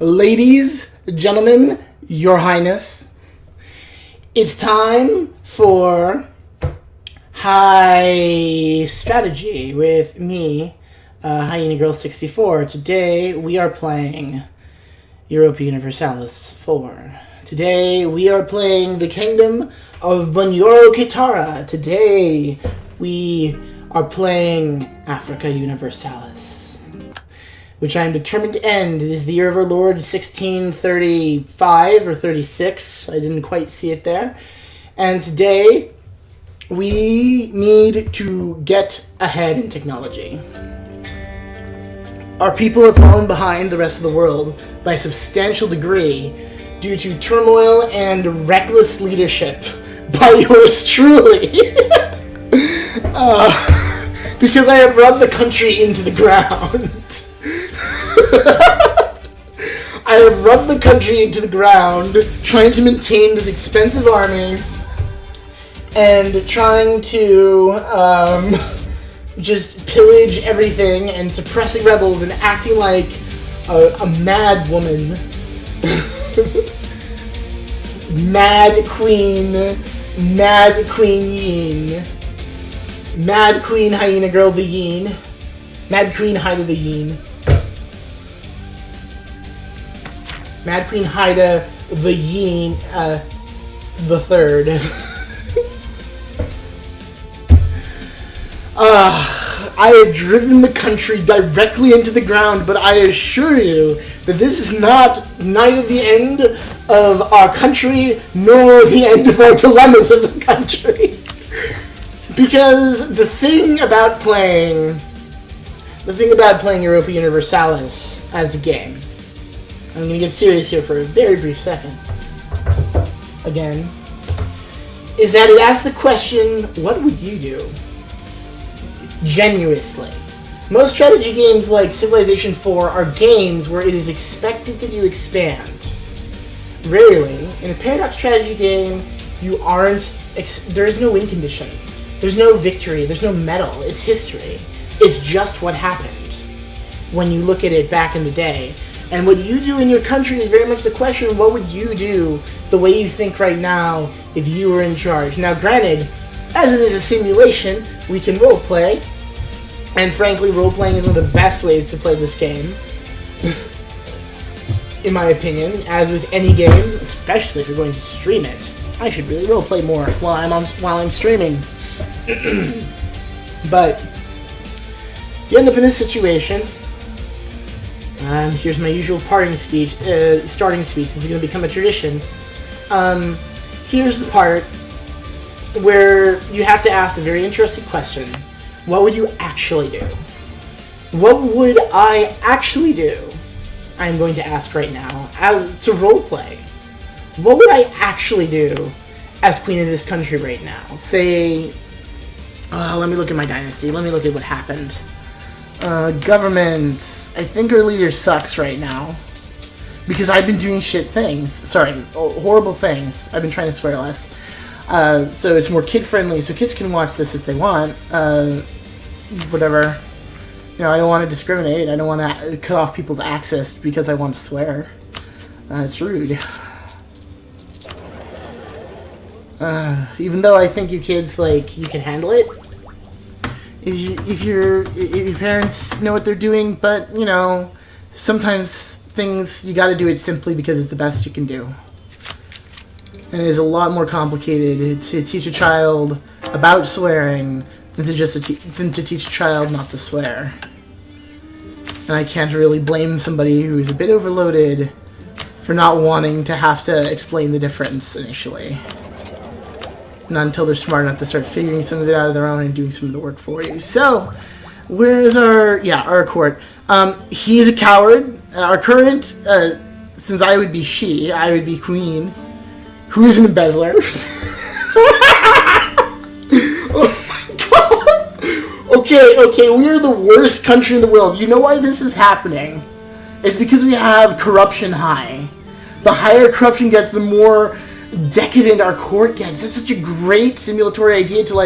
Ladies, gentlemen, your highness, it's time for High Strategy with me, Hyena Girl 64. Today we are playing Europa Universalis 4. Today we are playing the Kingdom of Bunyoro Kitara. Today we are playing Africa Universalis, which I am determined to end. It is the year of our Lord 1635 or 36. I didn't quite see it there. And today we need to get ahead in technology. Our people have fallen behind the rest of the world by a substantial degree due to turmoil and reckless leadership by yours truly. Because I have run the country into the ground. I have run the country into the ground trying to maintain this expensive army and trying to just pillage everything and suppressing rebels and acting like a mad woman. Mad Queen Yeen. Mad Queen Hyena Girl the Yeen. Mad Queen Haida the Yeen. Mad Queen Haida the Yeen the third. I have driven the country directly into the ground, but I assure you that this is neither the end of our country nor the end of our dilemmas as a country. Because the thing about playing Europa Universalis as a game, I'm going to get serious here for a very brief second, again, is that it asks the question, what would you do? Genuinely. Most strategy games like Civilization 4 are games where it is expected that you expand. Rarely, in a paradox strategy game, there is no win condition. There's no victory, there's no medal, it's history. It's just what happened when you look at it back in the day. And what you do in your country is very much the question, what would you do the way you think right now if you were in charge? Now granted, as it is a simulation, we can roleplay. And frankly, role-playing is one of the best ways to play this game. In my opinion, as with any game, especially if you're going to stream it. I should really roleplay more while I'm streaming. But you end up in this situation. Here's my usual starting speech. This is going to become a tradition. Here's the part where you have to ask the very interesting question. What would you actually do? What would I actually do? I'm going to ask right now, as to roleplay. What would I actually do as queen of this country right now? Say, let me look at my dynasty. Let me look at what happened. Government. I think our leader sucks right now. Because I've been doing shit things. Sorry, horrible things. I've been trying to swear less. So it's more kid-friendly, so kids can watch this if they want. Whatever. You know, I don't want to discriminate. I don't want to cut off people's access because I want to swear. It's rude. Even though I think you kids, you can handle it. If your parents know what they're doing, but, you know, sometimes things, you gotta do it simply because it's the best you can do. And it is a lot more complicated to teach a child about swearing than to teach a child not to swear. And I can't really blame somebody who is a bit overloaded for not wanting to have to explain the difference initially. Not until they're smart enough to start figuring some of it out of their own and doing some of the work for you. So, where is our court? He is a coward. Our current, since I would be she, I would be queen. Who is an embezzler? Oh my god! Okay, we are the worst country in the world. You know why this is happening? It's because we have corruption high. The higher corruption gets, the more decadent our court gets. That's such a great simulatory idea to,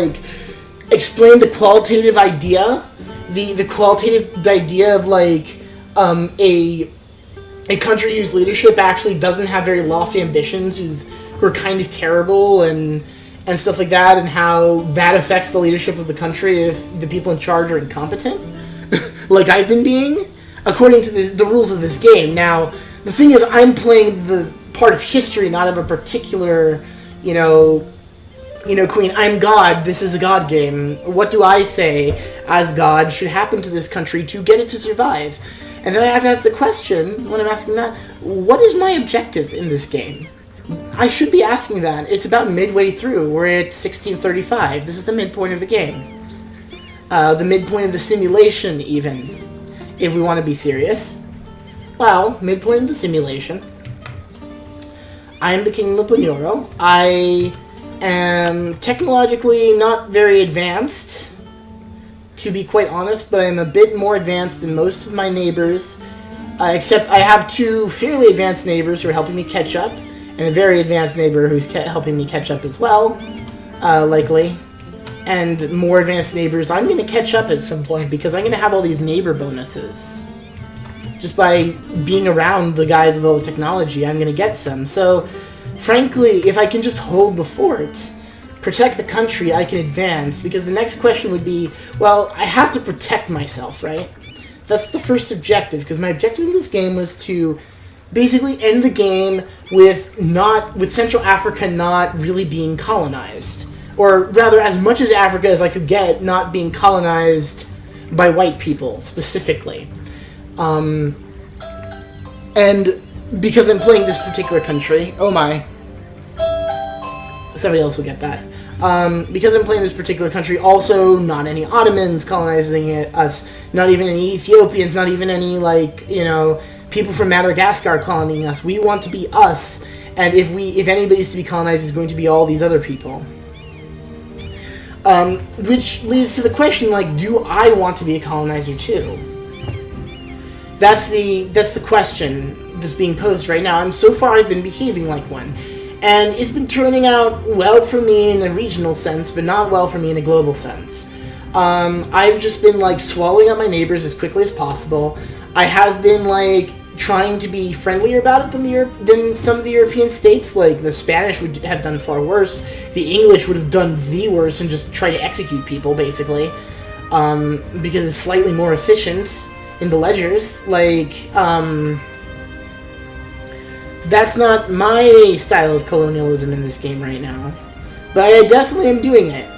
explain the qualitative idea. The qualitative idea of, a a country whose leadership actually doesn't have very lofty ambitions, who are kind of terrible and stuff like that, and how that affects the leadership of the country if the people in charge are incompetent, like I've been being, according to the rules of this game. Now, the thing is, I'm playing the part of history, not of a particular, queen. I'm God. This is a God game. What do I say as God should happen to this country to get it to survive? And then I have to ask the question, when I'm asking that, what is my objective in this game? I should be asking that. It's about midway through. We're at 1635. This is the midpoint of the game. The midpoint of the simulation, even, if we want to be serious. Well, midpoint of the simulation. I am the King of Panuro. I am technologically not very advanced, to be quite honest, but I'm a bit more advanced than most of my neighbors, except I have two fairly advanced neighbors who are helping me catch up, and a very advanced neighbor who's helping me catch up as well, likely. And more advanced neighbors, I'm going to catch up at some point, because I'm going to have all these neighbor bonuses. Just by being around the guys with all the technology, I'm going to get some. So, frankly, if I can just hold the fort, protect the country, I can advance, because the next question would be, well, I have to protect myself, right? That's the first objective, because my objective in this game was to basically end the game with Central Africa not really being colonized. Or rather, as much as Africa as I could get not being colonized by white people, specifically. And because I'm playing this particular country, oh my, somebody else will get that. Because I'm playing this particular country, also not any Ottomans colonizing us, not even any Ethiopians, not even any, people from Madagascar colonizing us. We want to be us, and if anybody's to be colonized, it's going to be all these other people. Which leads to the question, do I want to be a colonizer too? That's the question that's being posed right now. And so far I've been behaving like one. And it's been turning out well for me in a regional sense, but not well for me in a global sense. I've just been, swallowing up my neighbors as quickly as possible. I have been, trying to be friendlier about it than some of the European states. The Spanish would have done far worse. The English would have done the worst and just try to execute people, basically. Because it's slightly more efficient in the ledgers. That's not my style of colonialism in this game right now. But I definitely am doing it.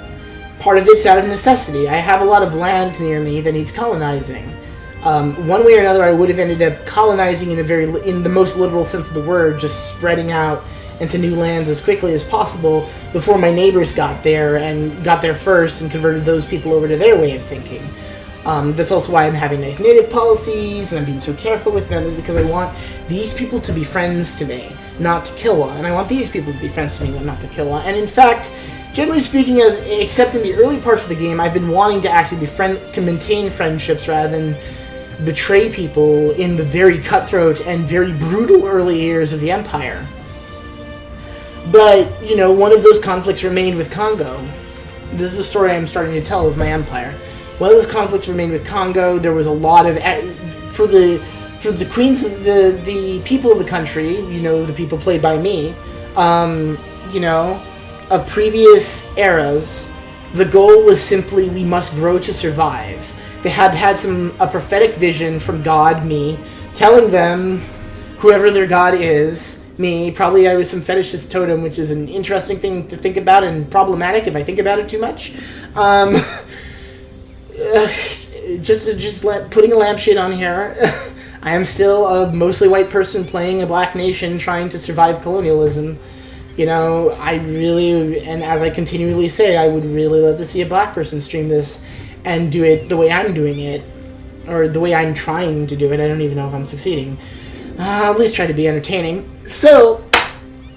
Part of it's out of necessity. I have a lot of land near me that needs colonizing. One way or another, I would have ended up colonizing in the most literal sense of the word, just spreading out into new lands as quickly as possible before my neighbors got there and got there first and converted those people over to their way of thinking. That's also why I'm having nice native policies and I'm being so careful with them, is because I want these people to be friends to me, not to Kilwa, and I want these people to be friends to me, not to Kilwa. And in fact, generally speaking, except in the early parts of the game, I've been wanting to actually maintain friendships rather than betray people in the very cutthroat and very brutal early years of the Empire. But, one of those conflicts remained with Congo. This is a story I'm starting to tell of my Empire. One of those conflicts remained with Congo. There was a lot of... For the queens, the people of the country, the people played by me, of previous eras, the goal was simply, we must grow to survive. They had a prophetic vision from God, me, telling them, whoever their God is, me, probably I was some fetishist totem, which is an interesting thing to think about and problematic if I think about it too much. Putting a lampshade on here. I am still a mostly white person playing a black nation trying to survive colonialism. I really, and as I continually say, I would really love to see a black person stream this and do it the way I'm doing it, or the way I'm trying to do it. I don't even know if I'm succeeding. I'll at least try to be entertaining. So,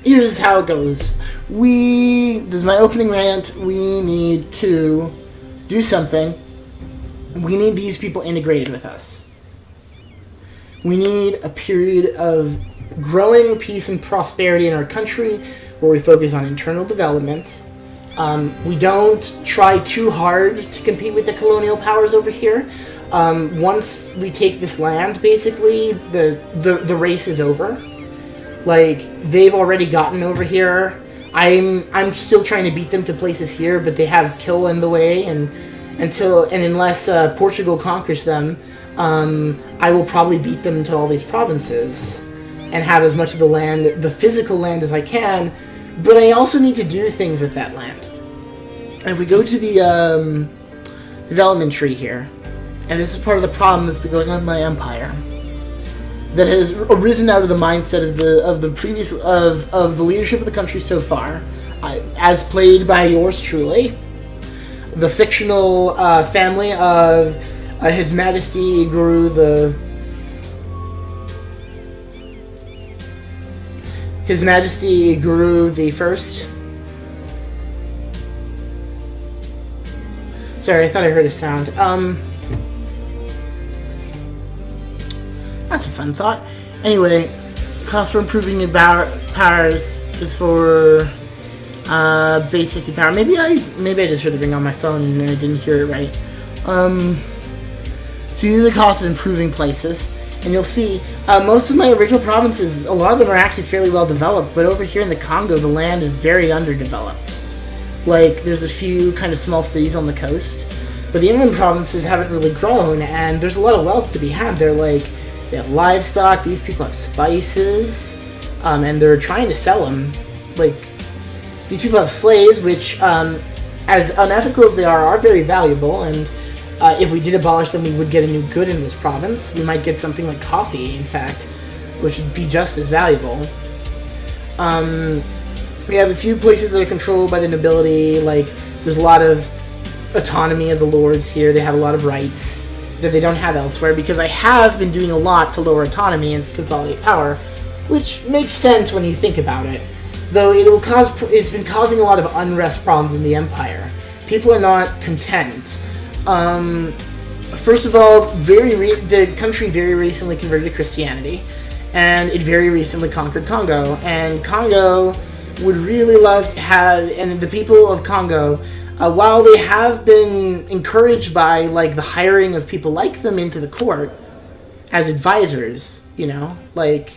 here's how it goes. This is my opening rant. We need to do something. We need these people integrated with us. We need a period of growing peace and prosperity in our country where we focus on internal development. We don't try too hard to compete with the colonial powers over here. Once we take this land, basically, the race is over. Like, they've already gotten over here. I'm still trying to beat them to places here, but they have Kill in the way, and unless Portugal conquers them, I will probably beat them to all these provinces and have as much of the land, the physical land, as I can. But I also need to do things with that land. And if we go to the development tree here, and this is part of the problem that's been going on in my empire, that has arisen out of the mindset of the leadership of the country so far, as played by yours truly, the fictional family of His Majesty Guru His Majesty Guru the First. Sorry, I thought I heard a sound. That's a fun thought. Anyway, cost for improving your powers is for base 50 power. Maybe I just heard the ring on my phone and I didn't hear it right. So these are the costs of improving places, and you'll see most of my original provinces, a lot of them are actually fairly well developed, but over here in the Congo, the land is very underdeveloped. Like, there's a few kind of small cities on the coast, but the inland provinces haven't really grown, and there's a lot of wealth to be had. They have livestock, these people have spices, and they're trying to sell them. Like, these people have slaves, which, as unethical as they are very valuable, and if we did abolish them, we would get a new good in this province. We might get something like coffee, in fact, which would be just as valuable. We have a few places that are controlled by the nobility, like, there's a lot of autonomy of the lords here, they have a lot of rights that they don't have elsewhere, because I have been doing a lot to lower autonomy and consolidate power, which makes sense when you think about it. Though it's been causing a lot of unrest problems in the empire. People are not content. First of all, the country very recently converted to Christianity, and it very recently conquered Congo. And Congo would really love to have, and the people of Congo, while they have been encouraged by, like, the hiring of people like them into the court as advisors, you know, like,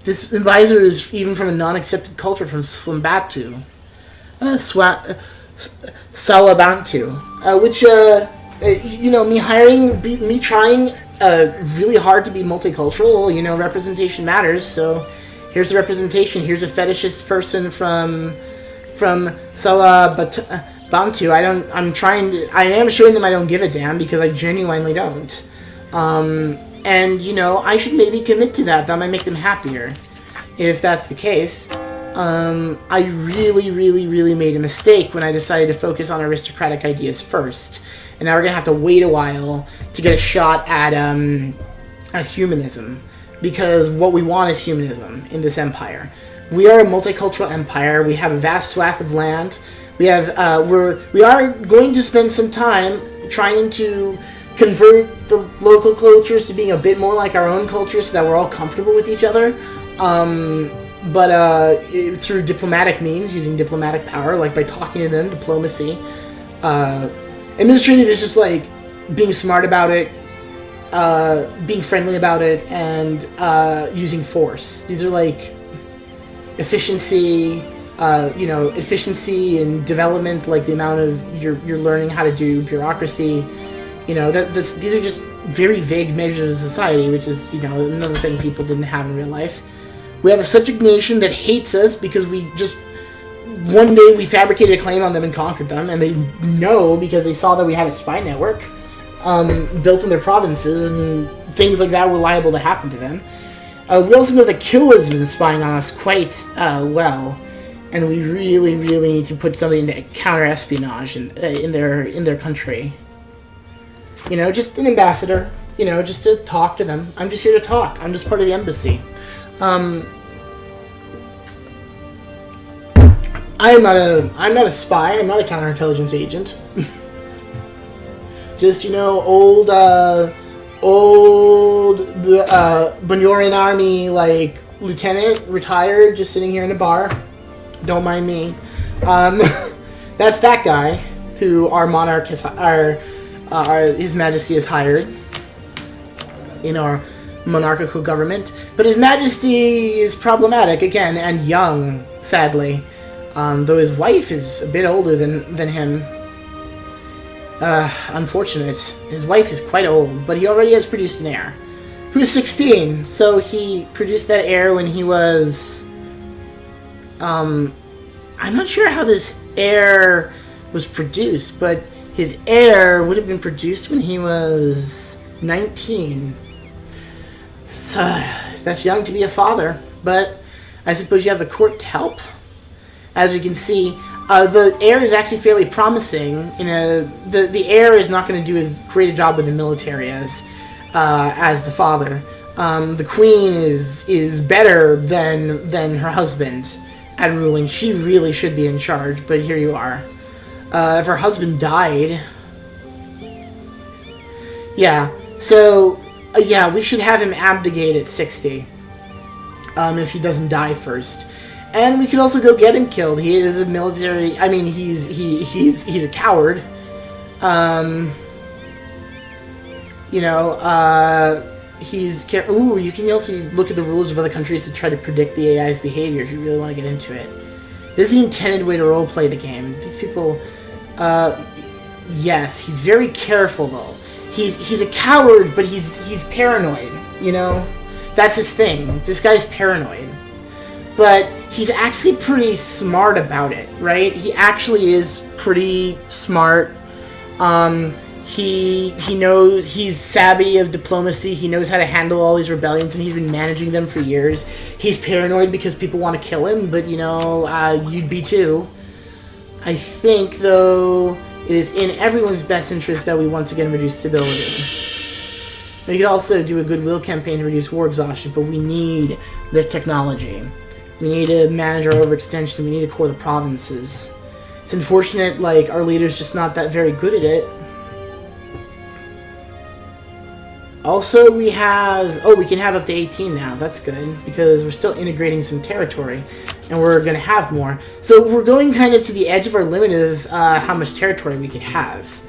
this advisor is even from a non-accepted culture from Swabantu, Sawabantu, which, you know, me trying really hard to be multicultural, you know, representation matters, so here's the representation, here's a fetishist person from Sawabantu. I am showing them I don't give a damn, because I genuinely don't. And, you know, I should maybe commit to that. That might make them happier. If that's the case. I really, really, really made a mistake when I decided to focus on aristocratic ideas first. And now we're going to have to wait a while to get a shot at humanism. Because what we want is humanism in this empire. We are a multicultural empire. We have a vast swath of land. We are going to spend some time trying to convert the local cultures to being a bit more like our own culture, so that we're all comfortable with each other. But through diplomatic means, using diplomatic power, like by talking to them, diplomacy. Administrative is just like being smart about it, being friendly about it, and using force. These are like efficiency, efficiency and development, like the amount of you're learning how to do bureaucracy. You know, these are just very vague measures of society, which is, you know, another thing people didn't have in real life. We have a subject nation that hates us because one day we fabricated a claim on them and conquered them, and they know because they saw that we had a spy network built in their provinces, and things like that were liable to happen to them. We also know that Kill has been spying on us quite well, and we really, really need to put somebody into counter-espionage in their country. You know, just an ambassador, you know, just to talk to them. I'm just here to talk. I'm just part of the embassy. I'm not a spy. I'm not a counterintelligence agent. Just, you know, old Banyoran army, like, lieutenant, retired, just sitting here in a bar. Don't mind me. That's that guy who our monarch has, His Majesty is hired in our monarchical government. But His Majesty is problematic again, and young, sadly. Though his wife is a bit older than him. Unfortunate. His wife is quite old, but he already has produced an heir. Who is 16, so he produced that heir when he was... I'm not sure how this heir was produced, but his heir would have been produced when he was 19. So, that's young to be a father, but I suppose you have the court to help. As we can see, the heir is actually fairly promising. The heir is not going to do as great a job with the military as the father. The queen is better than her husband at ruling. She really should be in charge, but here you are. If her husband died... Yeah, so... yeah, we should have him abdicate at 60. If he doesn't die first. And we could also go get him killed. He is a military... I mean, he's a coward. You know, ooh, you can also look at the rules of other countries to try to predict the AI's behavior if you really want to get into it. This is the intended way to roleplay the game. These people... yes, he's very careful, though. He's a coward, but he's paranoid, you know? That's his thing. This guy's paranoid. But he's actually pretty smart about it, right? He actually is pretty smart. He knows, he's savvy of diplomacy. He knows how to handle all these rebellions, and he's been managing them for years. He's paranoid because people want to kill him, but, you know, you'd be too. I think, though, it is in everyone's best interest that we once again reduce stability. We could also do a goodwill campaign to reduce war exhaustion, but we need the technology. We need to manage our overextension. We need to core the provinces. It's unfortunate, like, our leader's just not that very good at it. Also, we have... Oh, we can have up to 18 now. That's good, because we're still integrating some territory, and we're going to have more. So we're going kind of to the edge of our limit of how much territory we can have.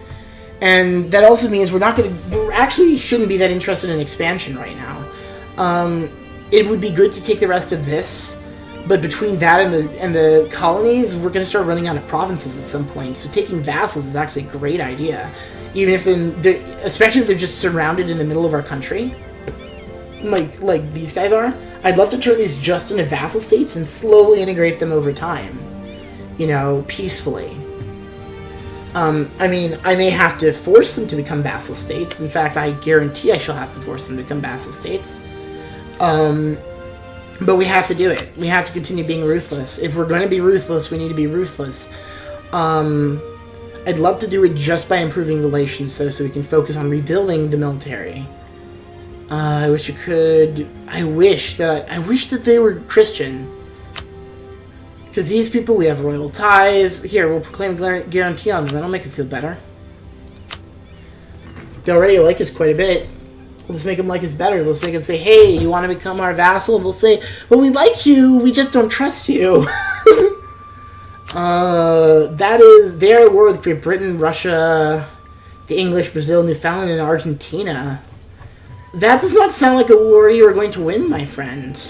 And that also means we actually shouldn't be that interested in expansion right now. It would be good to take the rest of this, but between that and the colonies, we're going to start running out of provinces at some point. So taking vassals is actually a great idea. Even if especially if they're just surrounded in the middle of our country, like these guys are. I'd love to turn these just into vassal states and slowly integrate them over time, you know, peacefully. I mean, I may have to force them to become vassal states. In fact, I guarantee I shall have to force them to become vassal states. But we have to do it. We have to continue being ruthless. If we're going to be ruthless, we need to be ruthless. I'd love to do it just by improving relations, though, so we can focus on rebuilding the military. I wish you could... I wish that they were Christian. Because these people, we have royal ties. Here, we'll proclaim guarantee on them. That'll make it feel better. They already like us quite a bit. Let's make them like us better. Let's make them say, hey, you want to become our vassal? And they'll say, well, we like you, we just don't trust you. They're at war with Great Britain, Russia, the English, Brazil, Newfoundland, and Argentina. That does not sound like a war you are going to win, my friend.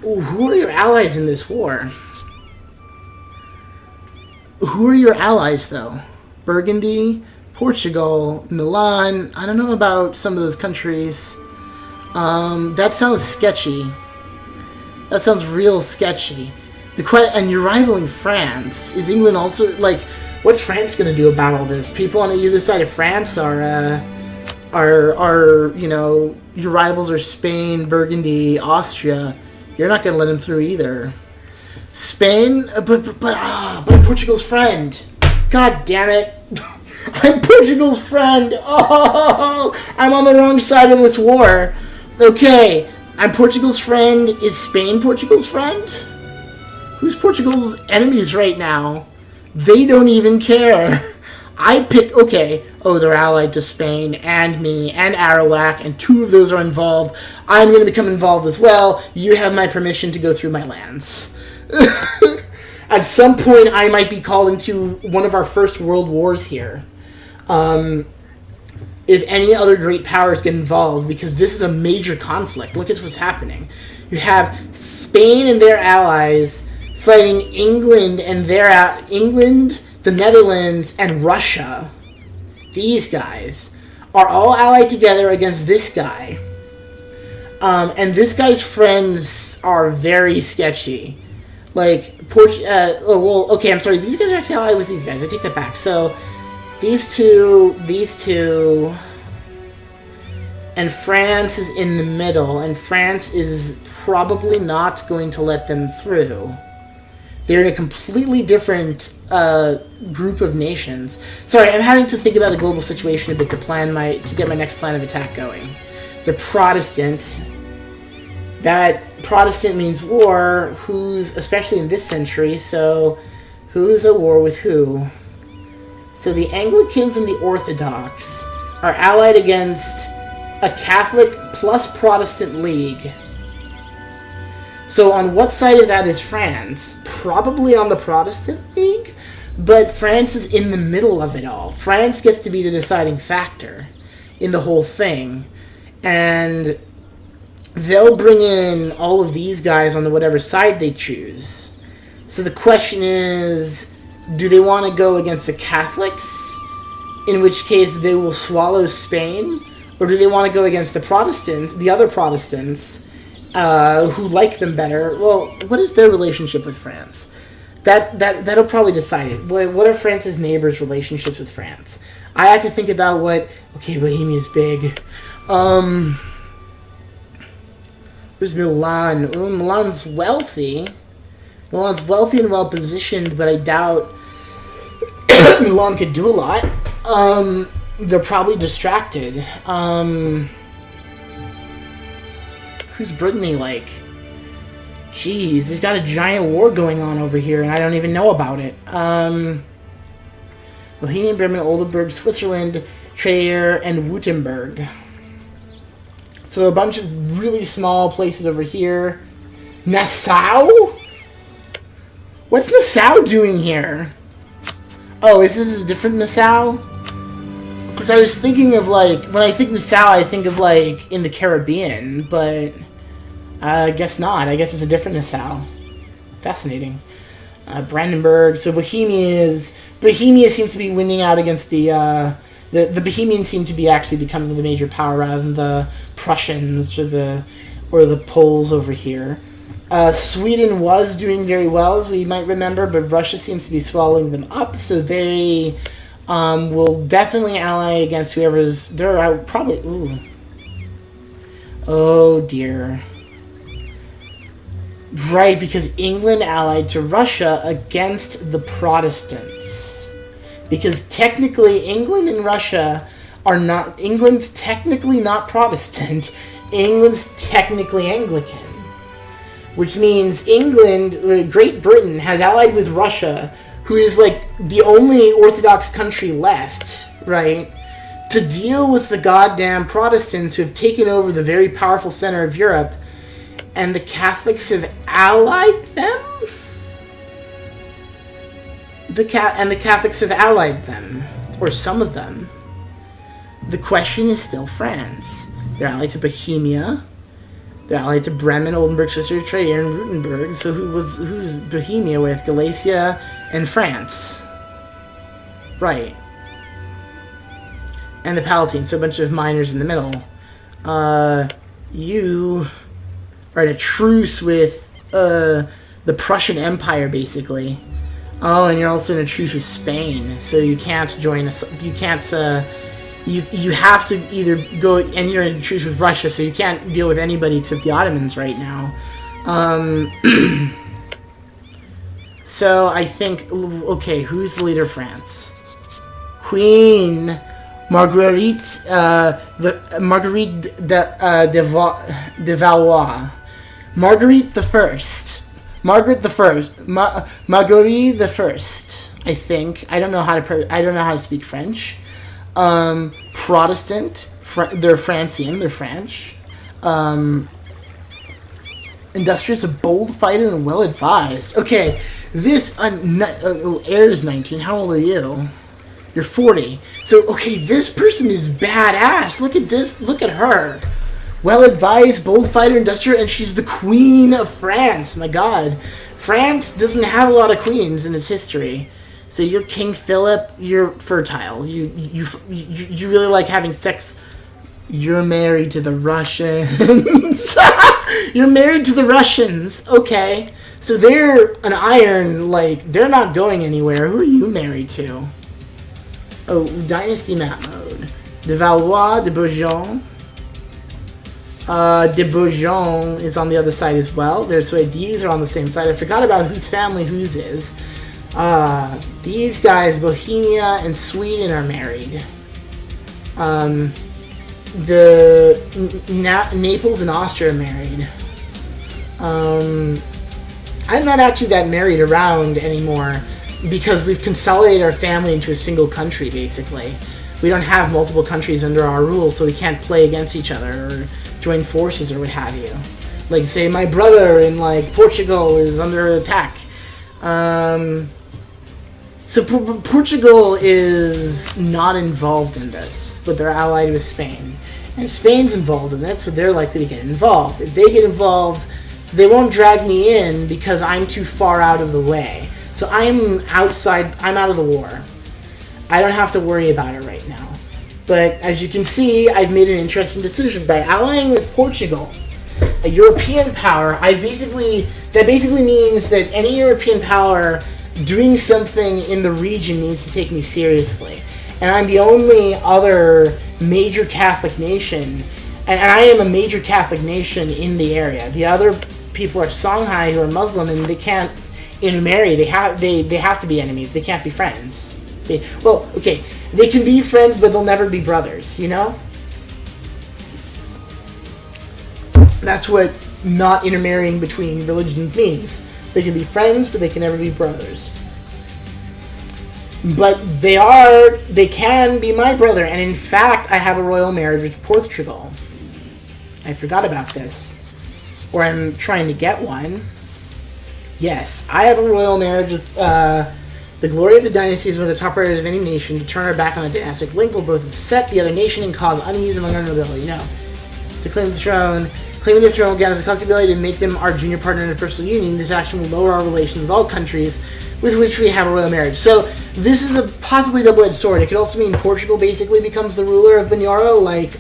Ooh, who are your allies in this war? Who are your allies, though? Burgundy, Portugal, Milan. I don't know about some of those countries. That sounds sketchy. That sounds real sketchy. And you're rivaling France. Is England also, like, what's France going to do about all this? People on either side of France are, you know, your rivals are Spain, Burgundy, Austria. You're not going to let them through either. Spain, but I'm Portugal's friend. God damn it. I'm Portugal's friend. Oh, I'm on the wrong side of this war. Okay, I'm Portugal's friend. Is Spain Portugal's friend? Who's Portugal's enemies right now? They don't even care. I pick, okay, oh, they're allied to Spain and me and Arawak, and 2 of those are involved. I'm going to become involved as well. You have my permission to go through my lands. At some point, I might be called into one of our first world wars here. If any other great powers get involved, because this is a major conflict. Look at what's happening. You have Spain and their allies fighting England and England, the Netherlands, and Russia. These guys are all allied together against this guy. And this guy's friends are very sketchy. Like, okay, I'm sorry. These guys are actually allied with these guys. I take that back. So, these two, and France is in the middle, and France is probably not going to let them through. They're in a completely different group of nations. Sorry, I'm having to think about the global situation a bit to get my next plan of attack going. They're Protestant. That Protestant means war. Especially in this century, so who's at war with who? So the Anglicans and the Orthodox are allied against a Catholic plus Protestant league. So on what side of that is France? Probably on the Protestant league, but France is in the middle of it all. France gets to be the deciding factor in the whole thing, and they'll bring in all of these guys on whatever side they choose. So the question is, do they want to go against the Catholics, in which case they will swallow Spain, or do they want to go against the Protestants, the other Protestants, who like them better? Well, what is their relationship with France? That'll probably decide it. What are France's neighbors' relationships with France? I had to think about Bohemia's big. Where's Milan? Oh, Milan's wealthy. Milan's wealthy and well positioned, but I doubt Milan could do a lot. They're probably distracted. Who's Brittany like? Jeez, there's got a giant war going on over here, and I don't even know about it. Bohemian, Bremen, Oldenburg, Switzerland, Trier, and Württemberg. So a bunch of really small places over here. Nassau? What's Nassau doing here? Oh, is this a different Nassau? Because I was thinking of, when I think Nassau, I think of, in the Caribbean, but I guess not. I guess it's a different Nassau. Fascinating. Brandenburg. So Bohemia seems to be winning out against the Bohemians seem to be actually becoming the major power rather than the Prussians or the Poles over here. Sweden was doing very well, as we might remember, but Russia seems to be swallowing them up, so they will definitely ally against whoever's... They're probably... Ooh. Oh, dear. Right, because England allied to Russia against the Protestants. Because technically, England and Russia are not... England's technically not Protestant. England's technically Anglican. Which means England, Great Britain, has allied with Russia, who is, the only Orthodox country left, right? To deal with the goddamn Protestants who have taken over the very powerful center of Europe, and the Catholics have allied them? The Catholics have allied them, or some of them. The question is still France. They're allied to Bohemia. They're allied to Bremen, Oldenburg, Switzerland, Trier, and Württemberg. So who's Bohemia with? Galicia and France. Right. And the Palatine, so a bunch of minors in the middle. You are in a truce with the Prussian Empire, basically. Oh, and you're also in a truce with Spain, so you can't join us. You can't. You have to either go, and you're in a truce with Russia, so you can't deal with anybody except the Ottomans right now. So I think, okay, who's the leader of France? Queen Marguerite, Marguerite de Valois. Marguerite the First. Margaret the First. Marguerite the First. I think. I don't know how to speak French. Protestant. They're Francian. They're French. Industrious, a bold fighter, and well advised. Okay, this Air is 19. How old are you? You're 40. So, okay, this person is badass. Look at this. Look at her. Well advised, bold fighter, industrious, and she's the Queen of France. My God, France doesn't have a lot of queens in its history. So you're King Philip. You're fertile. You really like having sex. You're married to the Russians. You're married to the Russians. Okay. So they're an iron, like, they're not going anywhere. Who are you married to? Oh, Dynasty map mode. De Valois, de Bourgeon. De Bourgeon is on the other side as well. So these are on the same side. I forgot about whose family whose is. These guys, Bohemia and Sweden, are married. Naples and Austria are married. I'm not actually that married around anymore because we've consolidated our family into a single country, basically. We don't have multiple countries under our rules, so we can't play against each other or join forces or what have you. Like, say, my brother in, like, Portugal is under attack. So Portugal is not involved in this, but they're allied with Spain. And Spain's involved in it, so they're likely to get involved. If they get involved, they won't drag me in because I'm too far out of the way. So I'm outside, I'm out of the war. I don't have to worry about it right now. But as you can see, I've made an interesting decision. By allying with Portugal, a European power, that basically means that any European power doing something in the region needs to take me seriously. And I'm the only other major Catholic nation, and I am a major Catholic nation in the area. The other people are Songhai, who are Muslim, and they can't intermarry. They have to be enemies. They can't be friends. They can be friends, but they'll never be brothers, you know? That's what not intermarrying between religions means. They can be friends, but they can never be brothers. But they can be my brother, and in fact, I have a royal marriage with Portugal. I forgot about this. Or I'm trying to get one. Yes, I have a royal marriage with, the glory of the dynasty is one of the top priorities of any nation. To turn our back on the dynastic link will both upset the other nation and cause unease among our nobility. No. To claim the throne, claiming the throne again has a possibility to make them our junior partner in a personal union. This action will lower our relations with all countries with which we have a royal marriage. So this is a possibly double-edged sword. It could also mean Portugal basically becomes the ruler of Banharo, like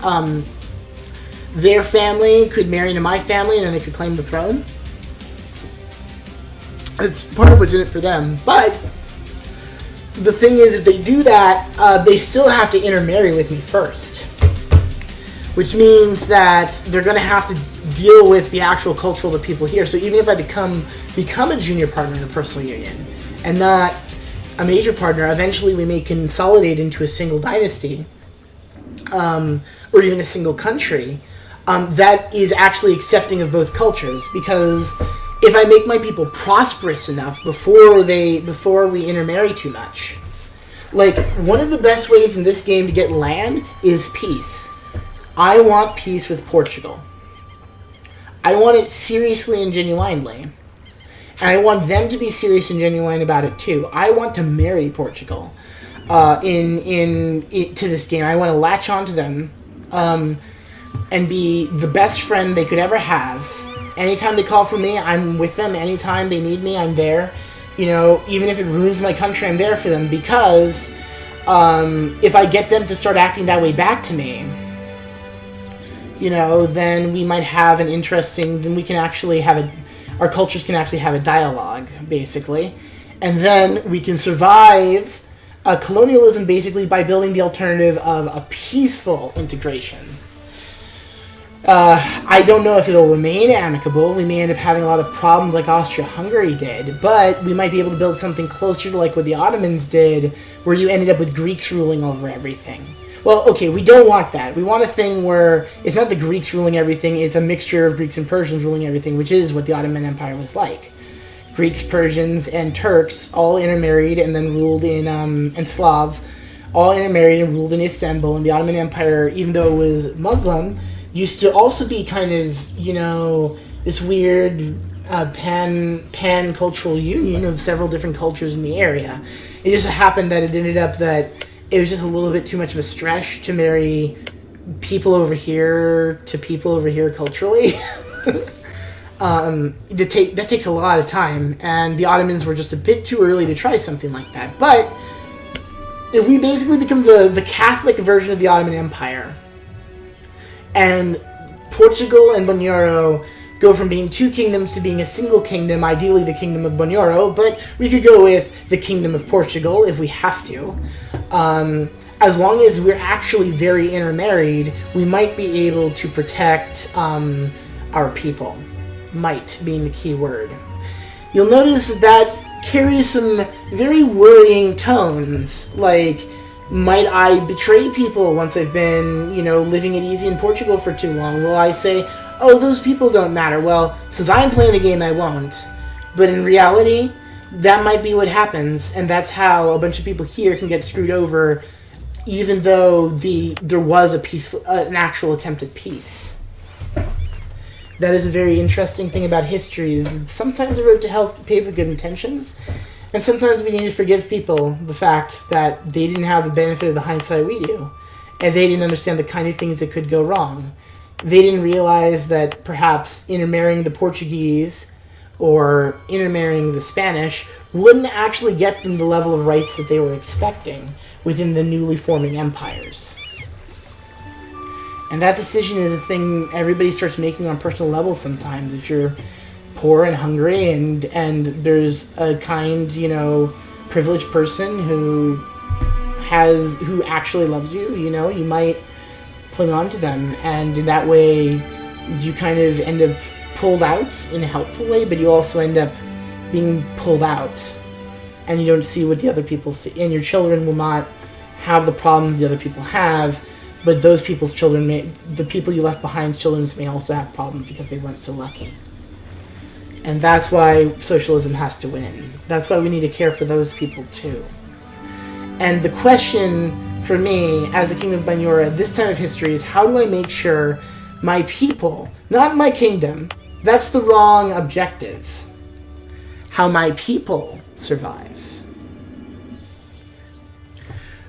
their family could marry into my family and then they could claim the throne. It's part of what's in it for them. But the thing is, if they do that, they still have to intermarry with me first. Which means that they're going to have to deal with the actual culture of the people here. So even if I become a junior partner in a personal union and not a major partner, eventually we may consolidate into a single dynasty or even a single country that is actually accepting of both cultures. Because if I make my people prosperous enough before we intermarry too much, like, one of the best ways in this game to get land is peace. I want peace with Portugal. I want it seriously and genuinely. And I want them to be serious and genuine about it too. I want to marry Portugal to this game. I want to latch onto them and be the best friend they could ever have. Anytime they call for me, I'm with them. Anytime they need me, I'm there. You know, even if it ruins my country, I'm there for them. Because if I get them to start acting that way back to me, you know, then we might have then we can actually our cultures can actually have a dialogue, basically. And then we can survive colonialism, basically, by building the alternative of a peaceful integration. I don't know if it'll remain amicable. We may end up having a lot of problems like Austria-Hungary did, but we might be able to build something closer to like what the Ottomans did, where you ended up with Greeks ruling over everything. Well, okay, we don't want that. We want a thing where it's not the Greeks ruling everything, it's a mixture of Greeks and Persians ruling everything, which is what the Ottoman Empire was like. Greeks, Persians, and Turks all intermarried and then ruled in, and Slavs, all intermarried and ruled in Istanbul. And the Ottoman Empire, even though it was Muslim, used to also be kind of, this weird pan-cultural union of several different cultures in the area. It just happened that it ended up that it was just a little bit too much of a stretch to marry people over here to people over here culturally. That takes a lot of time, and the Ottomans were just a bit too early to try something like that. But if we basically become the Catholic version of the Ottoman Empire, and Portugal and Bunyoro go from being two kingdoms to being a single kingdom, ideally the Kingdom of Bunyoro, but we could go with the Kingdom of Portugal if we have to. As long as we're actually very intermarried, we might be able to protect our people. Might being the key word. You'll notice that carries some very worrying tones, like, might I betray people once I've been, living it easy in Portugal for too long? Will I say, oh, those people don't matter? Well, since I'm playing the game, I won't. But in reality, that might be what happens, and that's how a bunch of people here can get screwed over, even though there was an actual attempt at peace. That is a very interesting thing about history, is sometimes the road to hell is paved with good intentions, and sometimes we need to forgive people the fact that they didn't have the benefit of the hindsight we do, and they didn't understand the kind of things that could go wrong. They didn't realize that perhaps intermarrying the Portuguese or intermarrying the Spanish wouldn't actually get them the level of rights that they were expecting within the newly forming empires. And that decision is a thing everybody starts making on personal levels sometimes. If you're poor and hungry and there's a kind, privileged person who actually loves you, you might cling on to them. And in that way, you kind of end up pulled out in a helpful way, but you also end up being pulled out. And you don't see what the other people see. And your children will not have the problems the other people have. But those people's children the people you left behind's children may also have problems because they weren't so lucky. And that's why socialism has to win. That's why we need to care for those people too. And the question for me, as the King of Bunyoro at this time of history, is how do I make sure my people, not my kingdom, that's the wrong objective, how my people survive.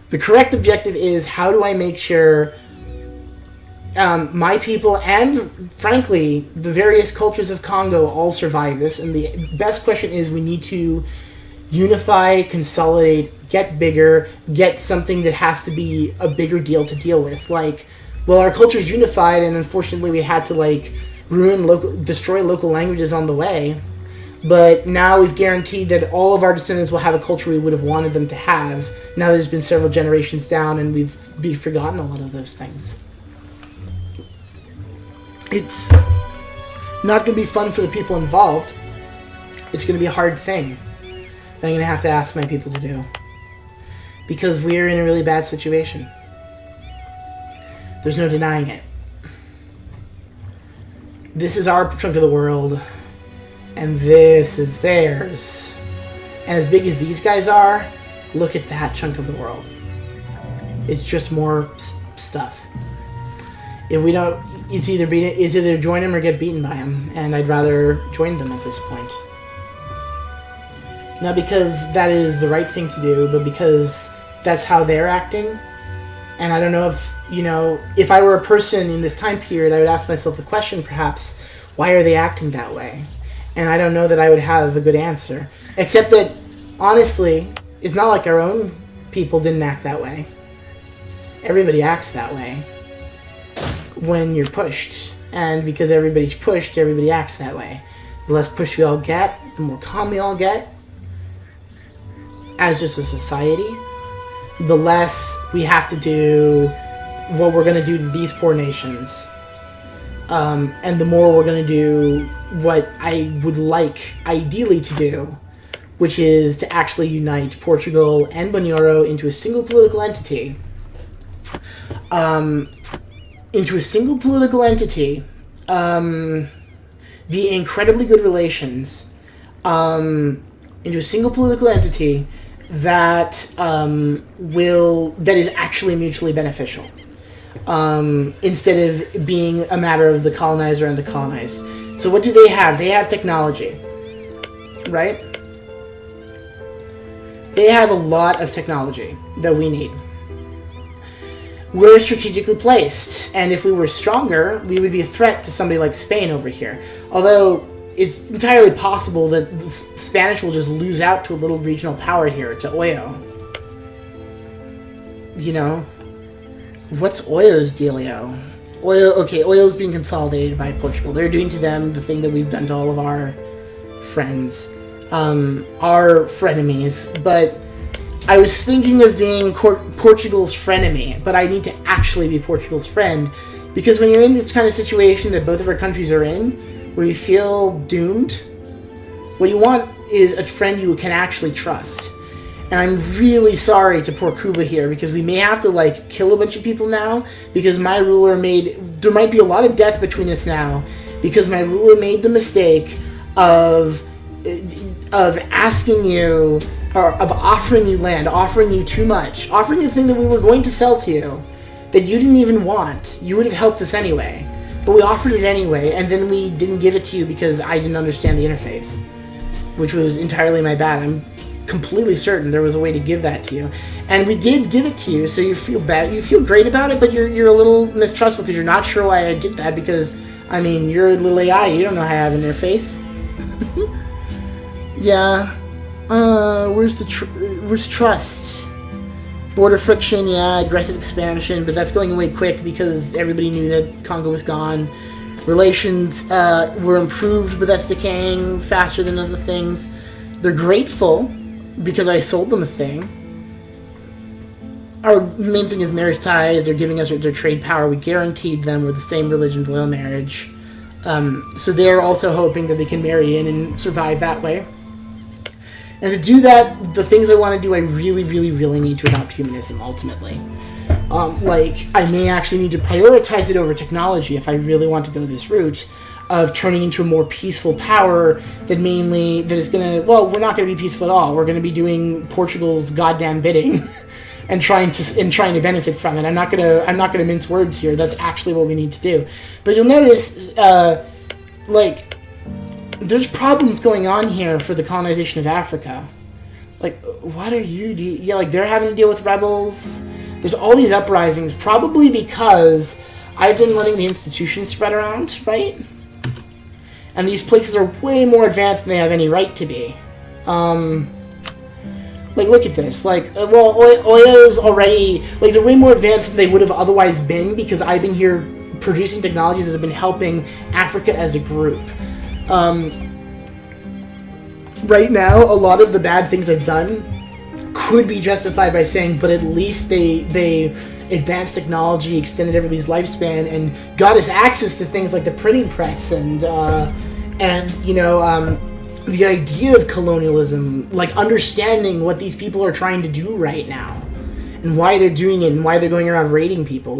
The correct objective is, how do I make sure my people and, frankly, the various cultures of Congo all survive this? And the best question is, we need to unify, consolidate, get bigger, get something that has to be a bigger deal to deal with. Like, well, our culture's unified, and unfortunately we had to, destroy local languages on the way. But now we've guaranteed that all of our descendants will have a culture we would have wanted them to have. Now there's been several generations down, and we've forgotten a lot of those things. It's not going to be fun for the people involved. It's going to be a hard thing that I'm going to have to ask my people to do. Because we're in a really bad situation. There's no denying it. This is our chunk of the world, and this is theirs. And as big as these guys are, look at that chunk of the world. It's just more stuff. If we don't, it's either join them or get beaten by them, and I'd rather join them at this point. Not because that is the right thing to do, but because that's how they're acting. And I don't know if I were a person in this time period, I would ask myself the question, perhaps, why are they acting that way? And I don't know that I would have a good answer. Except that, honestly, it's not like our own people didn't act that way. Everybody acts that way when you're pushed. And because everybody's pushed, everybody acts that way. The less push we all get, the more calm we all get, as just a society, the less we have to do what we're going to do to these poor nations. And the more we're going to do what I would like, ideally, to do, which is to actually unite Portugal and Bunyoro into a single political entity. The incredibly good relations into a single political entity that that is actually mutually beneficial, instead of being a matter of the colonizer and the colonized. So what do they have? They have technology, right? They have a lot of technology that we need. We're strategically placed, and if we were stronger, we would be a threat to somebody like Spain over here. Although it's entirely possible that the Spanish will just lose out to a little regional power here, to Oyo. You know? What's Oyo's dealio? Oyo's being consolidated by Portugal. They're doing to them the thing that we've done to all of our friends. Our frenemies. But I was thinking of being Portugal's frenemy, but I need to actually be Portugal's friend. Because when you're in this kind of situation that both of our countries are in, where you feel doomed, what you want is a friend you can actually trust. And I'm really sorry to poor Cuba here, because we may have to, like, kill a bunch of people now, because my ruler there might be a lot of death between us now, because my ruler made the mistake of asking you, or of offering you land, offering you too much, offering you the thing that we were going to sell to you, that you didn't even want. You would have helped us anyway. But we offered it anyway, and then we didn't give it to you because I didn't understand the interface, which was entirely my bad. I'm completely certain there was a way to give that to you, and we did give it to you. So you feel bad, you feel great about it, but you're a little mistrustful because you're not sure why I did that. Because I mean, you're a little AI, you don't know how to have an interface. Yeah. Where's trust? Border friction, yeah, aggressive expansion, but that's going away quick because everybody knew that Congo was gone. Relations were improved, but that's decaying faster than other things. They're grateful because I sold them a thing. Our main thing is marriage ties. They're giving us their trade power. We guaranteed them with the same religion, royal marriage. So they're also hoping that they can marry in and survive that way. And to do that, the things I want to do, I really, really, really need to adopt humanism, ultimately. I may actually need to prioritize it over technology if I really want to go this route of turning into a more peaceful power that is going to... Well, we're not going to be peaceful at all. We're going to be doing Portugal's goddamn bidding and trying to benefit from it. I'm not going to mince words here. That's actually what we need to do. But you'll notice, there's problems going on here for the colonization of Africa. Like, what are you... Yeah, like, they're having to deal with rebels. There's all these uprisings, probably because I've been letting the institutions spread around, right? And these places are way more advanced than they have any right to be. Look at this. Oyo's already... they're way more advanced than they would have otherwise been because I've been here producing technologies that have been helping Africa as a group. Right now, a lot of the bad things I've done could be justified by saying, but at least they advanced technology, extended everybody's lifespan, and got us access to things like the printing press and the idea of colonialism, like understanding what these people are trying to do right now and why they're doing it and why they're going around raiding people.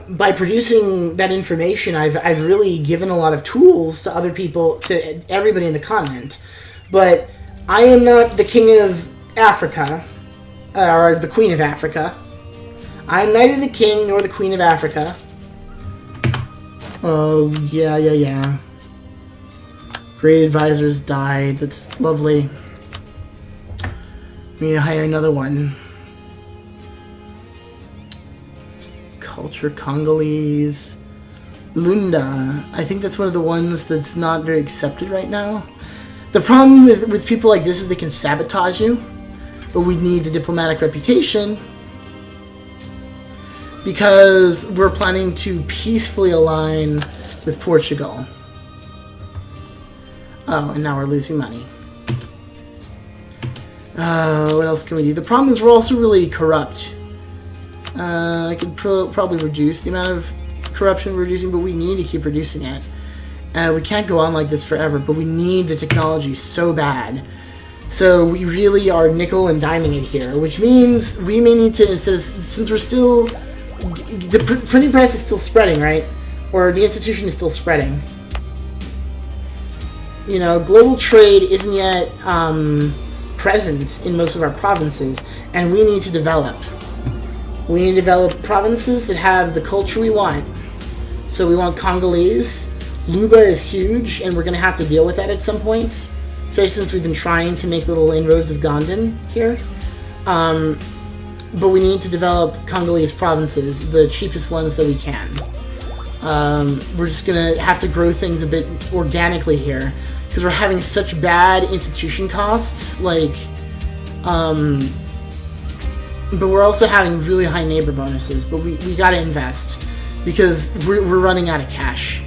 By producing that information, I've really given a lot of tools to other people, to everybody in the continent. But I am not the king of Africa, or the queen of Africa. I am neither the king nor the queen of Africa. Oh, yeah. Great advisors died. That's lovely. We need to hire another one. Culture, Congolese. Lunda. I think that's one of the ones that's not very accepted right now. The problem with people like this is they can sabotage you, but we need the diplomatic reputation because we're planning to peacefully align with Portugal. Oh, and now we're losing money. What else can we do? The problem is we're also really corrupt. I could probably reduce the amount of corruption we're reducing, but we need to keep reducing it. We can't go on like this forever, but we need the technology so bad. So we really are nickel and diming it here, which means we may need to, since we're still... The printing press is still spreading, right? Or the institution is still spreading. You know, global trade isn't yet present in most of our provinces, and we need to develop. We need to develop provinces that have the culture we want. So we want Congolese. Luba is huge, and we're going to have to deal with that at some point, especially since we've been trying to make little inroads of Gondan here. But we need to develop Congolese provinces, the cheapest ones that we can. We're just going to have to grow things a bit organically here, because we're having such bad institution costs, like, but we're also having really high neighbor bonuses, but we got to invest, because we're running out of cash.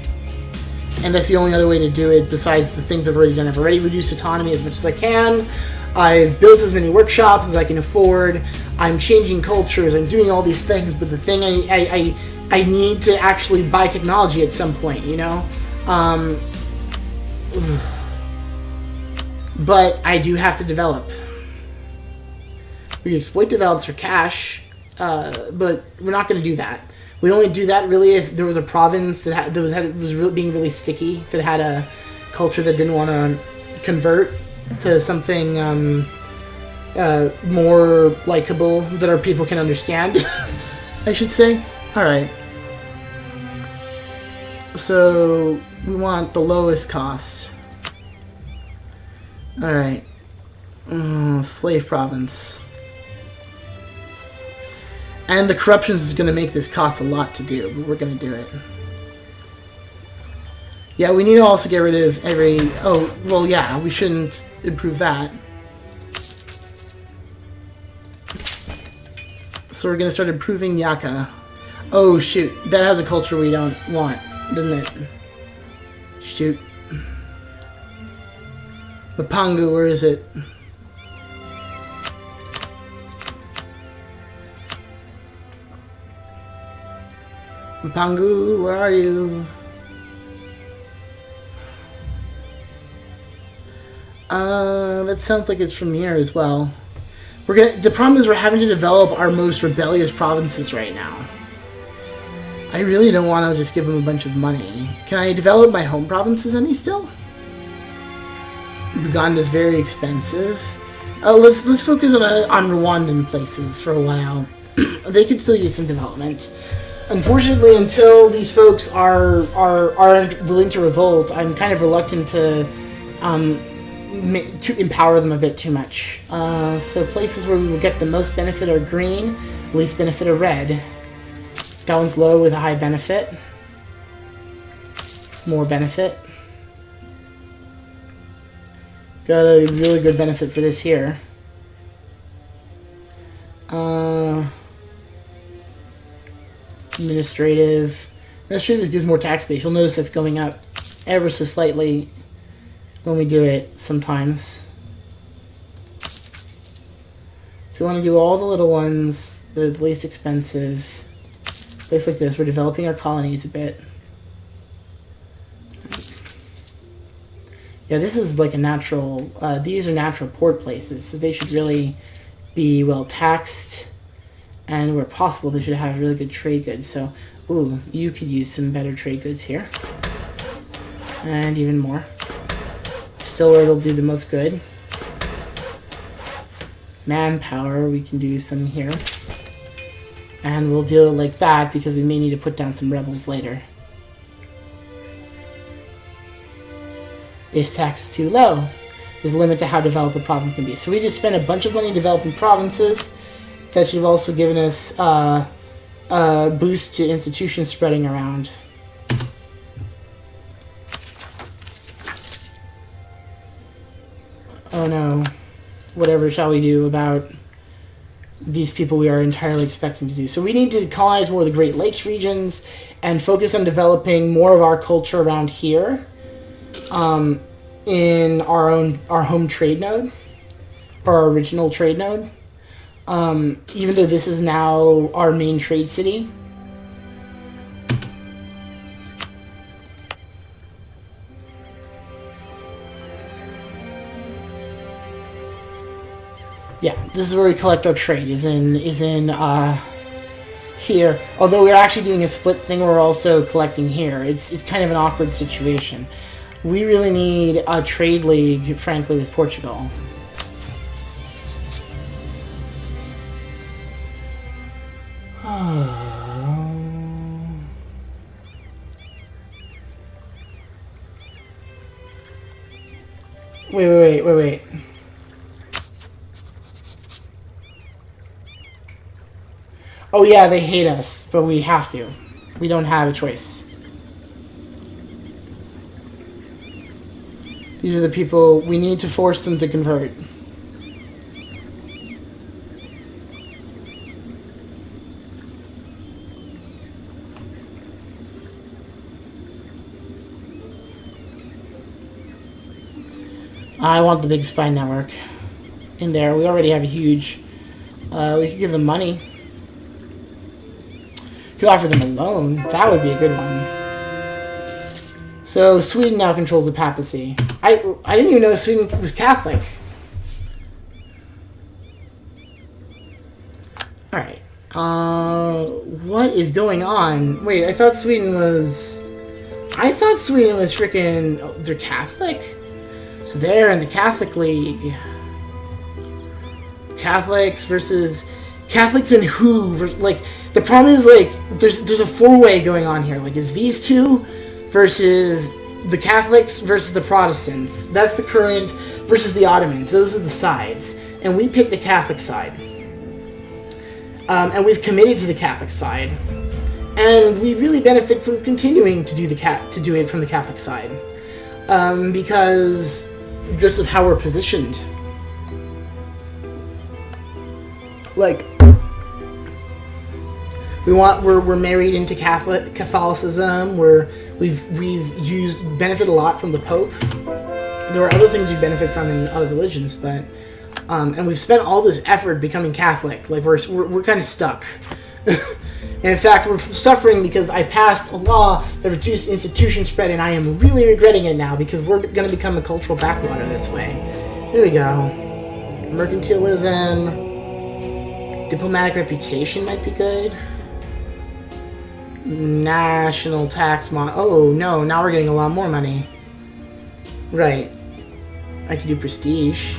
And that's the only other way to do it, besides the things I've already done. I've already reduced autonomy as much as I can. I've built as many workshops as I can afford. I'm changing cultures. I'm doing all these things. But the thing I need to actually buy technology at some point, you know? But I do have to develop. We exploit develops for cash, but we're not going to do that. We'd only do that really if there was a province that was really being really sticky, that had a culture that didn't want to convert to something more likable that our people can understand, I should say. Alright. So, we want the lowest cost. Alright. Slave province. And the corruption is going to make this cost a lot to do, but we're going to do it. Yeah, we need to also get rid of every... Oh, well, yeah, we shouldn't improve that. So we're going to start improving Yaka. Oh, shoot. That has a culture we don't want, doesn't it? Shoot. Mapangu, where is it? Mapangu, where are you? That sounds like it's from here as well. The problem is we're having to develop our most rebellious provinces right now. I really don't want to just give them a bunch of money. Can I develop my home provinces any still? Uganda is very expensive. Let's focus on Rwandan places for a while. They could still use some development. Unfortunately, until these folks aren't willing to revolt, I'm kind of reluctant to empower them a bit too much. So places where we will get the most benefit are green, least benefit are red. That one's low with a high benefit. More benefit. Got a really good benefit for this here. Administrative gives more tax base. You'll notice that's going up ever so slightly when we do it sometimes. So we want to do all the little ones that are the least expensive. Place like this. We're developing our colonies a bit. Yeah, this is like a natural... these are natural port places, so they should really be well taxed. And where possible, they should have really good trade goods. So, ooh, you could use some better trade goods here. And even more. Still where it'll do the most good. Manpower, we can do some here. And we'll deal like that because we may need to put down some rebels later. Base tax is too low. There's a limit to how developed the province can be. So we just spent a bunch of money developing provinces. That should have also given us a boost to institutions spreading around. Oh no. Whatever shall we do about these people we are entirely expecting to do? So we need to colonize more of the Great Lakes regions and focus on developing more of our culture around here in our home trade node, or our original trade node. Even though this is now our main trade city. Yeah, this is where we collect our trade, is in here. Although we're actually doing a split thing, we're also collecting here. It's kind of an awkward situation. We really need a trade league, frankly, with Portugal. Wait. Oh yeah, they hate us, but we have to. We don't have a choice. These are the people we need to force them to convert. I want the big spy network in there. We already have a huge... we could give them money. Could offer them a loan. That would be a good one. So Sweden now controls the papacy. I didn't even know Sweden was Catholic. Alright. What is going on? Wait, I thought Sweden was freaking... Oh, they're Catholic? So they're in the Catholic League. Catholics versus... Catholics and who? Like, the problem is, like, there's a four-way going on here. Like, it's these two versus the Catholics versus the Protestants. That's the current versus the Ottomans. Those are the sides. And we pick the Catholic side. And we've committed to the Catholic side. And we really benefit from continuing to do it from the Catholic side. Because just of how we're positioned. Like, we're married into Catholicism. We've benefit a lot from the Pope. There are other things you benefit from in other religions, but and we've spent all this effort becoming Catholic. Like we're kind of stuck. And in fact, we're suffering because I passed a law that reduced institution spread, and I am really regretting it now because we're going to become a cultural backwater this way. Here we go. Mercantilism. Diplomatic reputation might be good. National tax oh no, now we're getting a lot more money. Right. I could do prestige.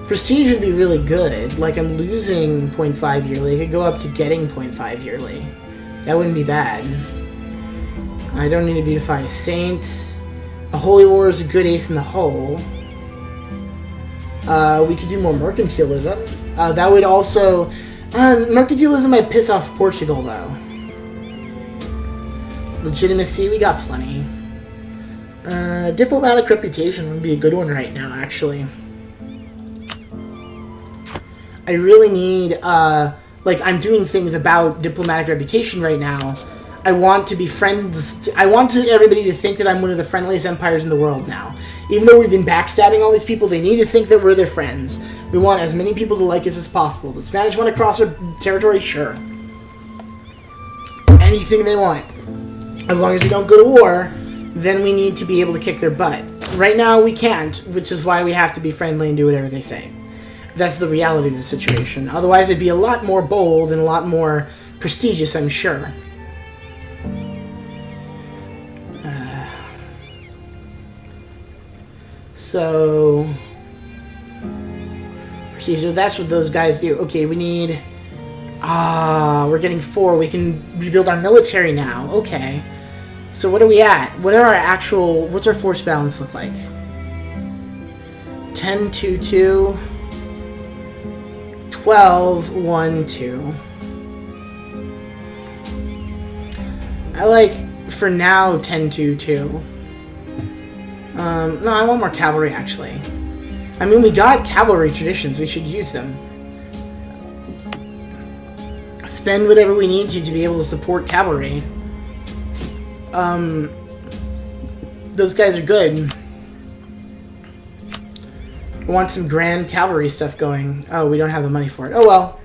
Prestige would be really good. Like, I'm losing 0.5 yearly. I could go up to getting 0.5 yearly. That wouldn't be bad. I don't need to beautify a saint. A holy war is a good ace in the hole. We could do more mercantilism. That would also... mercantilism might piss off Portugal, though. Legitimacy, we got plenty. Diplomatic reputation would be a good one right now, actually. I really need, like, I'm doing things about diplomatic reputation right now. I want to be friends. I want everybody to think that I'm one of the friendliest empires in the world now. Even though we've been backstabbing all these people, they need to think that we're their friends. We want as many people to like us as possible. The Spanish want to cross our territory? Sure. Anything they want. As long as they don't go to war, then we need to be able to kick their butt. Right now, we can't, which is why we have to be friendly and do whatever they say. That's the reality of the situation. Otherwise, it'd be a lot more bold and a lot more prestigious, I'm sure. So... Procedure, that's what those guys do. Okay, we need... we're getting 4. We can rebuild our military now. Okay. So what are we at? What are our actual... What's our force balance look like? 10-2-2... 12-1-2. I like, for now, 10-2-2. No, I want more cavalry, actually. I mean, we got cavalry traditions. We should use them. Spend whatever we need to be able to support cavalry. Those guys are good. We want some grand cavalry stuff going. Oh, we don't have the money for it. Oh, well.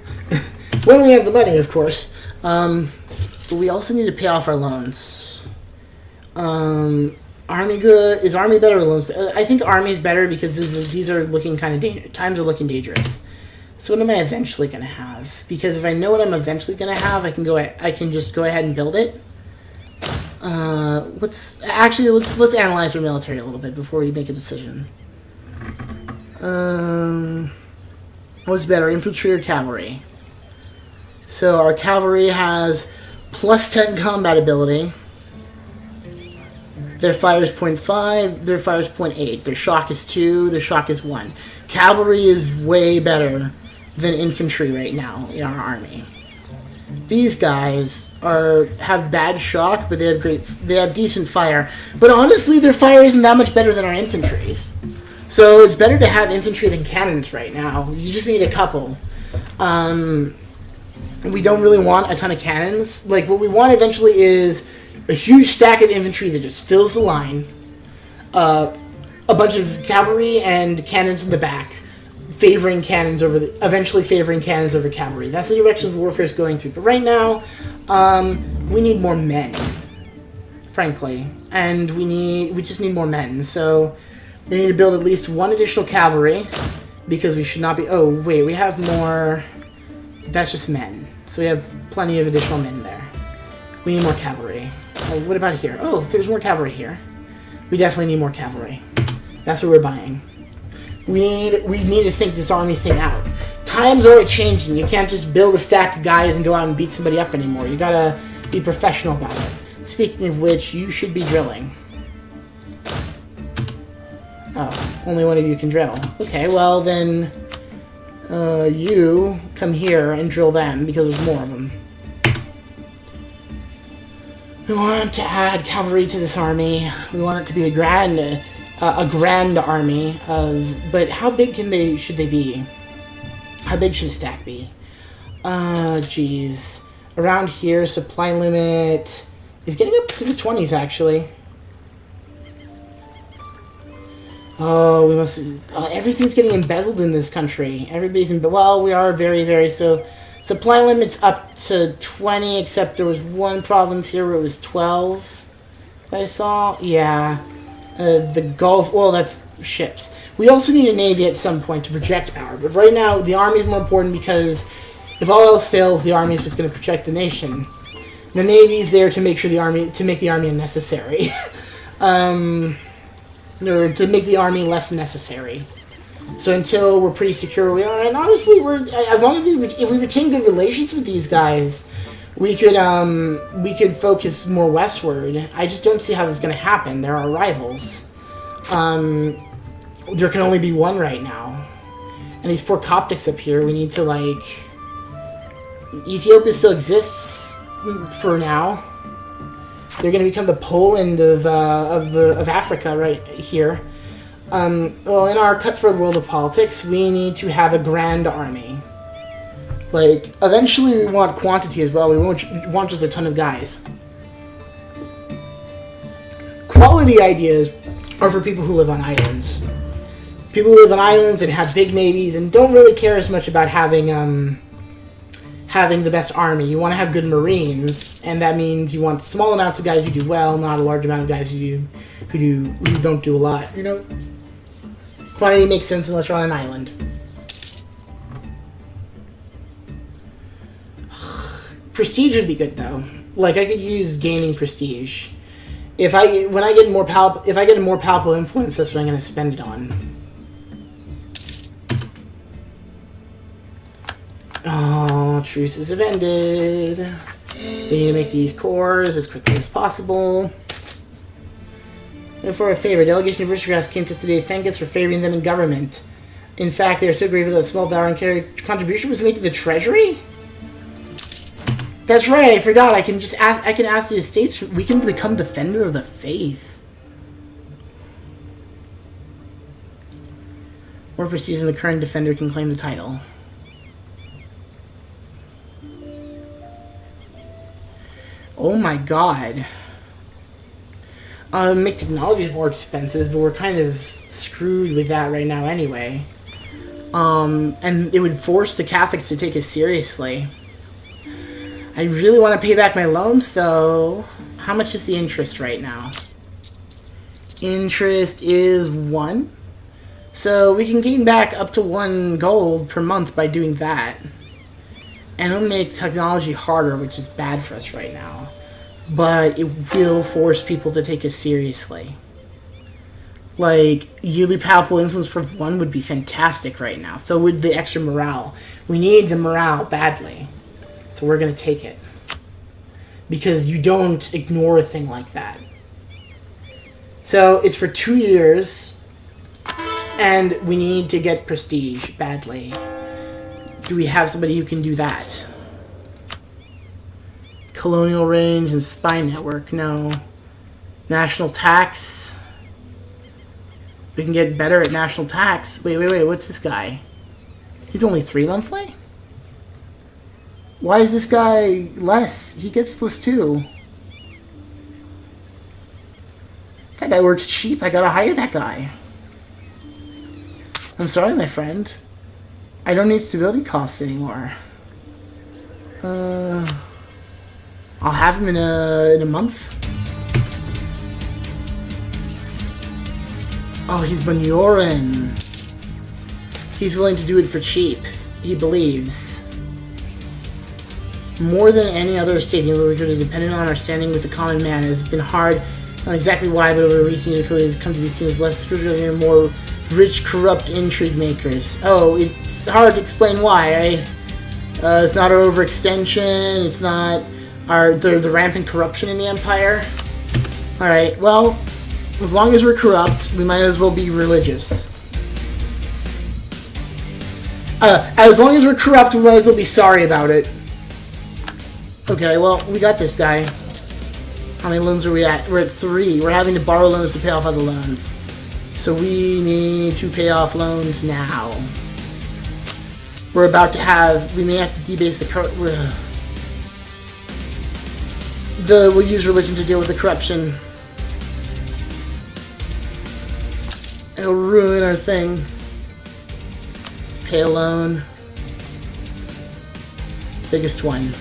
When we have the money, of course. But we also need to pay off our loans. Army good. Is army better or loans better? I think army is better because these are looking kind of dangerous. Times are looking dangerous. So what am I eventually going to have? Because if I know what I'm eventually going to have, I can just go ahead and build it. let's analyze our military a little bit before we make a decision. What's better, infantry or cavalry? So our cavalry has plus 10 combat ability. Their fire is 0.5, their fire is 0.8. Their shock is 2, their shock is 1. Cavalry is way better than infantry right now in our army. These guys have bad shock, but they have decent fire. But honestly, their fire isn't that much better than our infantry's. So it's better to have infantry than cannons right now. You just need a couple. We don't really want a ton of cannons. Like, what we want eventually is a huge stack of infantry that just fills the line. A bunch of cavalry and cannons in the back, eventually favoring cannons over cavalry. That's the direction warfare is going through. But right now, we need more men, frankly, and we just need more men. So we need to build at least one additional cavalry because we should not be. Oh wait, we have more. That's just men. So we have plenty of additional men there. We need more cavalry. Oh, what about here? Oh, there's more cavalry here. We definitely need more cavalry. That's what we're buying. We need to think this army thing out. Times are changing. You can't just build a stack of guys and go out and beat somebody up anymore. You gotta be professional about it. Speaking of which, you should be drilling. Oh, only one of you can drill. Okay, well then, you come here and drill them because there's more of them. We want to add cavalry to this army. We want it to be a grand army of. But how big should they be? How big should a stack be? Geez, around here, supply limit is getting up to the 20s actually. Oh, we must. Everything's getting embezzled in this country. Everybody's well, we are very so. Supply limit's up to 20, except there was one province here where it was 12 that I saw. Yeah. The Gulf, well, that's ships. We also need a navy at some point to project power, but right now the army is more important because if all else fails, the army is what's going to protect the nation. The navy is there to make the army unnecessary, or to make the army less necessary. So until we're pretty secure where we are, and honestly, as long as if we retain good relations with these guys, we could focus more westward. I just don't see how that's going to happen. They're our rivals. There can only be one right now, and these poor Coptics up here. We need to Ethiopia still exists for now. They're going to become the Poland of Africa right here. Well, in our cutthroat world of politics, we need to have a grand army. Eventually we want quantity as well. We won't want just a ton of guys. Quality ideas are for people who live on islands. People who live on islands and have big navies and don't really care as much about having the best army. You want to have good marines, and that means you want small amounts of guys who do well, not a large amount of guys who don't do a lot. Quantity makes sense unless you're on an island. Prestige would be good though. I could use gaining prestige. If I get a more powerful influence, that's what I'm going to spend it on. Oh, truces have ended. We need to make these cores as quickly as possible. And for a favor, Delegation of Universalis came to us today to thank us for favoring them in government. In fact, they are so grateful that a small valor and contribution was made to the treasury? That's right, I forgot. I can ask the estates. We can become Defender of the Faith. More prestige than the current Defender can claim the title. Oh my god. Make technology more expensive, but we're kind of screwed with that right now anyway. And it would force the Catholics to take us seriously. I really want to pay back my loans, though. How much is the interest right now? Interest is 1. So we can gain back up to 1 gold per month by doing that. And it'll make technology harder, which is bad for us right now. but it will force people to take us seriously. Like, yearly palpable influence for 1 would be fantastic right now. So would the extra morale. We need the morale badly. So we're going to take it. Because you don't ignore a thing like that. So it's for 2 years. And we need to get prestige badly. Do we have somebody who can do that? Colonial range and spy network. No. National tax. We can get better at national tax. Wait. What's this guy? He's only 3 monthly? Why is this guy less? He gets plus 2. That guy works cheap. I gotta hire that guy. I'm sorry, my friend. I don't need stability costs anymore. I'll have him in a month. Oh, he's Banyoran. He's willing to do it for cheap. He believes. More than any other estate, the good is dependent on our standing with the common man. It has been hard, not exactly why, but over recent years, it has come to be seen as less scrupulous and more rich, corrupt intrigue makers. Oh, it's hard to explain why. It's not our overextension. It's not the rampant corruption in the Empire. Alright, well, as long as we're corrupt, we might as well be religious. As long as we're corrupt, we might as well be sorry about it. Okay, well, we got this guy. How many loans are we at? We're at 3. We're having to borrow loans to pay off other loans. So we need to pay off loans now. We're about to have... We may have to debase the... We'll use religion to deal with the corruption. It'll ruin our thing. Pay a loan. Biggest one.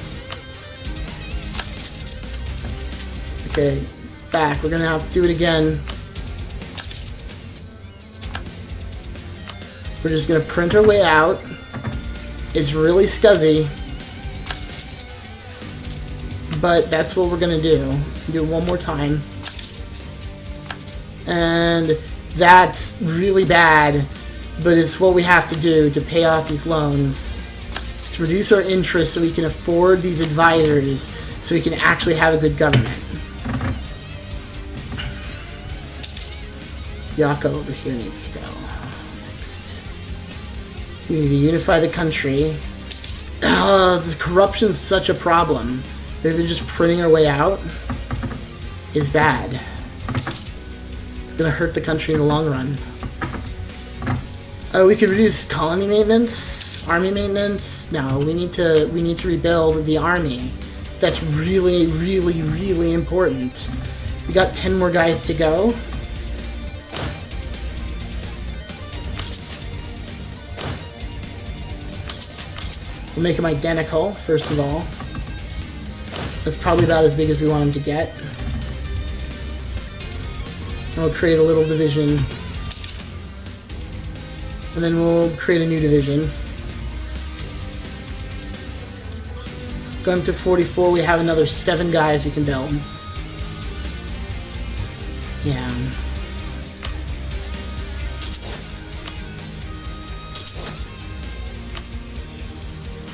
Okay, back. We're gonna have to do it again. We're just gonna print our way out. It's really scuzzy. But that's what we're gonna do. Do it one more time. And that's really bad, but it's what we have to do to pay off these loans. To reduce our interest so we can afford these advisors, so we can actually have a good government. Yaka over here needs to go. Next. We need to unify the country. The corruption's such a problem. They're just printing our way out is bad. It's gonna hurt the country in the long run. We could reduce colony maintenance, army maintenance. No, we need to rebuild the army. That's really, really, really important. We got 10 more guys to go. We'll make them identical, first of all. That's probably about as big as we want them to get. We'll create a little division. And then we'll create a new division. Going to 44, we have another 7 guys we can build. Yeah.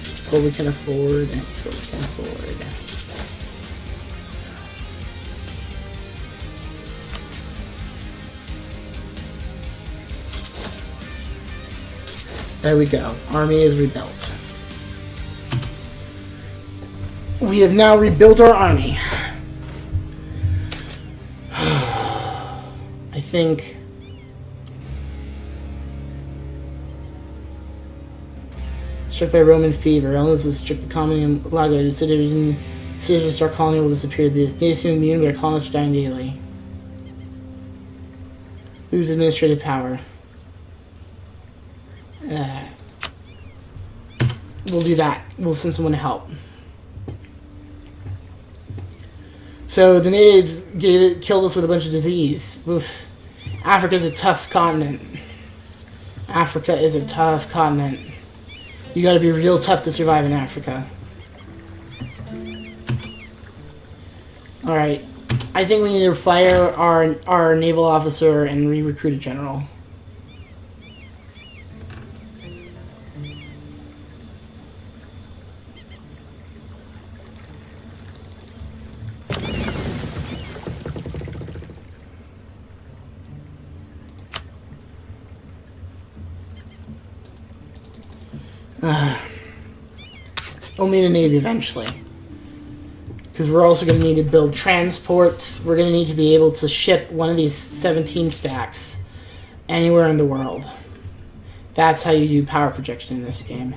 It's what we can afford. It's what we can afford. There we go. Army is rebuilt. We have now rebuilt our army. I think... Struck by Roman fever. Illness was struck the colony in Lago. The citizens will start colony will disappear. The natives seem immune, but our colonists are dying daily. Lose administrative power. We'll do that. We'll send someone to help. So the natives killed us with a bunch of disease. Oof. Africa's a tough continent. Africa is a tough continent. You gotta be real tough to survive in Africa. Alright. I think we need to fire our naval officer and re-recruit a general. Only the Navy eventually. Because we're also going to need to build transports. We're going to need to be able to ship one of these 17 stacks anywhere in the world. That's how you do power projection in this game.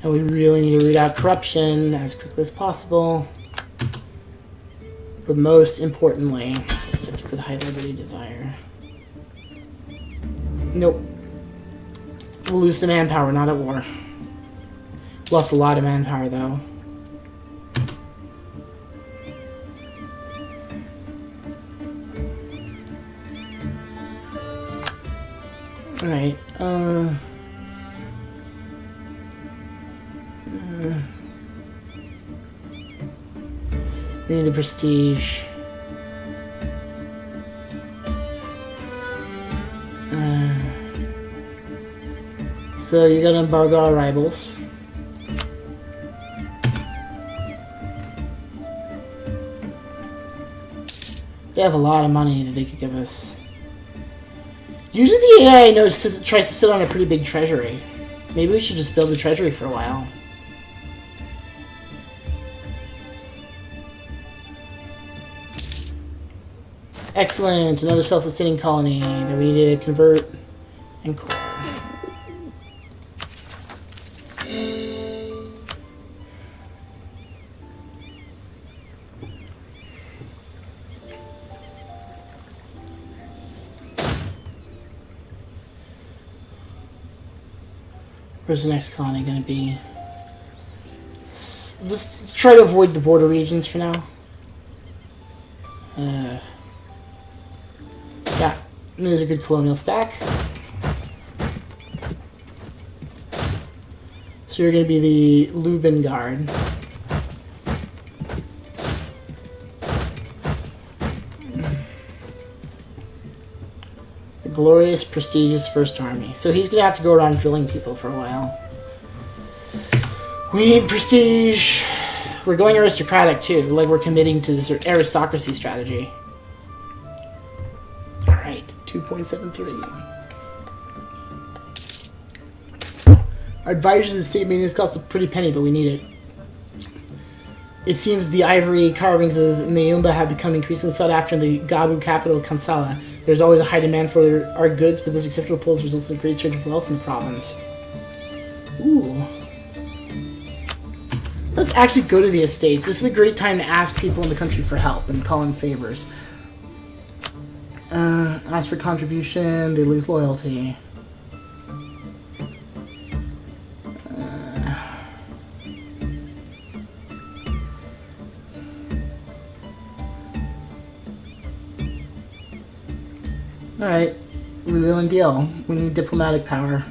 And we really need to root out corruption as quickly as possible. But most importantly, subject with high liberty desire. Nope. We'll lose the manpower, not at war. Lost a lot of manpower, though. Alright, we need a prestige. So you gotta embargo our rivals. They have a lot of money that they could give us. Usually the AI tries to sit on a pretty big treasury. Maybe we should just build a treasury for a while. Excellent, another self-sustaining colony that we need to convert and core. Where's the next colony going to be? Let's try to avoid the border regions for now. Yeah, there's a good colonial stack. So you're going to be the Lubin Guard. Glorious, prestigious First Army. So he's gonna have to go around drilling people for a while. We need prestige. We're going aristocratic too, like we're committing to this aristocracy strategy. Alright, 2.73. Our advisors to the state maintenance costs a pretty penny, but we need it. It seems the ivory carvings of Mayumba have become increasingly sought after in the Gabu capital, Kansala. There's always a high demand for our goods, but this exceptional pull results in a great surge of wealth in the province. Ooh. Let's actually go to the estates. This is a great time to ask people in the country for help and call in favors. Ask for contribution, they lose loyalty. Alright, reveal and deal. We need diplomatic power.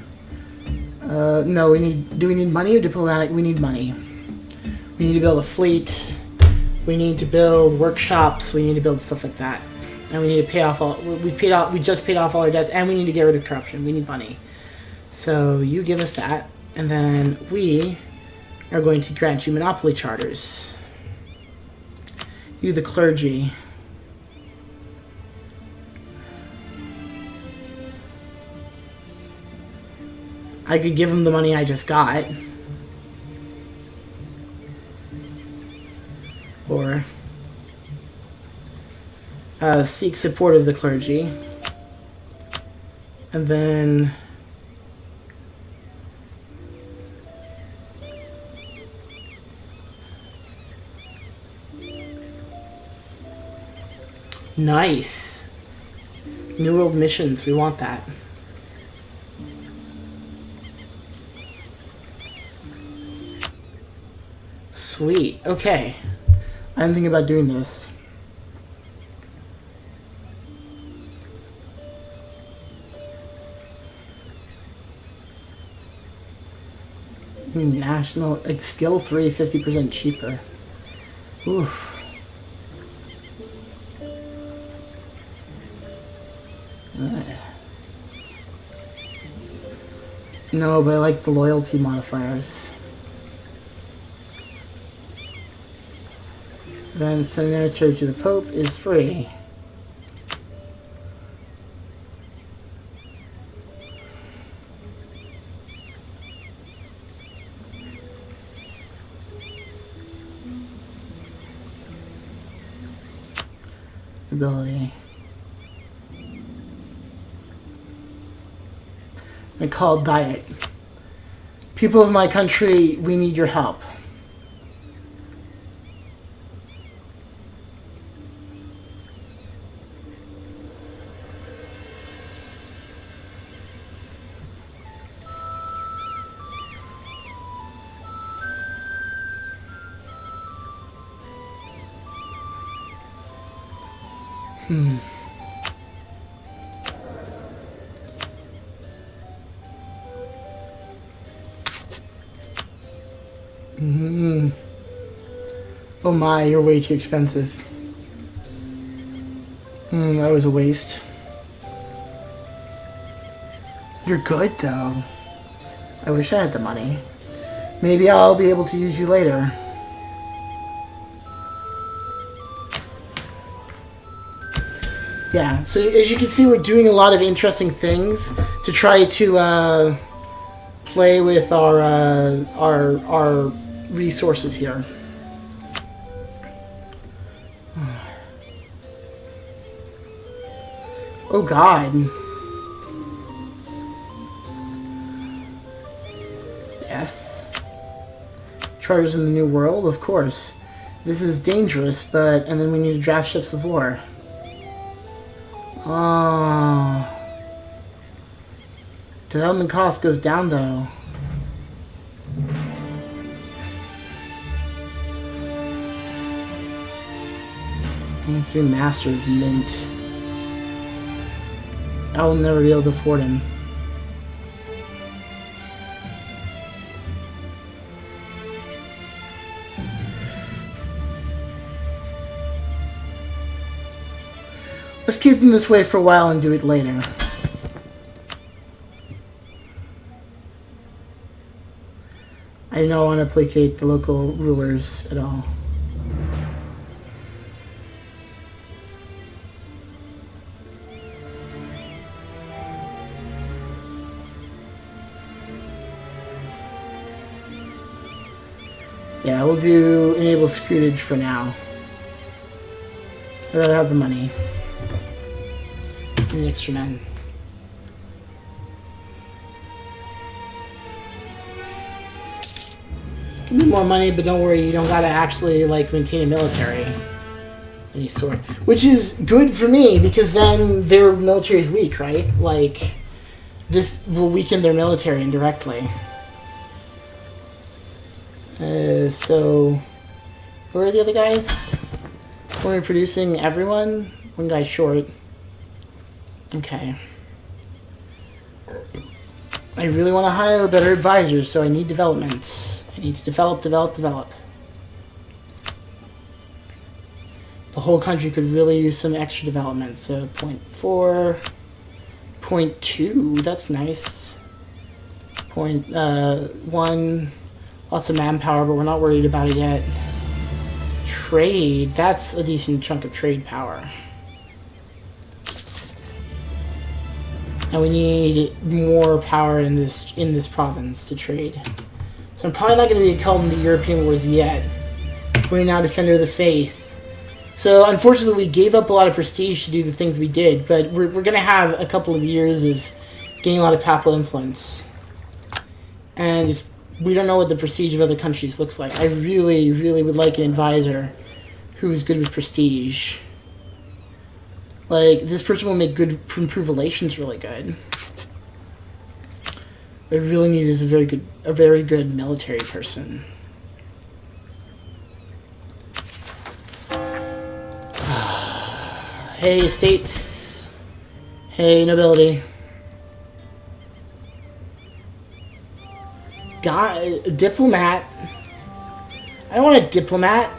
No, do we need money or diplomatic? We need money. We need to build a fleet. We need to build workshops. We need to build stuff like that. And we need to pay off we just paid off all our debts, and we need to get rid of corruption. We need money. So you give us that, and then we are going to grant you monopoly charters. You, the clergy. I could give him the money I just got. Or seek support of the clergy. And then nice. New World missions, we want that. Sweet. Okay. I'm thinking about doing this. National, like skill 3, 50% cheaper. Oof. No, but I like the loyalty modifiers. Then senator to the Pope is free. Ability. I call diet. People of my country, we need your help. Oh my, you're way too expensive. That was a waste. You're good, though. I wish I had the money. Maybe I'll be able to use you later. Yeah, so as you can see, we're doing a lot of interesting things to try to play with our resources here. Oh God. Yes. Charters in the New World, of course. This is dangerous, but... And then we need to draft ships of war. Oh. Development cost goes down, though. And 3 Masters Mint. I will never be able to afford him. Let's keep them this way for a while and do it later. I don't want to placate the local rulers at all. Yeah, we'll do enable scrootage for now. I'd rather have the money. Give me extra men. Give me more money, but don't worry, you don't gotta actually, like, maintain a military. Any sort. Which is good for me, because then their military is weak, right? Like, this will weaken their military indirectly. So, where are the other guys? We're producing everyone? One guy's short. Okay. I really want to hire better advisors, so I need developments. I need to develop. The whole country could really use some extra development. So 0.4, 0.2, that's nice. 0.1, lots of manpower, but we're not worried about it yet. Trade, that's a decent chunk of trade power. And we need more power in this province to trade. So I'm probably not going to get called into European wars yet. We're now Defender of the Faith. So unfortunately we gave up a lot of prestige to do the things we did, but we're going to have a couple of years of gaining a lot of papal influence. And we don't know what the prestige of other countries looks like. I really, really would like an advisor who's good with prestige. Like, this person will make improve relations really good. What I really need is a very good military person. Hey, estates. Hey, nobility. Diplomat. I don't want a diplomat.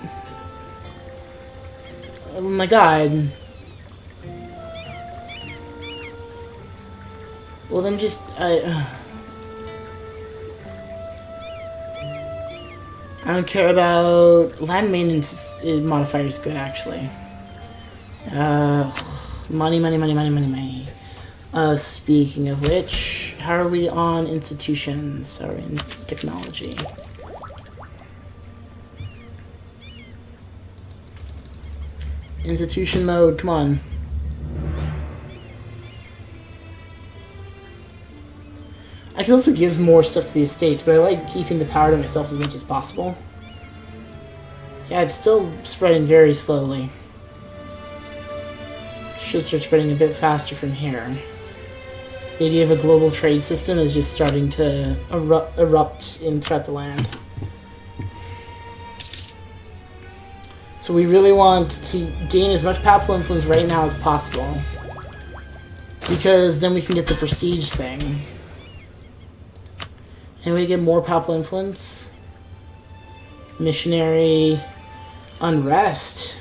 Oh my God. Well, then just I don't care about land maintenance modifier is good actually. Money, money, money, money, money, money. Speaking of which, how are we on institutions? Are we in technology? Institution mode, come on. I can also give more stuff to the estates, but I like keeping the power to myself as much as possible. Yeah, it's still spreading very slowly. Should start spreading a bit faster from here. The idea of a global trade system is just starting to erupt throughout the land. So we really want to gain as much papal influence right now as possible, because then we can get the prestige thing. And we get more papal influence. Missionary unrest.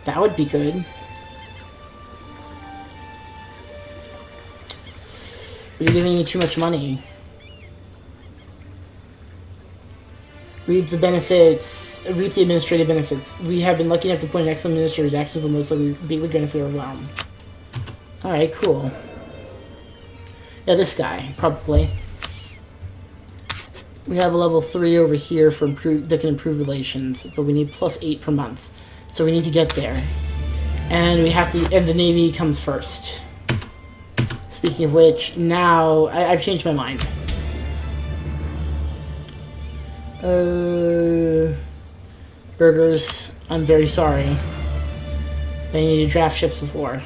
That would be good. But you're giving me too much money. Reap the benefits. Reap the administrative benefits. We have been lucky enough to appoint an excellent minister who's active for most of the bigly grand if we are overwhelmed. Alright, cool. Yeah, this guy, probably. We have a level 3 over here for that can improve relations, but we need +8 per month. So we need to get there. And we have to, and the Navy comes first. Speaking of which, now, I've changed my mind. Burgers, I'm very sorry. I need to draft ships of war.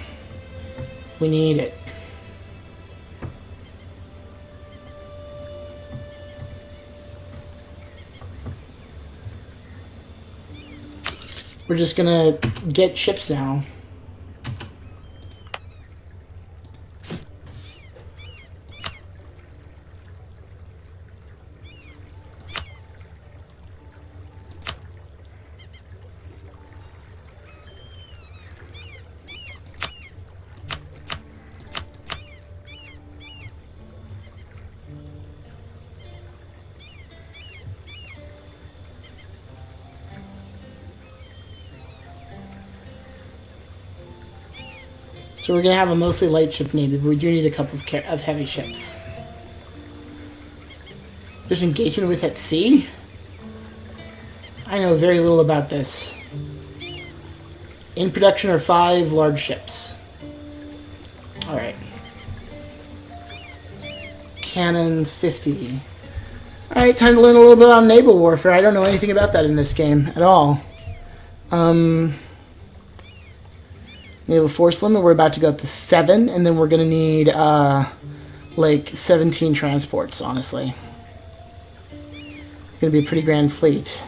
We need it. We're just gonna get ships now. So we're going to have a mostly light ship needed, but we do need a couple of heavy ships. There's engagement with at sea? I know very little about this. In production are 5 large ships. Alright. Cannons, 50. Alright, time to learn a little bit about naval warfare. I don't know anything about that in this game at all. Naval force limit, we're about to go up to 7, and then we're going to need, like, 17 transports, honestly. It's going to be a pretty grand fleet.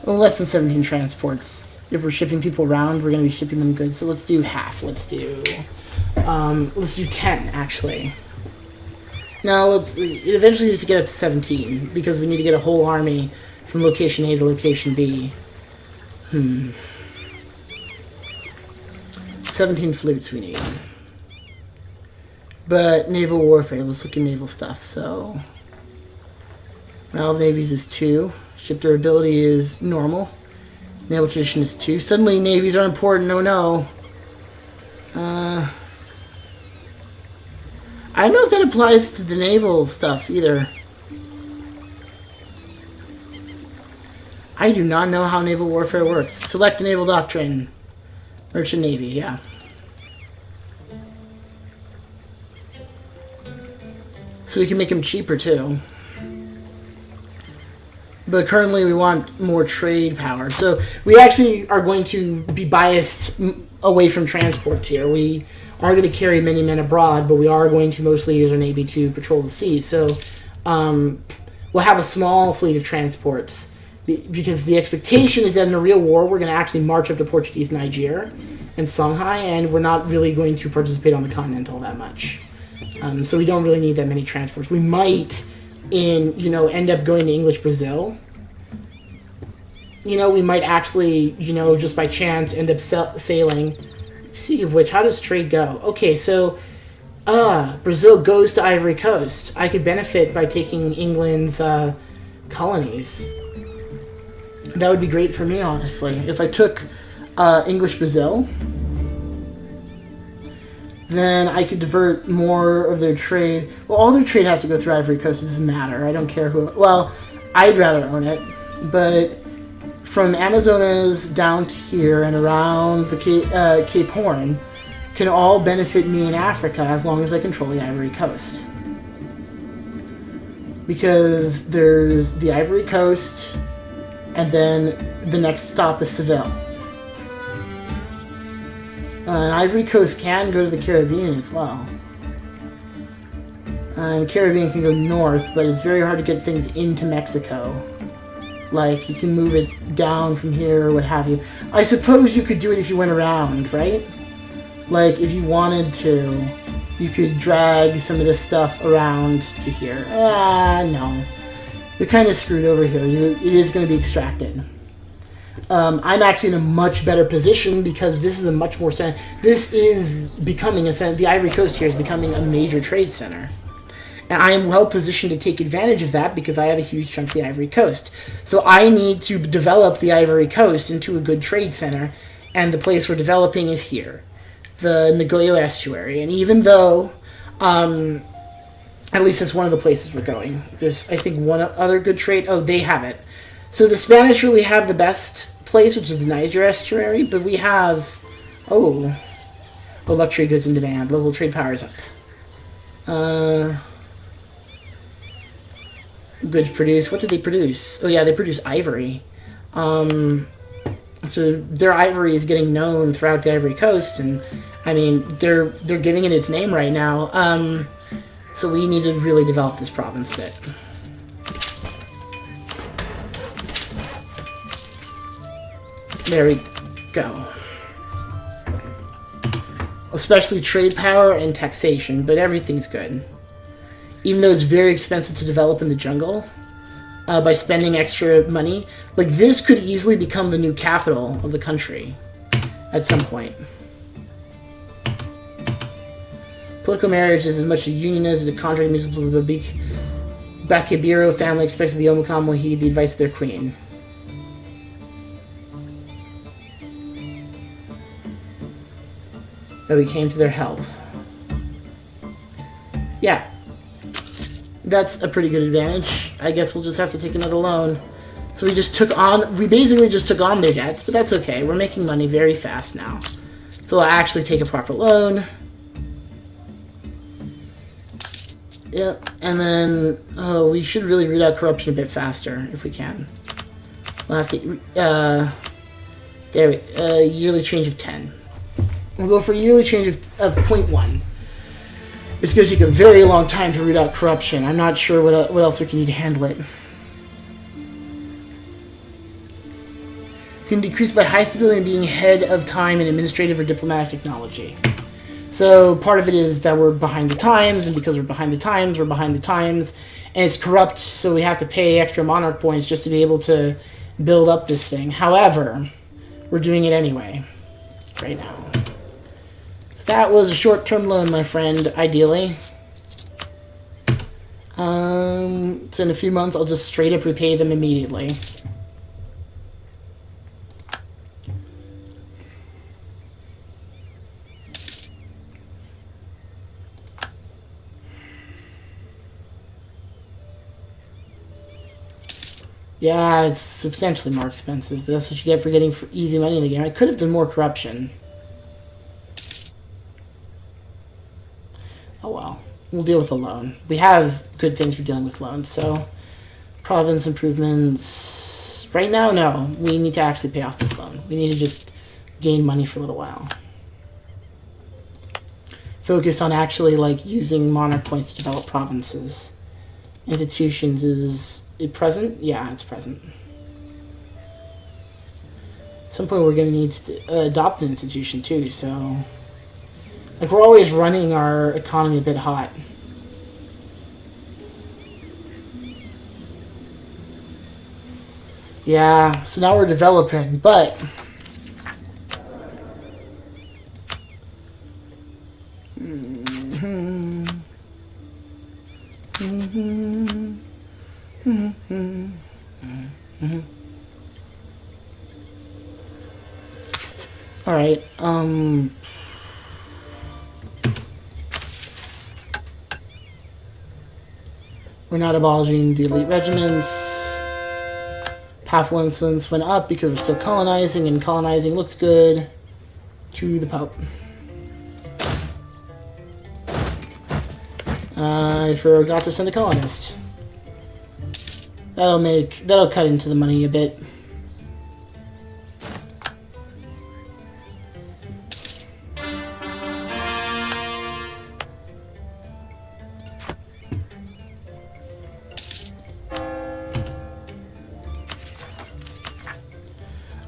Well, less than 17 transports. If we're shipping people around, we're going to be shipping them goods, so let's do half. Let's do 10, actually. Now, it eventually needs to get up to 17, because we need to get a whole army from location A to location B. 17 flutes we need. But naval warfare, let's look at naval stuff. So, Battle of Navies is 2. Ship durability is normal. Naval tradition is 2. Suddenly navies are important. Oh no. I don't know if that applies to the naval stuff either. I do not know how naval warfare works. Select a naval doctrine. Merchant Navy, yeah. So we can make them cheaper too. But currently we want more trade power. So we actually are going to be biased away from transport here. We are going to carry many men abroad, but we are going to mostly use our Navy to patrol the seas. So we'll have a small fleet of transports. Because the expectation is that in a real war, we're going to actually march up to Portuguese Niger and Songhai, and we're not really going to participate on the continent all that much. So we don't really need that many transports. We might, end up going to English Brazil. We might actually, just by chance end up sailing. Speaking of which, how does trade go? Okay, so Brazil goes to Ivory Coast. I could benefit by taking England's colonies. That would be great for me, honestly. If I took English Brazil, then I could divert more of their trade. Well, all their trade has to go through Ivory Coast. It doesn't matter. I don't care who. Well, I'd rather own it, but from Amazonas down to here and around the Cape Horn can all benefit me in Africa as long as I control the Ivory Coast. Because there's the Ivory Coast, and then the next stop is Seville. Ivory Coast can go to the Caribbean as well. And Caribbean can go north, but it's very hard to get things into Mexico. Like, you can move it down from here or what have you. I suppose you could do it if you went around, right? Like, if you wanted to, you could drag some of this stuff around to here. No. You're kind of screwed over here. It is going to be extracted. I'm actually in a much better position because this is a much more... This is becoming a... The Ivory Coast here is becoming a major trade center. And I am well positioned to take advantage of that because I have a huge chunk of the Ivory Coast. So I need to develop the Ivory Coast into a good trade center, and the place we're developing is here, the Nagoyo Estuary. And even though, at least that's one of the places we're going. There's, I think, one other good trade. Oh, they have it. So the Spanish really have the best place, which is the Niger Estuary, but we have, luxury goods in demand. Local trade power is up. Goods produced. What did they produce? Oh yeah, they produce ivory. So their ivory is getting known throughout the Ivory Coast, and I mean they're giving it its name right now. So we need to really develop this province a bit. There we go. Especially trade power and taxation, but everything's good. Even though it's very expensive to develop in the jungle, by spending extra money. Like, this could easily become the new capital of the country at some point. Political marriage is as much a union as a contract. The Bakibiro family expects the Omukam will heed the advice of their queen. That we came to their help. Yeah. That's a pretty good advantage. I guess we'll just have to take another loan. So we basically just took on their debts, but that's okay. We're making money very fast now. So we'll actually take a proper loan. Yep, and then, we should really root out corruption a bit faster, if we can. We'll have to, yearly change of 10. We'll go for a yearly change of 0.1. It's going to take a very long time to root out corruption. I'm not sure what else we can do to handle it. Can decrease by high stability and being ahead of time in administrative or diplomatic technology. So part of it is that we're behind the times, and because we're behind the times, and it's corrupt, so we have to pay extra monarch points just to be able to build up this thing. However, we're doing it anyway, right now. That was a short-term loan, my friend, ideally. So in a few months, I'll just straight up repay them immediately. Yeah, it's substantially more expensive, but that's what you get for getting easy money in the game. I could have done more corruption. Oh well, we'll deal with the loan. We have good things for dealing with loans, so province improvements. Right now, no. We need to actually pay off this loan. We need to just gain money for a little while. Focus on actually, like, using monarch points to develop provinces. Institutions, is it present? Yeah, it's present. At some point, we're going to need to adopt an institution, too, so... Like, we're always running our economy a bit hot. Yeah, so now we're developing, but... Alright, we're not abolishing the elite regiments. Papal influence went up because we're still colonizing, and colonizing looks good to the Pope. I forgot to send a colonist. That'll cut into the money a bit.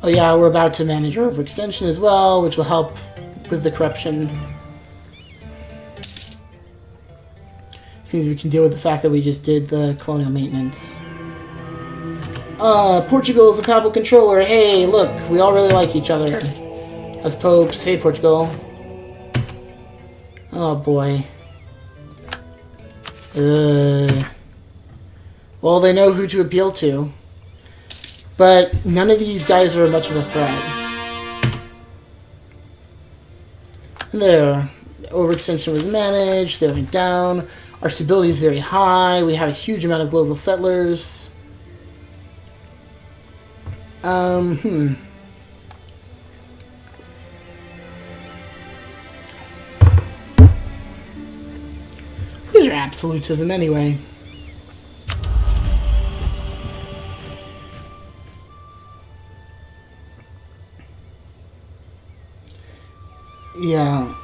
Oh yeah, we're about to manage our overextension as well, which will help with the corruption. Which means we can deal with the fact that we just did the colonial maintenance. Portugal is the papal controller. Hey, look, we all really like each other as popes. Hey, Portugal. Oh boy. Well, they know who to appeal to. But none of these guys are much of a threat. And there. Overextension was managed. They went down. Our stability is very high. We have a huge amount of global settlers. Where's your absolutism anyway? Yeah.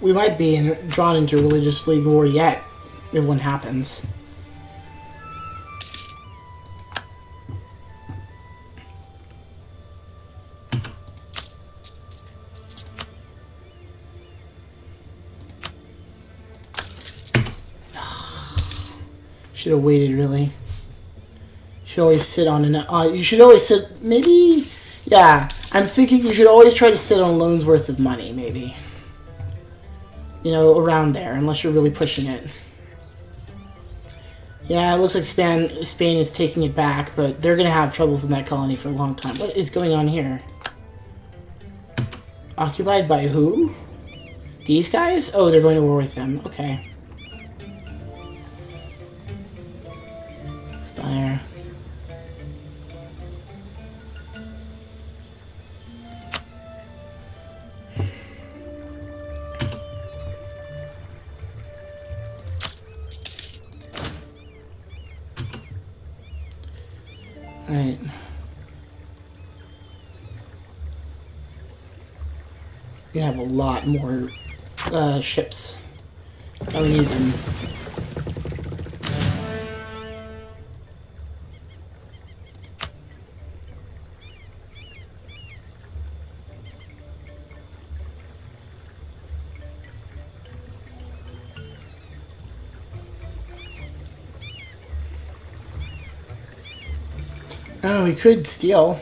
We might be drawn into a religious league war yet, if one happens. Should have waited, really. Should always sit on an... you should always sit... Maybe... Yeah, I'm thinking you should always try to sit on a loan's worth of money, maybe. You know, around there, unless you're really pushing it. Yeah, it looks like Spain is taking it back, but they're going to have troubles in that colony for a long time. What is going on here? Occupied by who? These guys? Oh, they're going to war with them. Okay. Spire. Alright. We have a lot more ships. Oh, we need them. Oh, we could steal.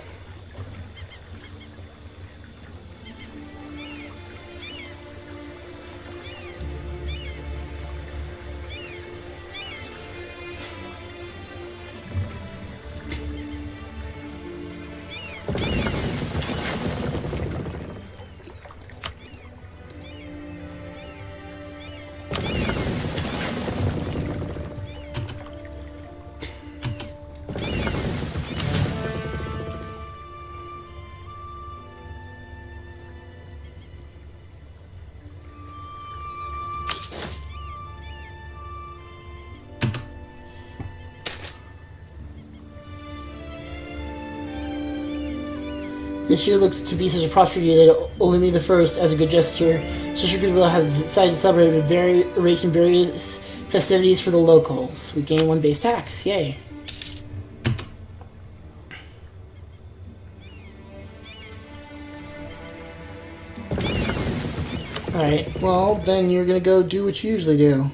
This year looks to be such a prosperous year that Olimi the First, as a good gesture, Sister Goodwill has decided to celebrate arranging various festivities for the locals. We gain 1 base tax. Yay. Alright, well, then you're gonna go do what you usually do.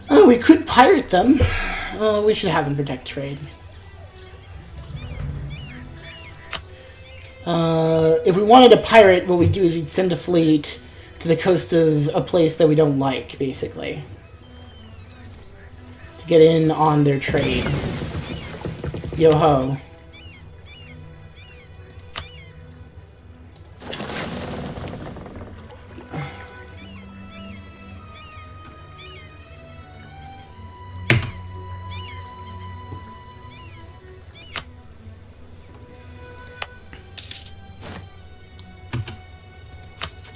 Oh, we could pirate them. Oh, we should have them protect trade. If we wanted to pirate, what we'd do is we'd send a fleet to the coast of a place that we don't like, basically. To get in on their trade. Yo-ho.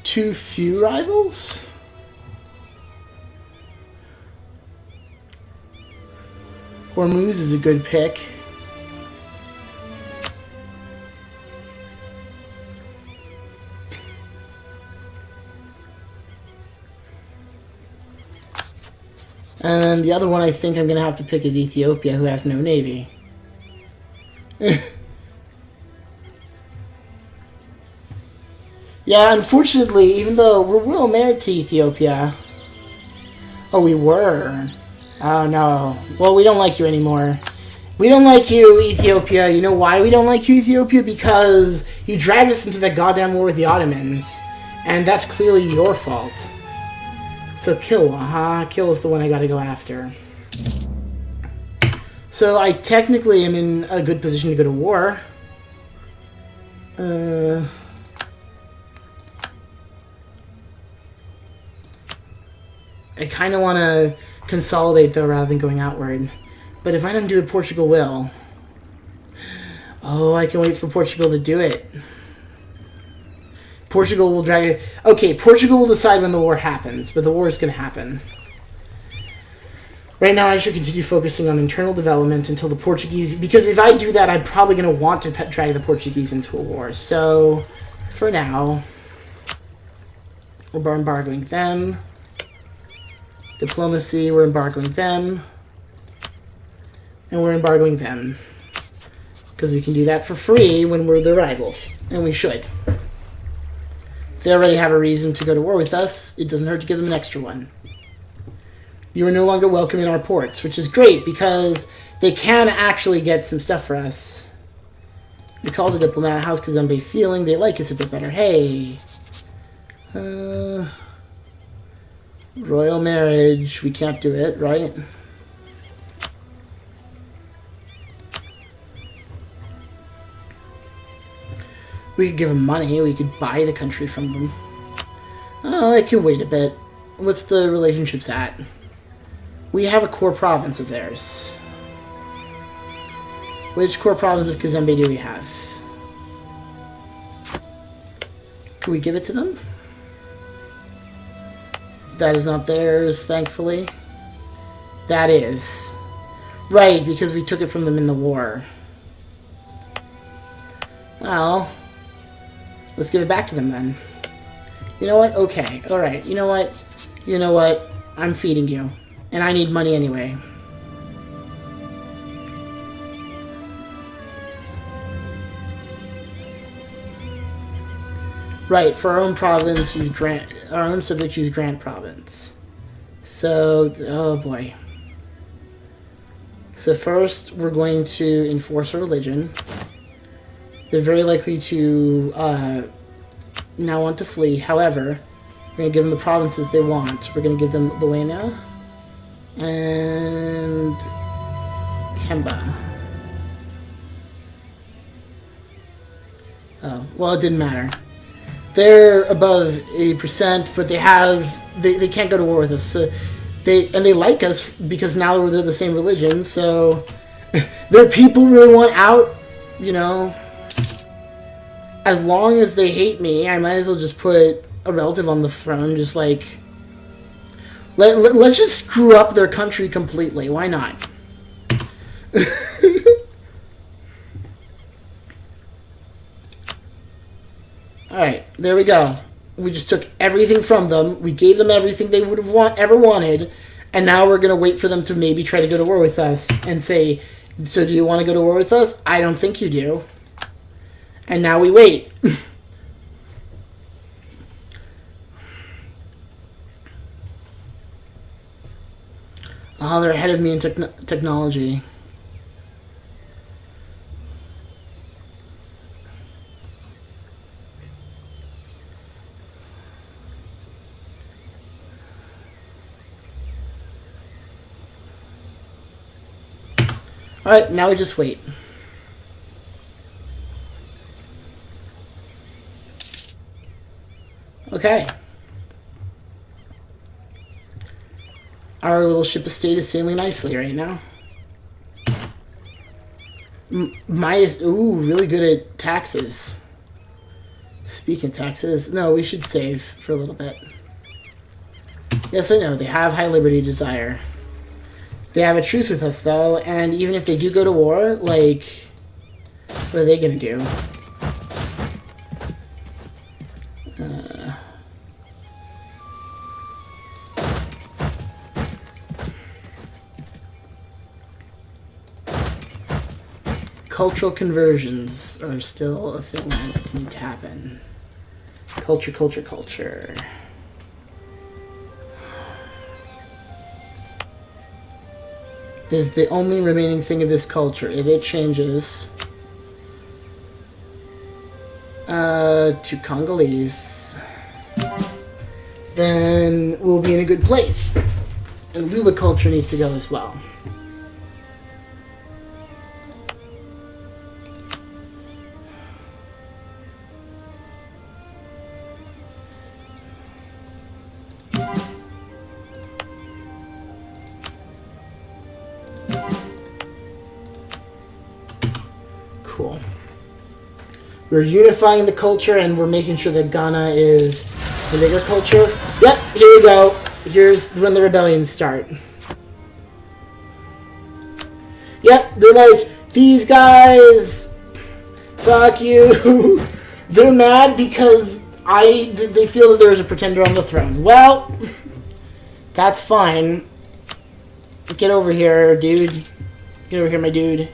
Too few rivals? Hormuz is a good pick. And the other one I think I'm going to have to pick is Ethiopia, who has no navy. Yeah, unfortunately, even though we're well married to Ethiopia... Oh, we were. Oh, no. Well, we don't like you anymore. We don't like you, Ethiopia. You know why we don't like you, Ethiopia? Because you dragged us into that goddamn war with the Ottomans. And that's clearly your fault. So Kilwa, huh? Kilwa's the one I gotta go after. So I technically am in a good position to go to war. I kind of want to consolidate, though, rather than going outward. But if I don't do it, Portugal will. Oh, I can wait for Portugal to do it. Portugal will drag it. Okay, Portugal will decide when the war happens, but the war is going to happen. Right now, I should continue focusing on internal development until the Portuguese... Because if I do that, I'm probably going to want to drag the Portuguese into a war. So, for now, we're embargoing them. Diplomacy, we're embargoing them. And we're embargoing them. Because we can do that for free when we're their rivals. And we should. If they already have a reason to go to war with us, it doesn't hurt to give them an extra one. You are no longer welcome in our ports, which is great because they can actually get some stuff for us. We call the diplomat. How's Kazembe feeling? They like us a bit better. Hey. Royal marriage. We can't do it, right? We could give them money. We could buy the country from them. Oh, I can wait a bit. What's the relationships at? We have a core province of theirs. Which core province of Kazembe do we have? Can we give it to them? That is not theirs, thankfully. That is. Right, because we took it from them in the war. Well, let's give it back to them then. You know what? Okay. Alright. You know what? You know what? I'm feeding you. And I need money anyway. Right, for our own province, use grant. Our own subjects use grant province. So, oh boy. So first, we're going to enforce our religion. They're very likely to now want to flee. However, we're going to give them the provinces they want. We're going to give them Luena and Kemba. Oh, well, it didn't matter. They're above 80%, but they can't go to war with us. So they like us because now they're the same religion. So their people really want out, you know. As long as they hate me, I might as well just put a relative on the throne. Just like let's just screw up their country completely. Why not? Alright, there we go. We just took everything from them. We gave them everything they would have ever wanted. And now we're going to wait for them to maybe try to go to war with us. And say, so do you want to go to war with us? I don't think you do. And now we wait. Oh, they're ahead of me in technology. Alright, now we just wait. Okay. Our little ship estate is sailing nicely right now. Minus, ooh, really good at taxes. Speaking of taxes, no, we should save for a little bit. Yes, I know, they have high liberty desire. They have a truce with us, though, and even if they do go to war, like, what are they gonna do? Cultural conversions are still a thing that need to happen. Culture, culture, culture. This is the only remaining thing of this culture. If it changes to Congolese, then we'll be in a good place. And Luba culture needs to go as well. Cool. We're unifying the culture and we're making sure that Ghana is the bigger culture. Yep, here we go. Here's when the rebellions start. Yep, they're like, these guys, fuck you. They're mad because they feel that there's a pretender on the throne. Well, that's fine. Get over here, dude. Get over here, my dude.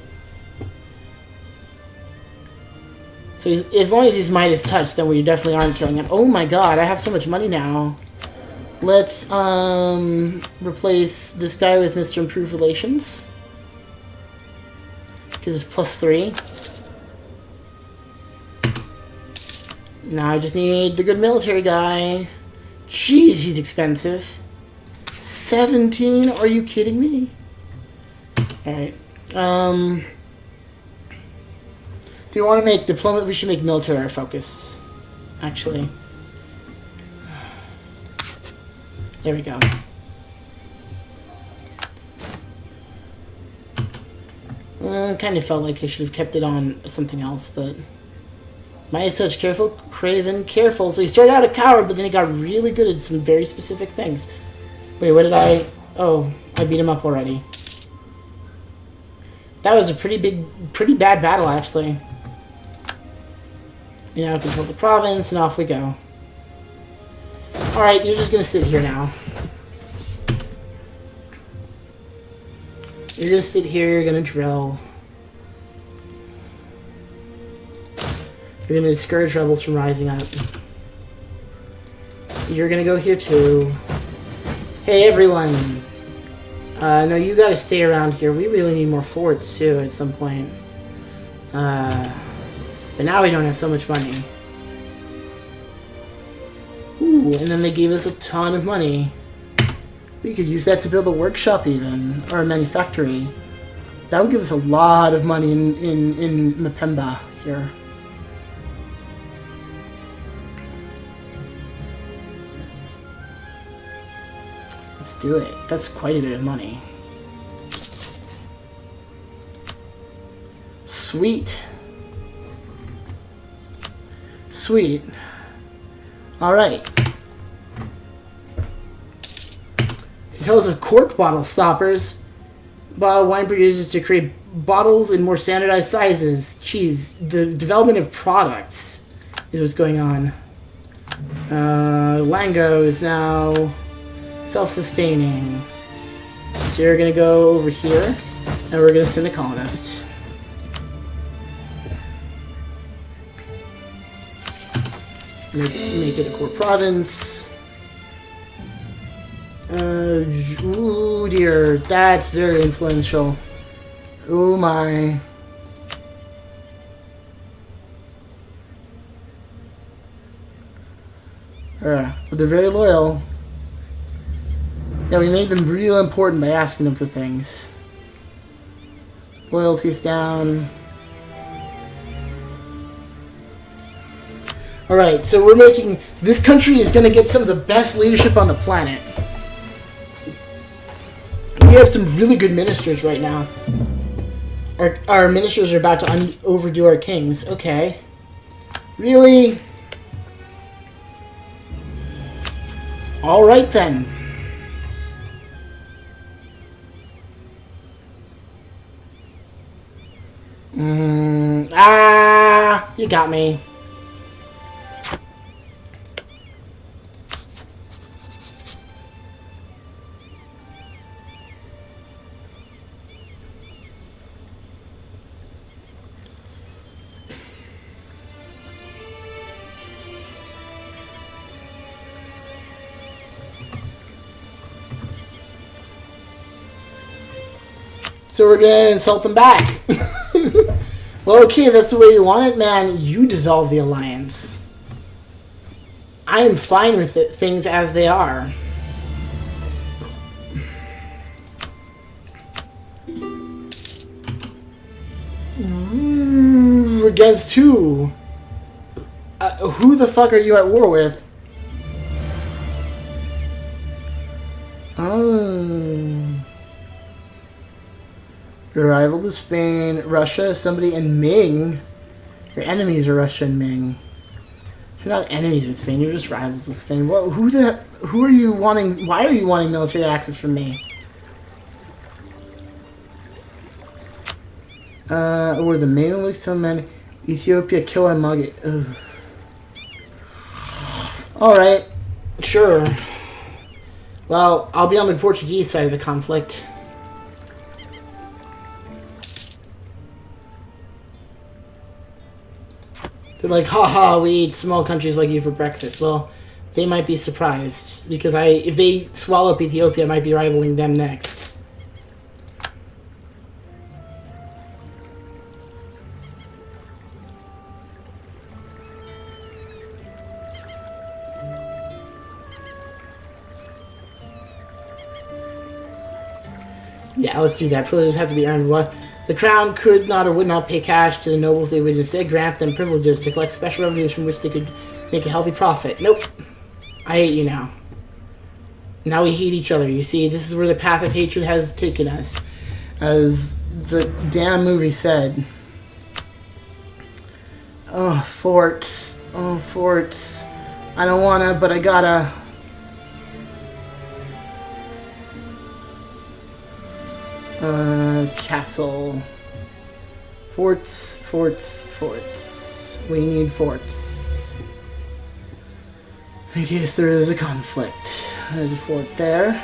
So as long as his might is touched, then we definitely aren't killing him. Oh my god, I have so much money now. Let's replace this guy with Mr. Improved Relations. Because it's +3. Now I just need the good military guy. Jeez, he's expensive. 17? Are you kidding me? Alright. Do you want to make diplomat? We should make military our focus. Actually. There we go. Kind of felt like I should have kept it on something else, but... My such careful, craven, careful. So he started out a coward, but then he got really good at some very specific things. Wait, what did I... Oh, I beat him up already. That was a pretty bad battle, actually. You know, control the province, and off we go. Alright, you're just gonna sit here now. You're gonna sit here, you're gonna drill. You're gonna discourage rebels from rising up. You're gonna go here too. Hey everyone! No, you gotta stay around here. We really need more forts too at some point. But now we don't have so much money. Ooh, and then they gave us a ton of money. We could use that to build a workshop even, or a manufactory. That would give us a lot of money in Mpemba here. Let's do it. That's quite a bit of money. Sweet. Sweet. Alright. He tells of cork bottle stoppers. Bottle wine producers to create bottles in more standardized sizes. Jeez, the development of products is what's going on. Lango is now self-sustaining. So you're gonna go over here, and we're gonna send a colonist. Make it a core province. Ooh dear, that's very influential. Oh my. But they're very loyal. Yeah, we made them real important by asking them for things. Loyalty's down. Alright, so we're making... This country is going to get some of the best leadership on the planet. We have some really good ministers right now. Our ministers are about to overdo our kings. Okay. Really? Alright then. You got me. So we're gonna insult them back. Well, okay, if that's the way you want it, man, you dissolve the alliance. I am fine with it, things as they are. Against who? Who the fuck are you at war with? Your rival to Spain, Russia, somebody, and Ming. Your enemies are Russia and Ming. You're not enemies with Spain, you're just rivals with Spain. Well, who are you wanting, why are you wanting military access from me? Or the Mamelukes, some men, Ethiopia, kill and mug it. Alright, sure. Well, I'll be on the Portuguese side of the conflict. They're like, haha, we eat small countries like you for breakfast. Well, they might be surprised, because if they swallow up Ethiopia, I might be rivaling them next. Yeah, let's do that. Privileges have to be earned. What? The crown could not or would not pay cash to the nobles. They would instead grant them privileges to collect special revenues from which they could make a healthy profit. Nope. I hate you now. Now we hate each other. You see, this is where the path of hatred has taken us. As the damn movie said. Oh, forts. Oh, forts. I don't wanna, but I gotta. Castle. Forts, forts, forts. We need forts. In case there is a conflict. There's a fort there.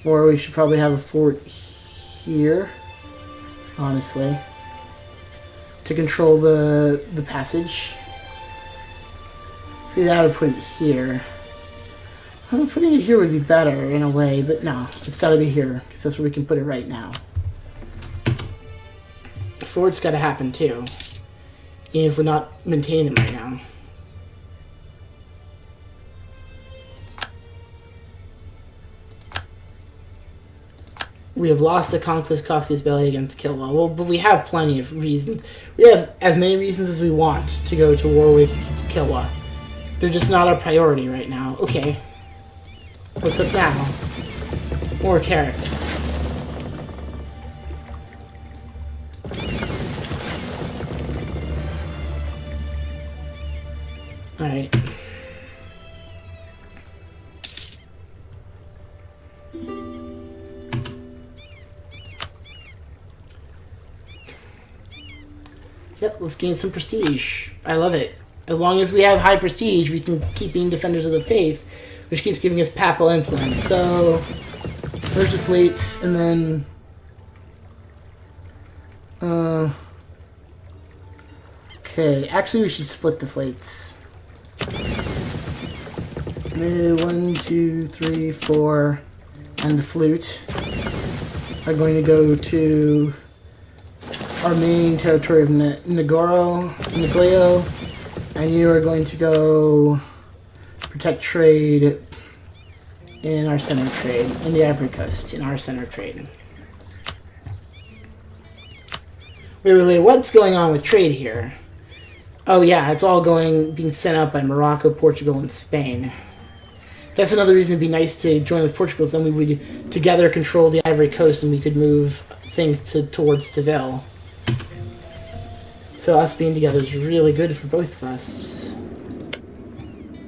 Or we should probably have a fort here, honestly, to control the passage. Maybe I would put it here. Well, putting it here would be better in a way, but no, it's got to be here because that's where we can put it right now. The fort's got to happen too, even if we're not maintaining them right now. We have lost the conquest Cassius Belli against Kilwa. Well, but we have plenty of reasons. We have as many reasons as we want to go to war with Kilwa. They're just not our priority right now. Okay. What's up now? More carrots. Alright. Yep, let's gain some prestige. I love it. As long as we have high prestige, we can keep being defenders of the faith, which keeps giving us papal influence. So, There's the fleets, and then okay, actually we should split the fleets. 1, 2, 3, 4, and the flute are going to go to our main territory of Nagorio, and you are going to go protect trade in our center of trade, in the Ivory Coast, in our center of trade. Wait, what's going on with trade here? Oh yeah, it's all being sent up by Morocco, Portugal, and Spain. That's another reason it'd be nice to join with Portugal, so then we would together control the Ivory Coast and we could move things towards Seville. So us being together is really good for both of us.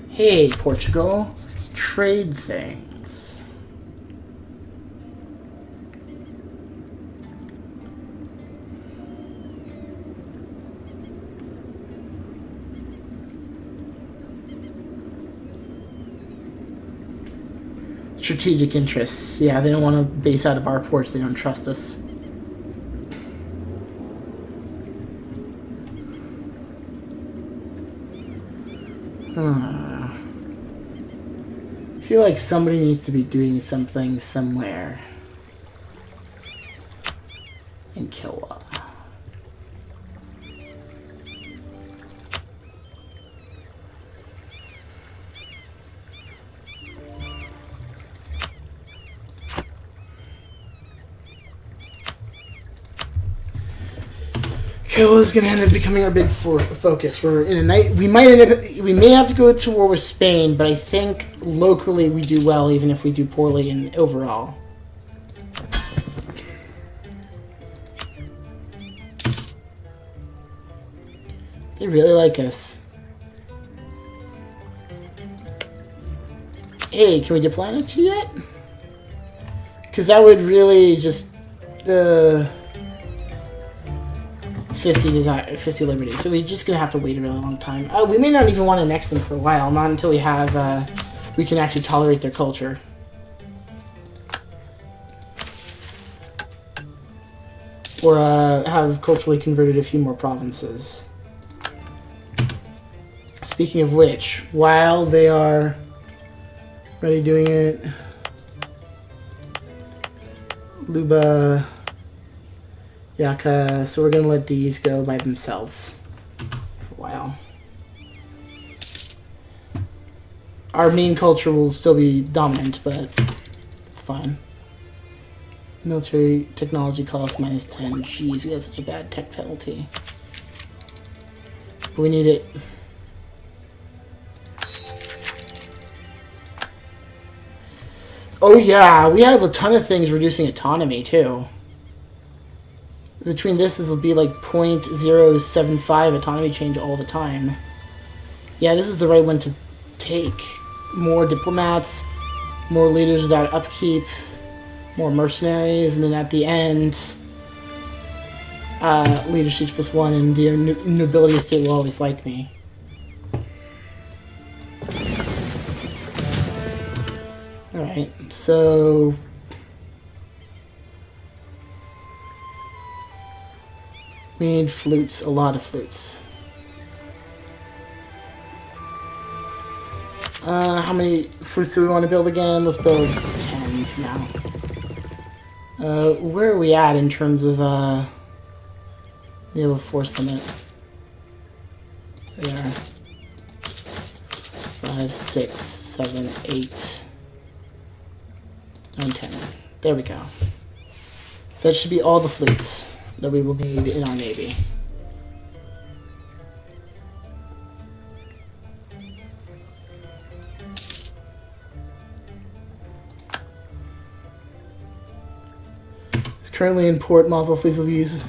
Hey, Portugal. Trade things. Strategic interests. Yeah, they don't want to base out of our ports. They don't trust us. I feel like somebody needs to be doing something somewhere in Kilwa. Kilwa is going to end up becoming our big focus. We're in a night. We may have to go to war with Spain, but I think locally we do well, even if we do poorly in overall. They really like us. Hey, can we diplomat you yet? Because that would really just 50 liberty. So we're just gonna have to wait a really long time. We may not even want to annex them for a while, not until we have we can actually tolerate their culture. Or have culturally converted a few more provinces. Speaking of which, while they are ready doing it, Luba, Yaka, so we're going to let these go by themselves for a while. Our main culture will still be dominant, but it's fine. Military technology cost -10. Jeez, we have such a bad tech penalty. But we need it. Oh yeah, we have a ton of things reducing autonomy too. Between this will be like 0.075 autonomy change all the time. Yeah, this is the right one to take. More diplomats, more leaders without upkeep, more mercenaries, and then at the end, leadership +1, and the nobility estate will always like me. Alright, so we need flutes, a lot of flutes. How many flutes do we want to build again? Let's build 10 for now. Where are we at in terms of naval force limit? There are 5, 6, 7, 8, 9, 10. There we go. That should be all the fleets that we will need in our navy. It's currently in port. Multiple fleets will be used.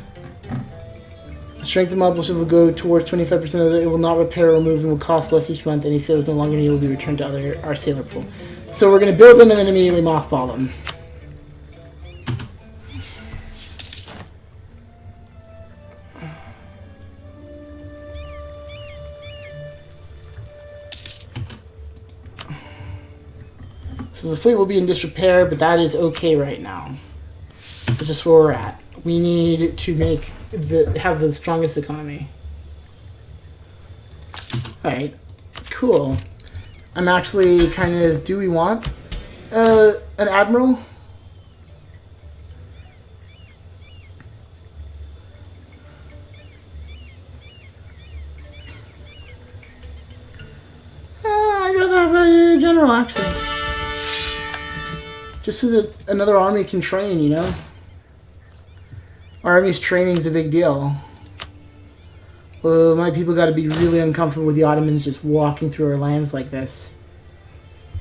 The strength of multiple ships will go towards 25% of it. It will not repair or move and will cost less each month. Any sailors no longer needed will be returned to our sailor pool. So we're going to build them and then immediately mothball them. So the fleet will be in disrepair, but that is okay right now. That's just where we're at. We need to have the strongest economy. Alright, cool. I'm actually kind of... Do we want an admiral? I'd rather have a general, actually. Just so that another army can train, you know? Our army's training is a big deal. Well, my people got to be really uncomfortable with the Ottomans just walking through our lands like this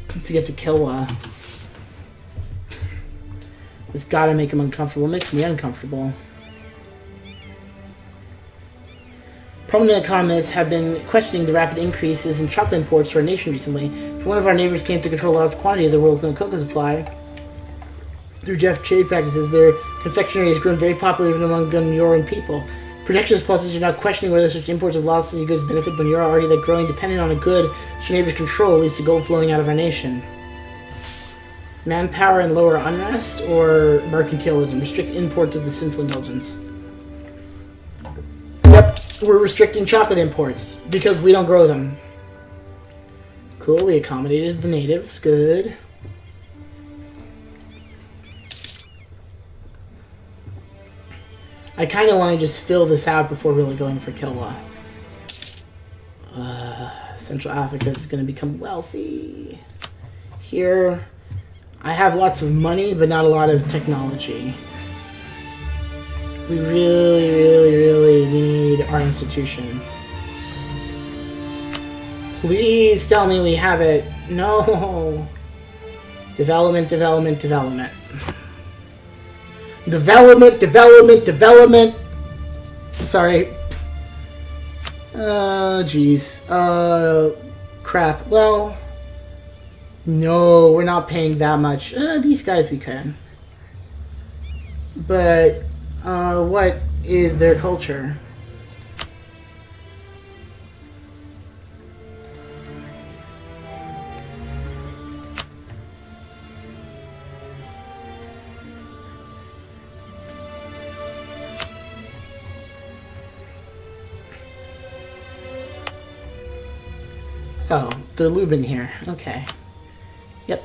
to get to Kilwa. It's got to make them uncomfortable. It makes me uncomfortable. Prominent economists have been questioning the rapid increases in chocolate imports to our nation recently. One of our neighbors came to control a large quantity of the world's known cocoa supply. Through Jeff trade practices, their confectionery has grown very popular even among Gunyoran people. Protectionist politicians are now questioning whether such imports of lots of goods benefit when you're already that growing dependent on a good which your neighbors control leads to gold flowing out of our nation. Manpower and lower unrest, or mercantilism? Restrict imports of the sinful indulgence. Yep, we're restricting chocolate imports because we don't grow them. Cool, we accommodated the natives. Good. I kind of want to just fill this out before really going for Kilwa. Central Africa is going to become wealthy. Here, I have lots of money, but not a lot of technology. We really, really, really need our institution. Please tell me we have it. No. Development, development, development. Development, development, development. Sorry. Jeez. Crap. Well, no, we're not paying that much. These guys we can. But, what is their culture? Oh, they're Lubin here. Okay. Yep.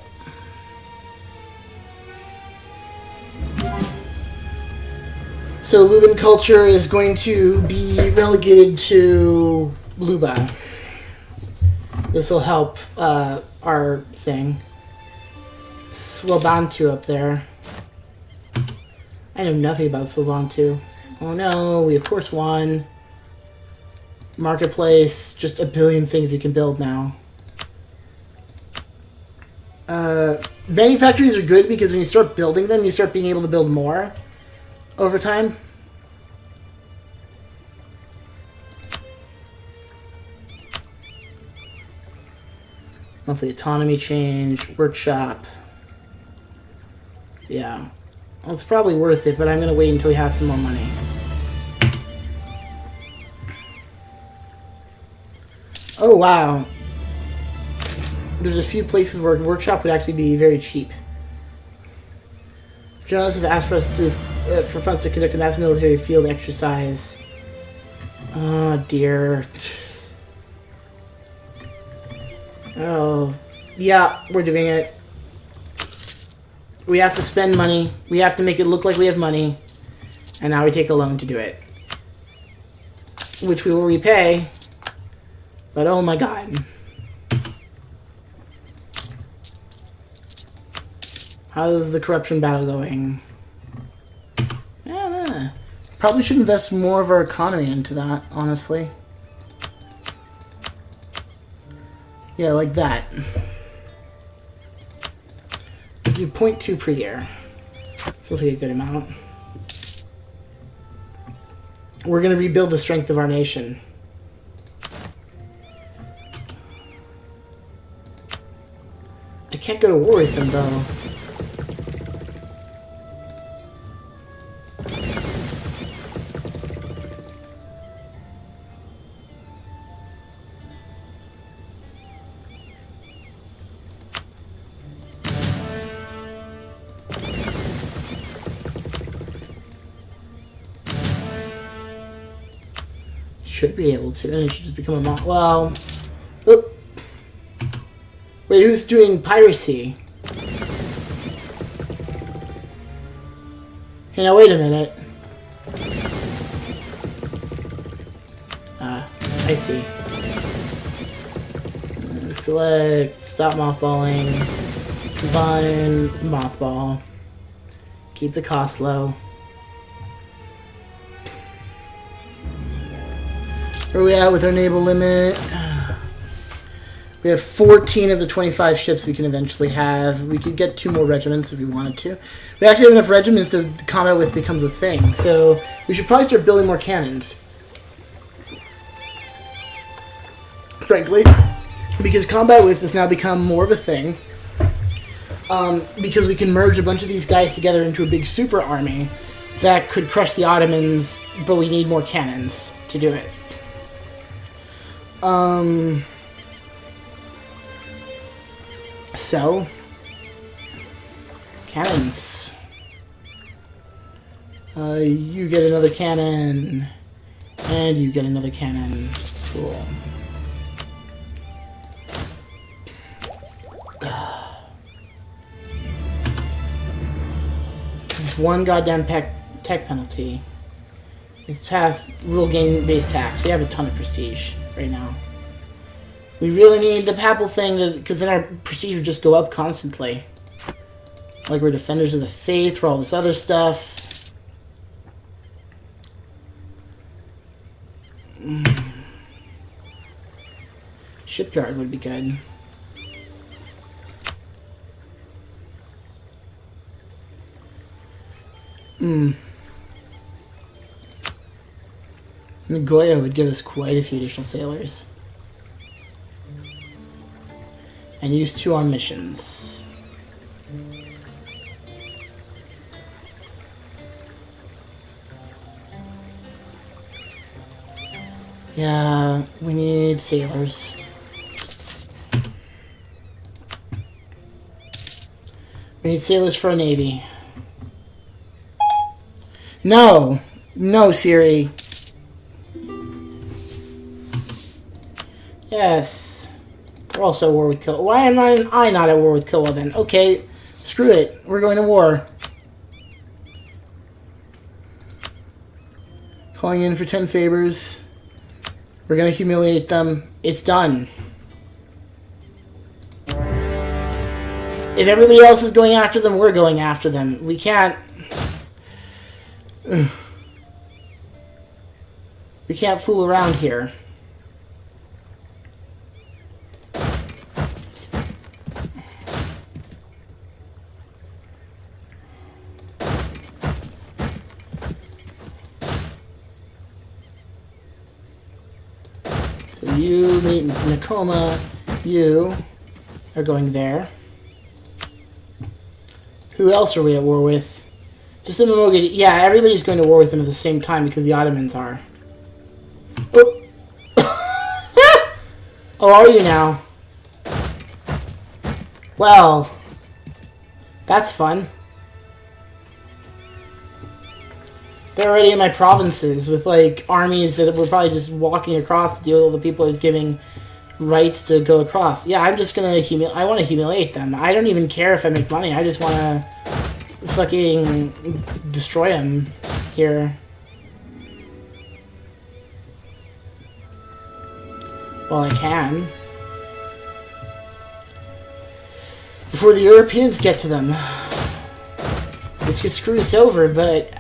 So Lubin culture is going to be relegated to Luba. This will help our thing. Swabantu up there. I know nothing about Swabantu. Oh no, we of course won. Marketplace, just a billion things you can build now. Manufactories are good because when you start building them, you start being able to build more over time. Monthly autonomy change, workshop. Yeah. Well, it's probably worth it, but I'm going to wait until we have some more money. Oh, wow. There's a few places where a workshop would actually be very cheap. Journalists have asked for us to, for funds to conduct a mass military field exercise. Oh, dear. Oh, yeah, we're doing it. We have to spend money. We have to make it look like we have money. And now we take a loan to do it. Which we will repay. But oh my god. How is the corruption battle going? Yeah, probably should invest more of our economy into that, honestly. Yeah, like that. Let's do 0.2 per year. So let's get a good amount. We're going to rebuild the strength of our nation. I can't go to war with them, though. should be able to, and it should just become a mob. Well, oop. Wait, who's doing piracy? Hey, now wait a minute. I see. Select, stop mothballing, combine, mothball, keep the cost low. Where are we at with our naval limit? We have 14 of the 25 ships we can eventually have. We could get 2 more regiments if we wanted to. We actually have enough regiments to combat with becomes a thing, so we should probably start building more cannons. Frankly, because combat with has now become more of a thing. Because we can merge a bunch of these guys together into a big super army that could crush the Ottomans, but we need more cannons to do it. So, cannons. You get another cannon, and you get another cannon. Cool. It's one goddamn tech penalty. It's past rule game based tax. We have a ton of prestige right now. We really need the papal thing, because then our prestige would just go up constantly. Like we're defenders of the faith for all this other stuff. Shipyard would be good. Nagoya would give us quite a few additional sailors. And use 2 on missions. Yeah, we need sailors. We need sailors for a navy. No! No, Siri. Yes. We're also at war with Kowa. Why am I not at war with Kowa then? Okay, screw it. We're going to war. Calling in for 10 favors. We're going to humiliate them. It's done. If everybody else is going after them, we're going after them. We can't... We can't fool around here. So you meet Nakoma. You are going there. Who else are we at war with? Just the Momogi. Yeah, everybody's going to war with them at the same time because the Ottomans are. Oh, oh, are you now? Well, that's fun. They're already in my provinces with like armies that were probably just walking across to deal with all the people I was giving rights to go across. Yeah, I'm just gonna I want to humiliate them. I don't even care if I make money. I just want to fucking destroy them here. Well, I can. Before the Europeans get to them. This could screw us over, but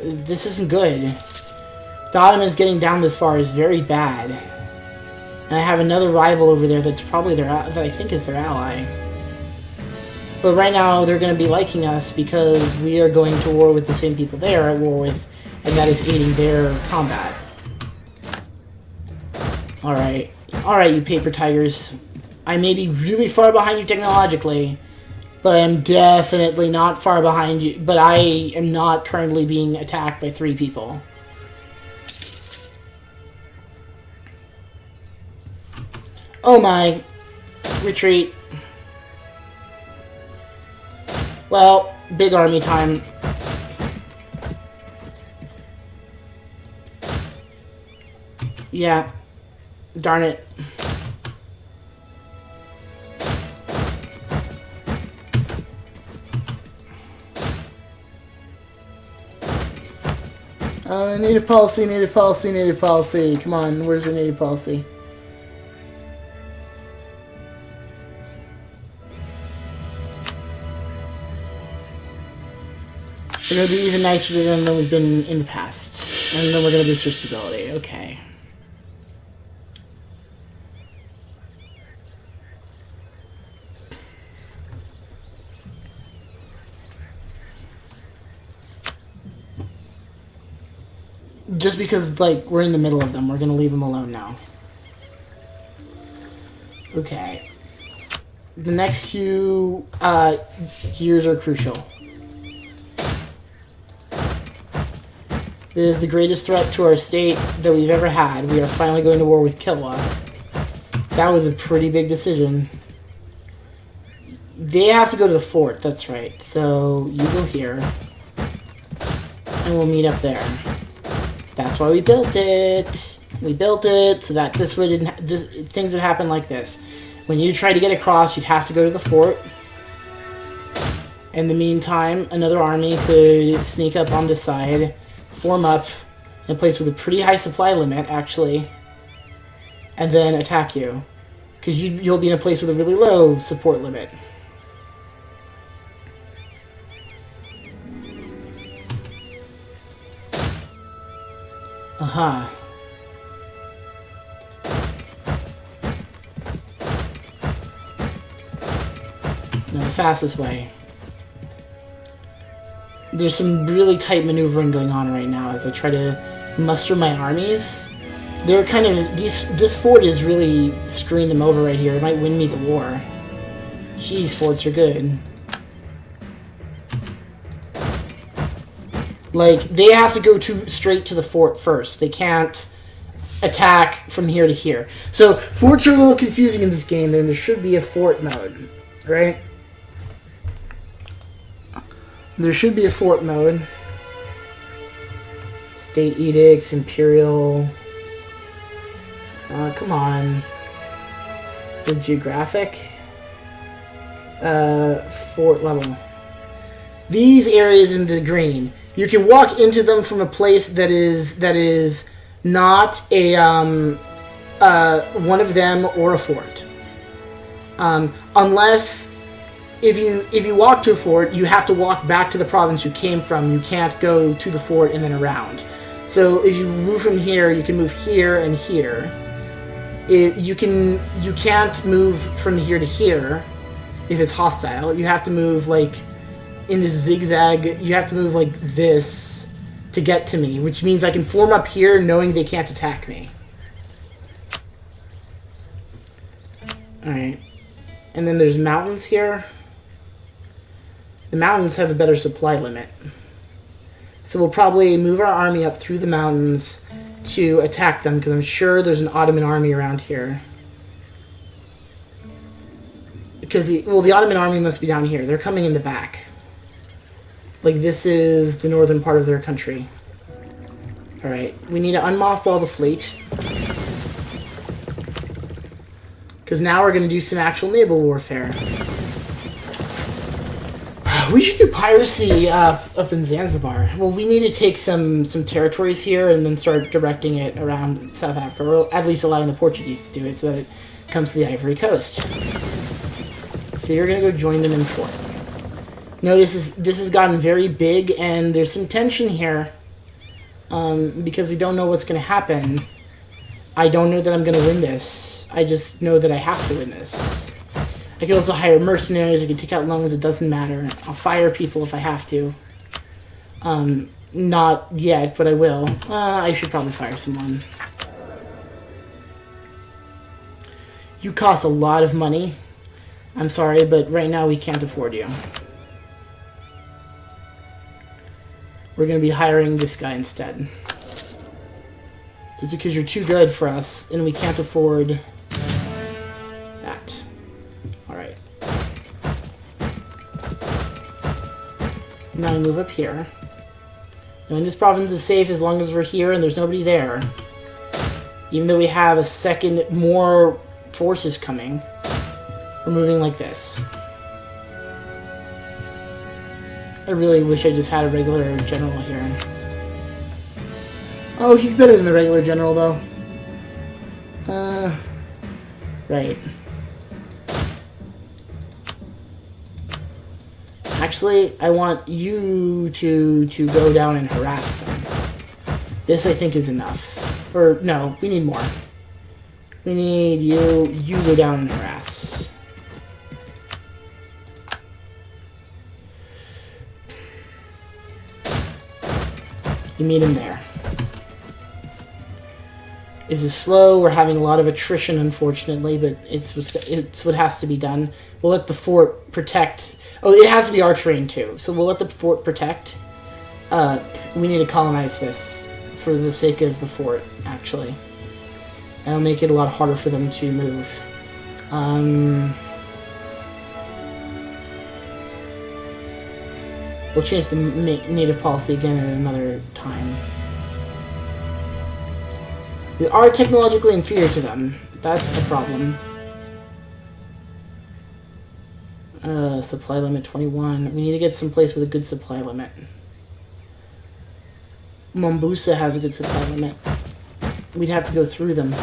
this isn't good. The Ottomans getting down this far is very bad. And I have another rival over there that's probably that I think is their ally. But right now they're going to be liking us because we are going to war with the same people they are at war with, and that is aiding their combat. Alright. Alright, you paper tigers. I may be really far behind you technologically, but I am definitely not far behind you. But I am not currently being attacked by 3 people. Oh my. Retreat. Well, big army time. Yeah. Darn it. Native policy, native policy, native policy. Come on, where's your native policy? We're going to be even nicer than we've been in the past. And then we're going to boost our stability. Okay. Just because, like, we're in the middle of them, we're going to leave them alone now. Okay. The next few years are crucial. It is the greatest threat to our state that we've ever had. We are finally going to war with Kilwa. That was a pretty big decision. They have to go to the fort, that's right. So, you go here. And we'll meet up there. That's why we built it. We built it so that things would happen like this. When you try to get across, you'd have to go to the fort. In the meantime, another army could sneak up on this side, form up in a place with a pretty high supply limit, actually, and then attack you. Because you'll be in a place with a really low support limit. Aha. Now the fastest way. There's some really tight maneuvering going on right now as I try to muster my armies. They're kind of... This fort is really screwing them over right here. It might win me the war. Jeez, forts are good. Like, they have to go straight to the fort first. They can't attack from here to here. So, forts are a little confusing in this game, and there should be a fort mode, right? There should be a fort mode. State edicts, imperial. Come on. The geographic. Fort level. These areas in the green. You can walk into them from a place that is not a one of them or a fort. Unless if you walk to a fort, you have to walk back to the province you came from. You can't go to the fort and then around. So if you move from here, you can move here and here. You can't move from here to here if it's hostile. You have to move like in this zigzag. You have to move like this to get to me, which means I can form up here knowing they can't attack me. Alright. And then there's mountains here. The mountains have a better supply limit. So we'll probably move our army up through the mountains to attack them, because I'm sure there's an Ottoman army around here. Because the Ottoman army must be down here. They're coming in the back. Like, this is the northern part of their country. Alright, we need to unmothball the fleet. Because now we're going to do some actual naval warfare. We should do piracy up in Zanzibar. Well, we need to take some territories here and then start directing it around South Africa, or at least allowing the Portuguese to do it so that it comes to the Ivory Coast. So you're going to go join them in port. Notice this has gotten very big, and there's some tension here because we don't know what's going to happen. I don't know that I'm going to win this. I just know that I have to win this. I can also hire mercenaries. I can take out loans. It doesn't matter. I'll fire people if I have to. Not yet, but I will. I should probably fire someone. You cost a lot of money. I'm sorry, but right now we can't afford you. We're going to be hiring this guy instead. Just because you're too good for us, and we can't afford that. Alright. Now I move up here. Now, this province is safe as long as we're here and there's nobody there. Even though we have a second, more forces coming, we're moving like this. I really wish I just had a regular general here. Oh, he's better than the regular general, though. Right. Actually, I want you to go down and harass them. This, I think, is enough. Or, no, we need more. We need you go down and harass. You meet him there. This is slow. We're having a lot of attrition, unfortunately, but it's what has to be done. We'll let the fort protect. Oh, it has to be our terrain, too. So we'll let the fort protect. We need to colonize this for the sake of the fort, actually. That'll make it a lot harder for them to move. We'll change the native policy again at another time. We are technologically inferior to them. That's the problem. Supply limit 21. We need to get someplace with a good supply limit. Mombusa has a good supply limit. We'd have to go through them.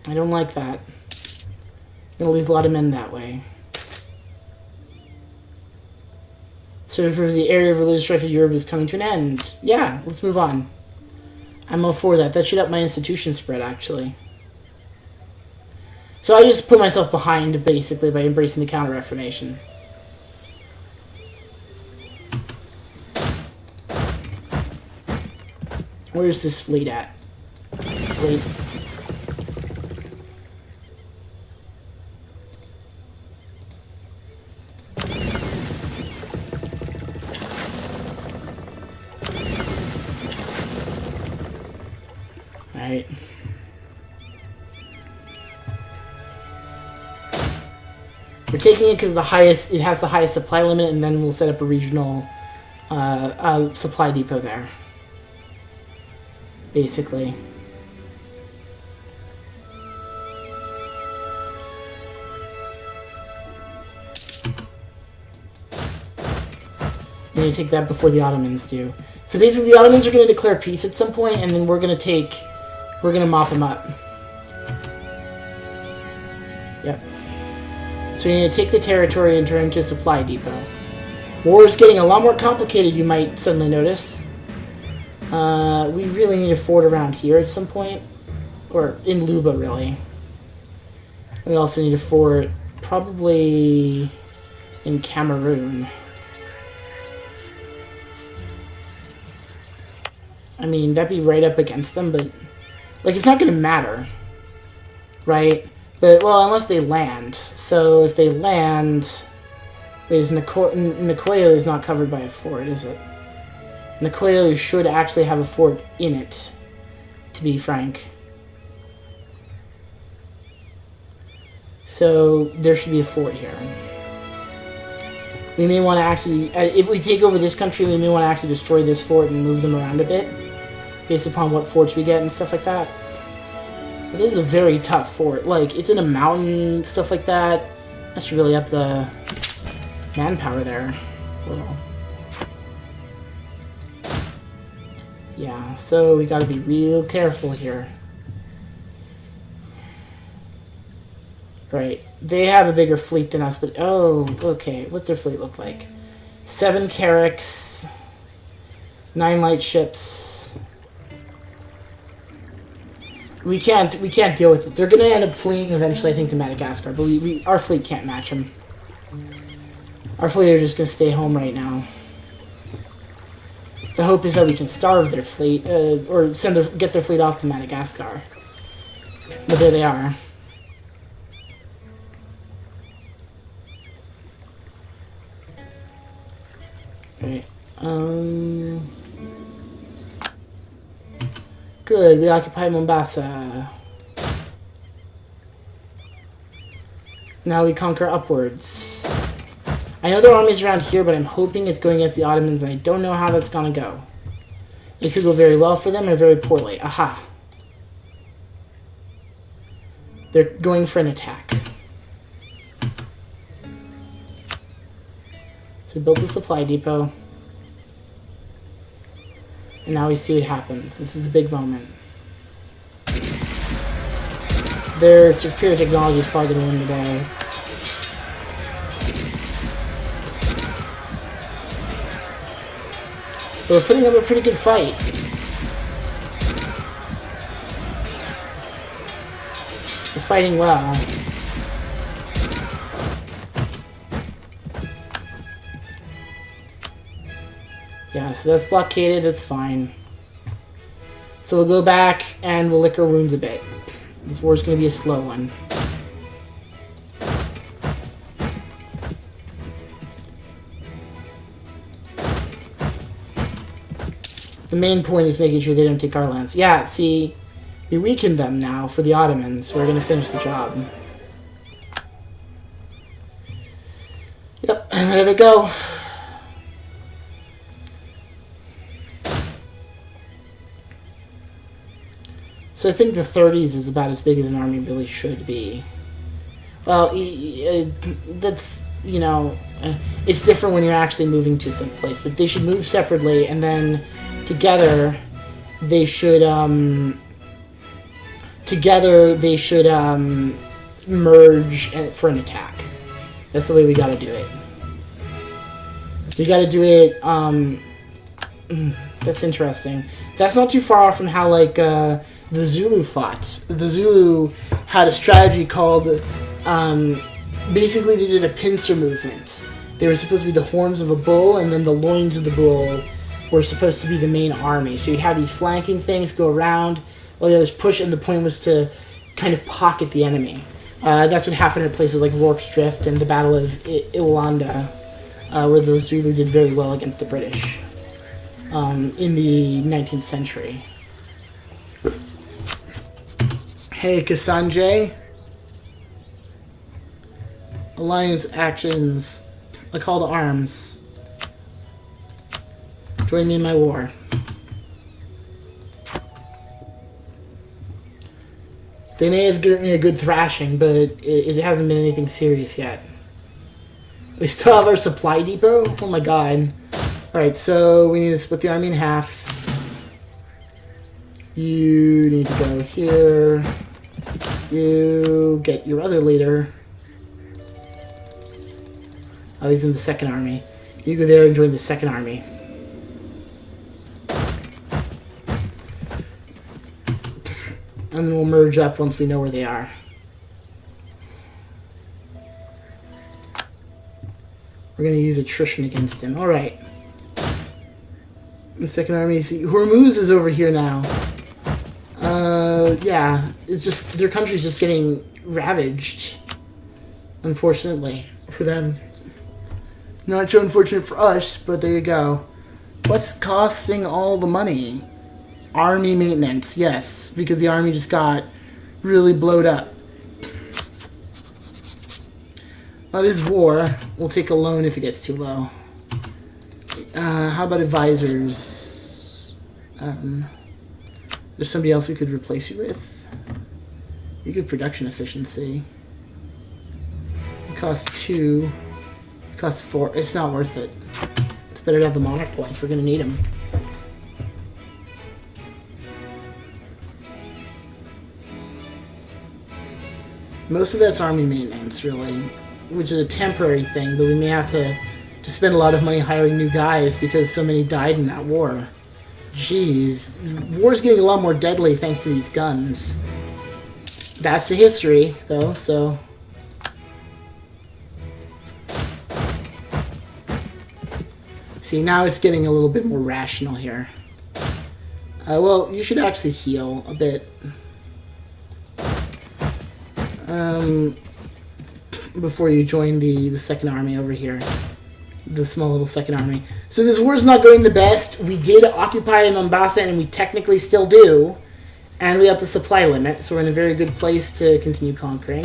I don't like that. Gonna lose a lot of men that way. So for the area of religious strife of Europe is coming to an end. Yeah, let's move on. I'm all for that. That should up my institution spread, actually. So I just put myself behind, basically, by embracing the Counter-Reformation. Where's this fleet at? Fleet. Alright. We're taking it because it has the highest supply limit, and then we'll set up a regional supply depot there. Basically. We need to take that before the Ottomans do. So basically the Ottomans are going to declare peace at some point, and then we're going to mop them up. Yep. So you need to take the territory and turn it into a supply depot. War is getting a lot more complicated, you might suddenly notice. We really need a fort around here at some point. Or in Luba, really. We also need a fort probably in Cameroon. I mean, that'd be right up against them, but... like, it's not going to matter. Right? But, well, unless they land. So, if they land... Nicoya is not covered by a fort, is it? Nicoya should actually have a fort in it, to be frank. So, there should be a fort here. We may want to actually... if we take over this country, we may want to actually destroy this fort and move them around a bit. Based upon what forts we get and stuff like that. It is a very tough fort. Like, it's in a mountain, stuff like that. That should really up the manpower there a little. Yeah, so we gotta be real careful here. Right. They have a bigger fleet than us, but... oh, okay. What's their fleet look like? 7 carracks. 9 light ships. We can't deal with it. They're gonna end up fleeing eventually, I think, to Madagascar, but our fleet can't match them. Our fleet are just gonna stay home right now. The hope is that we can starve their fleet, or get their fleet off to Madagascar. But there they are. Right. Good, we occupy Mombasa. Now we conquer upwards. I know there are armies around here, but I'm hoping it's going against the Ottomans, and I don't know how that's gonna go. It could go very well for them or very poorly. Aha. They're going for an attack. So we built the supply depot. And now we see what happens. This is the big moment. Their superior technology is probably going to win the day. But we're putting up a pretty good fight. We're fighting well. Yeah, so that's blockaded, it's fine. So we'll go back and we'll lick our wounds a bit. This war's going to be a slow one. The main point is making sure they don't take our lands. Yeah, see, we weakened them now for the Ottomans. So we're going to finish the job. Yep, and there they go. So I think the 30s is about as big as an army really should be. Well, that's, you know, it's different when you're actually moving to some place, but they should move separately, and then together they should merge for an attack. That's the way we got to do it. We got to do it. That's interesting. That's not too far off from how like the Zulu fought. The Zulu had a strategy called basically they did a pincer movement. They were supposed to be the horns of a bull, and then the loins of the bull were supposed to be the main army. So you'd have these flanking things go around while the others push, and the point was to kind of pocket the enemy. That's what happened at places like Rorke's Drift and the Battle of Iwanda, where the Zulu did very well against the British in the 19th century. Hey, Kassanje. Alliance actions. A call to arms. Join me in my war. They may have given me a good thrashing, but it hasn't been anything serious yet. We still have our supply depot? Oh my god. Alright, so we need to split the army in half. You need to go here. You get your other leader. Oh, he's in the second army. You go there and join the second army. And then we'll merge up once we know where they are. We're going to use attrition against him. Alright. The second army. See, Hormuz is over here now. Yeah. It's just, their country's just getting ravaged. Unfortunately. For them. Not so unfortunate for us, but there you go. What's costing all the money? Army maintenance, yes, because the army just got really blowed up. That is war. We'll take a loan if it gets too low. How about advisors? There's somebody else we could replace you with. You get production efficiency. It costs 2. It costs 4. It's not worth it. It's better to have the monarch points. We're going to need them. Most of that's army maintenance, really, which is a temporary thing, but we may have to spend a lot of money hiring new guys because so many died in that war. Jeez. War's getting a lot more deadly thanks to these guns. That's the history, though, so... See, now it's getting a little bit more rational here. Well, you should actually heal a bit. Before you join the second army over here. The small little second army. So this war's not going the best. We did occupy Mombasa, and we technically still do. And we have the supply limit, so we're in a very good place to continue conquering.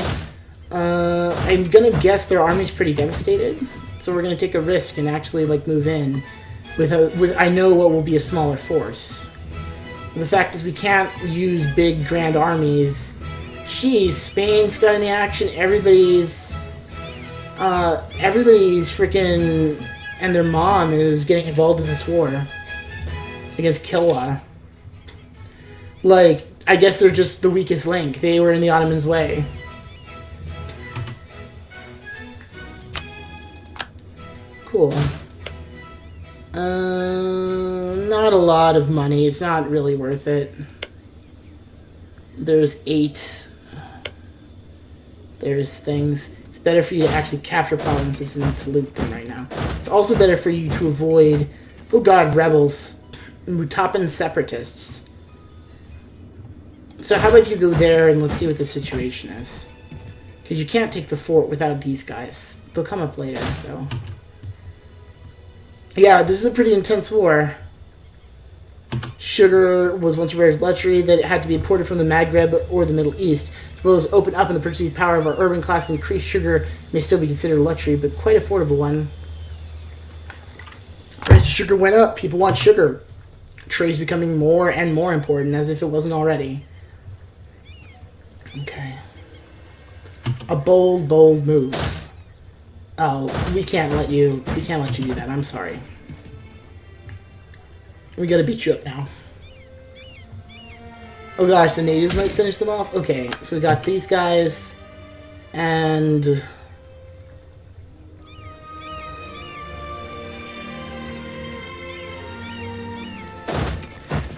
I'm gonna guess their army's pretty devastated. So we're gonna take a risk and actually, like, move in. with I know what will be a smaller force. The fact is we can't use big grand armies. Jeez, Spain's got in the action. Everybody's freaking and their mom is getting involved in this war against Kilwa. Like, I guess they're just the weakest link. They were in the Ottomans' way. Cool. Not a lot of money. It's not really worth it. There's 8. There's things. It's better for you to actually capture provinces than to loot them right now. It's also better for you to avoid, oh god, rebels. Mutapan separatists. So how about you go there and let's see what the situation is. Because you can't take the fort without these guys. They'll come up later, though. Yeah, this is a pretty intense war. Sugar was once a rare luxury that it had to be imported from the Maghreb or the Middle East. As well as open up in the purchasing power of our urban class, increased sugar may still be considered a luxury, but quite affordable one. Price of sugar went up. People want sugar. Trade's becoming more and more important, as if it wasn't already. Okay. A bold, bold move. Oh, we can't let you do that. I'm sorry. We gotta beat you up now. Oh gosh, the natives might finish them off? Okay, so we got these guys, and...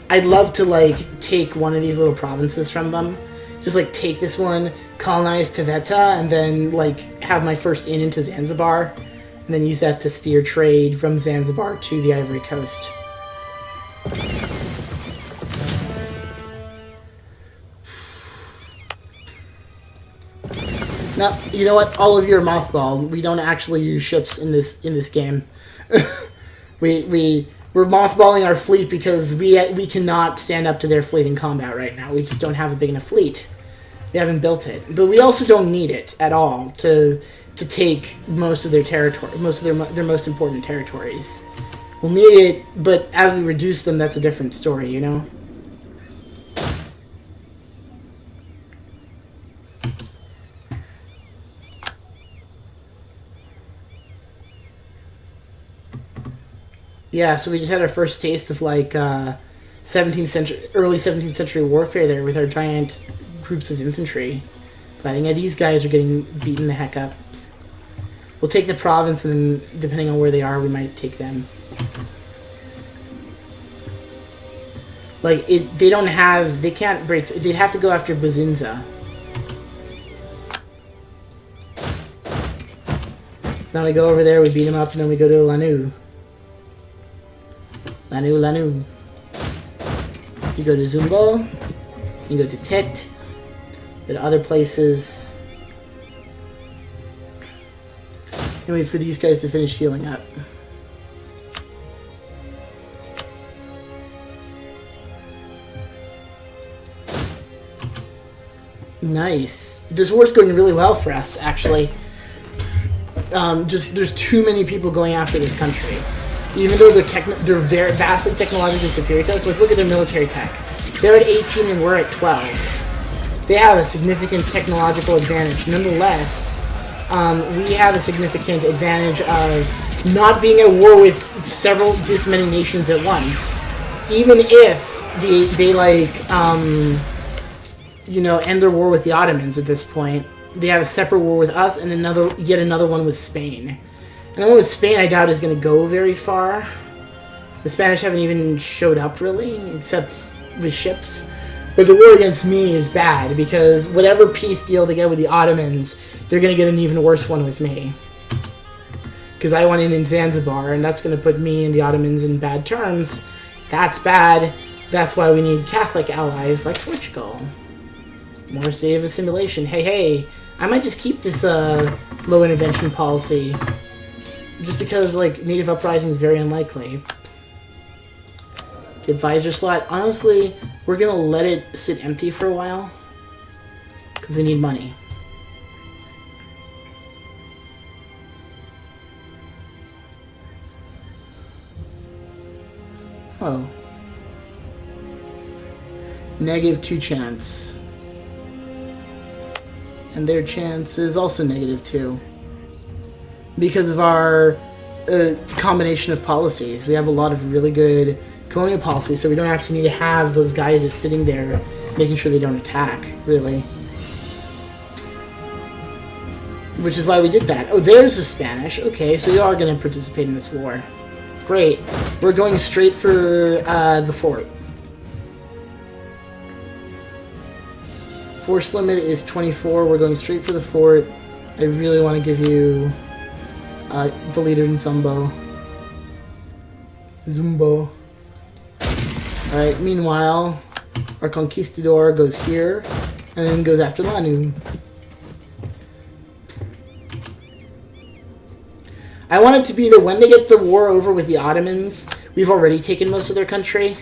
I'd love to, like, take one of these little provinces from them. Just, like, take this one, colonize Taveta, and then, like, have my first in into Zanzibar, and then use that to steer trade from Zanzibar to the Ivory Coast. No, you know what? All of you are mothballed. We don't actually use ships in this game. We're mothballing our fleet because we cannot stand up to their fleet in combat right now. We just don't have a big enough fleet. We haven't built it, but we also don't need it at all to take most of their territory, most of their most important territories. We'll need it, but as we reduce them, that's a different story, you know. Yeah, so we just had our first taste of like 17th century, early 17th century warfare there with our giant groups of infantry fighting. Yeah, these guys are getting beaten the heck up. We'll take the province, and then depending on where they are, we might take them. Like they don't have, they can't break. They'd have to go after Bazinza. So now we go over there, we beat them up, and then we go to Lanu. Lanu. You go to Zumbo. You go to Tet. Go to other places. And wait for these guys to finish healing up. Nice. This war's going really well for us, actually. Just there's too many people going after this country. Even though they're very vastly technologically superior to us. Like, look at their military tech. They're at 18 and we're at 12. They have a significant technological advantage. Nonetheless, we have a significant advantage of not being at war with this many nations at once. Even if they like, you know, end their war with the Ottomans at this point, they have a separate war with us and yet another one with Spain. And the one with Spain, I doubt is going to go very far. The Spanish haven't even showed up, really, except with ships. But the war against me is bad, because whatever peace deal they get with the Ottomans, they're going to get an even worse one with me. Because I went in Zanzibar, and that's going to put me and the Ottomans in bad terms. That's bad. That's why we need Catholic allies like Portugal. More state of assimilation. Hey, I might just keep this low intervention policy. Just because, like, native uprising is very unlikely. The advisor slot. Honestly, we're gonna let it sit empty for a while. Because we need money. Oh. -2 chance. And their chance is also -2. Because of our combination of policies. We have a lot of really good colonial policies, so we don't actually need to have those guys just sitting there making sure they don't attack, really. Which is why we did that. Oh, there's the Spanish. Okay, so you are going to participate in this war. Great. We're going straight for the fort. Force limit is 24. We're going straight for the fort. I really want to give you the leader in Zumbo. Alright, meanwhile, our conquistador goes here, and then goes after Lanu. I want it to be that when they get the war over with the Ottomans, we've already taken most of their country,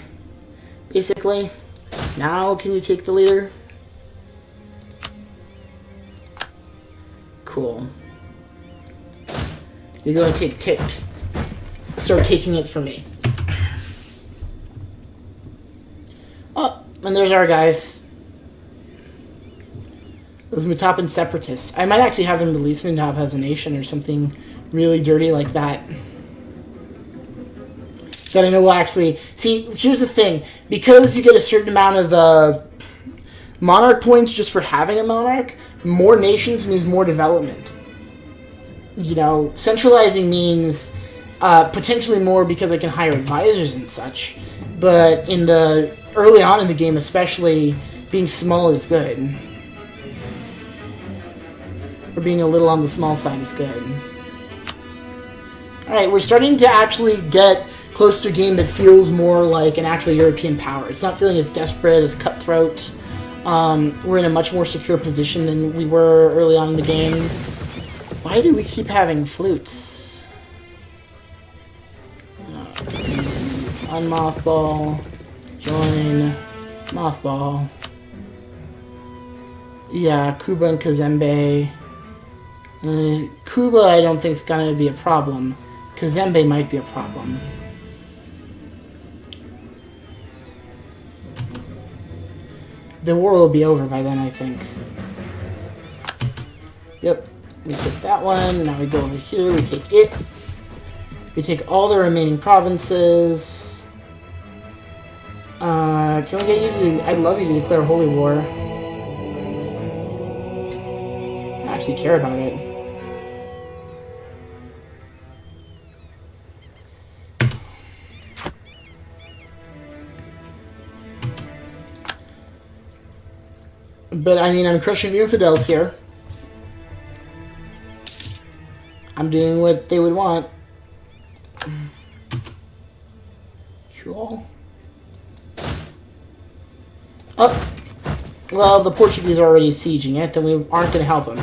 basically. Now, can you take the leader? Cool. You're going to take Tict. Start taking it from me. Oh, and there's our guys. Those Mutapan separatists. I might actually have them release Mutap as a nation or something really dirty like that. That I know will actually... See, here's the thing. Because you get a certain amount of monarch points just for having a monarch, more nations means more development. You know, centralizing means potentially more because I can hire advisors and such. But in the early on in the game, especially, being small is good. Or being a little on the small side is good. Alright, we're starting to actually get close to a game that feels more like an actual European power. It's not feeling as desperate, as cutthroat. We're in a much more secure position than we were early on in the game. Why do we keep having flutes? Unmothball. Join. Mothball. Yeah, Cuba and Kazembe. Cuba I don't think is going to be a problem. Kazembe might be a problem. The war will be over by then, I think. Yep. We take that one. Now we go over here. We take it. We take all the remaining provinces. Can we get you to... I'd love you to declare holy war. I actually care about it. But, I mean, I'm crushing the infidels here. I'm doing what they would want. Cool. Oh! Well, the Portuguese are already sieging it, then we aren't going to help them.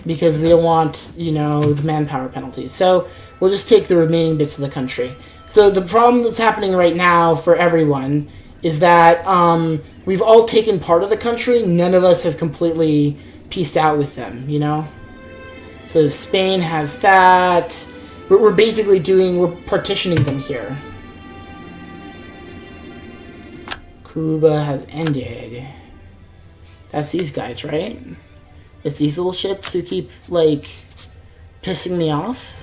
Because we don't want, you know, the manpower penalties. So, we'll just take the remaining bits of the country. So, the problem that's happening right now for everyone is that we've all taken part of the country. None of us have completely pieced out with them, you know? So Spain has that. We're basically we're partitioning them here. Cuba has ended. That's these guys, right? It's these little ships who keep, like, pissing me off.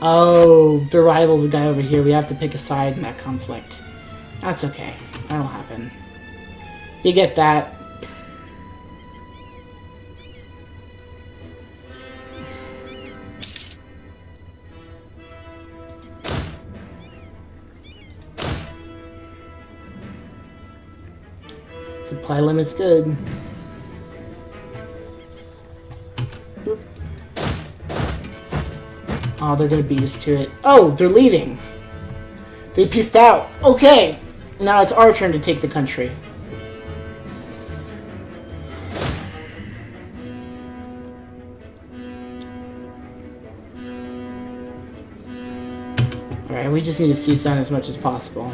Oh, the rival's a guy over here. We have to pick a side in that conflict. That's okay. That'll happen. You get that. Supply limit's good. Oop. Oh, they're gonna beat us to it. Oh, they're leaving. They pieced out. Okay. Now it's our turn to take the country. Alright, we just need to seize down as much as possible.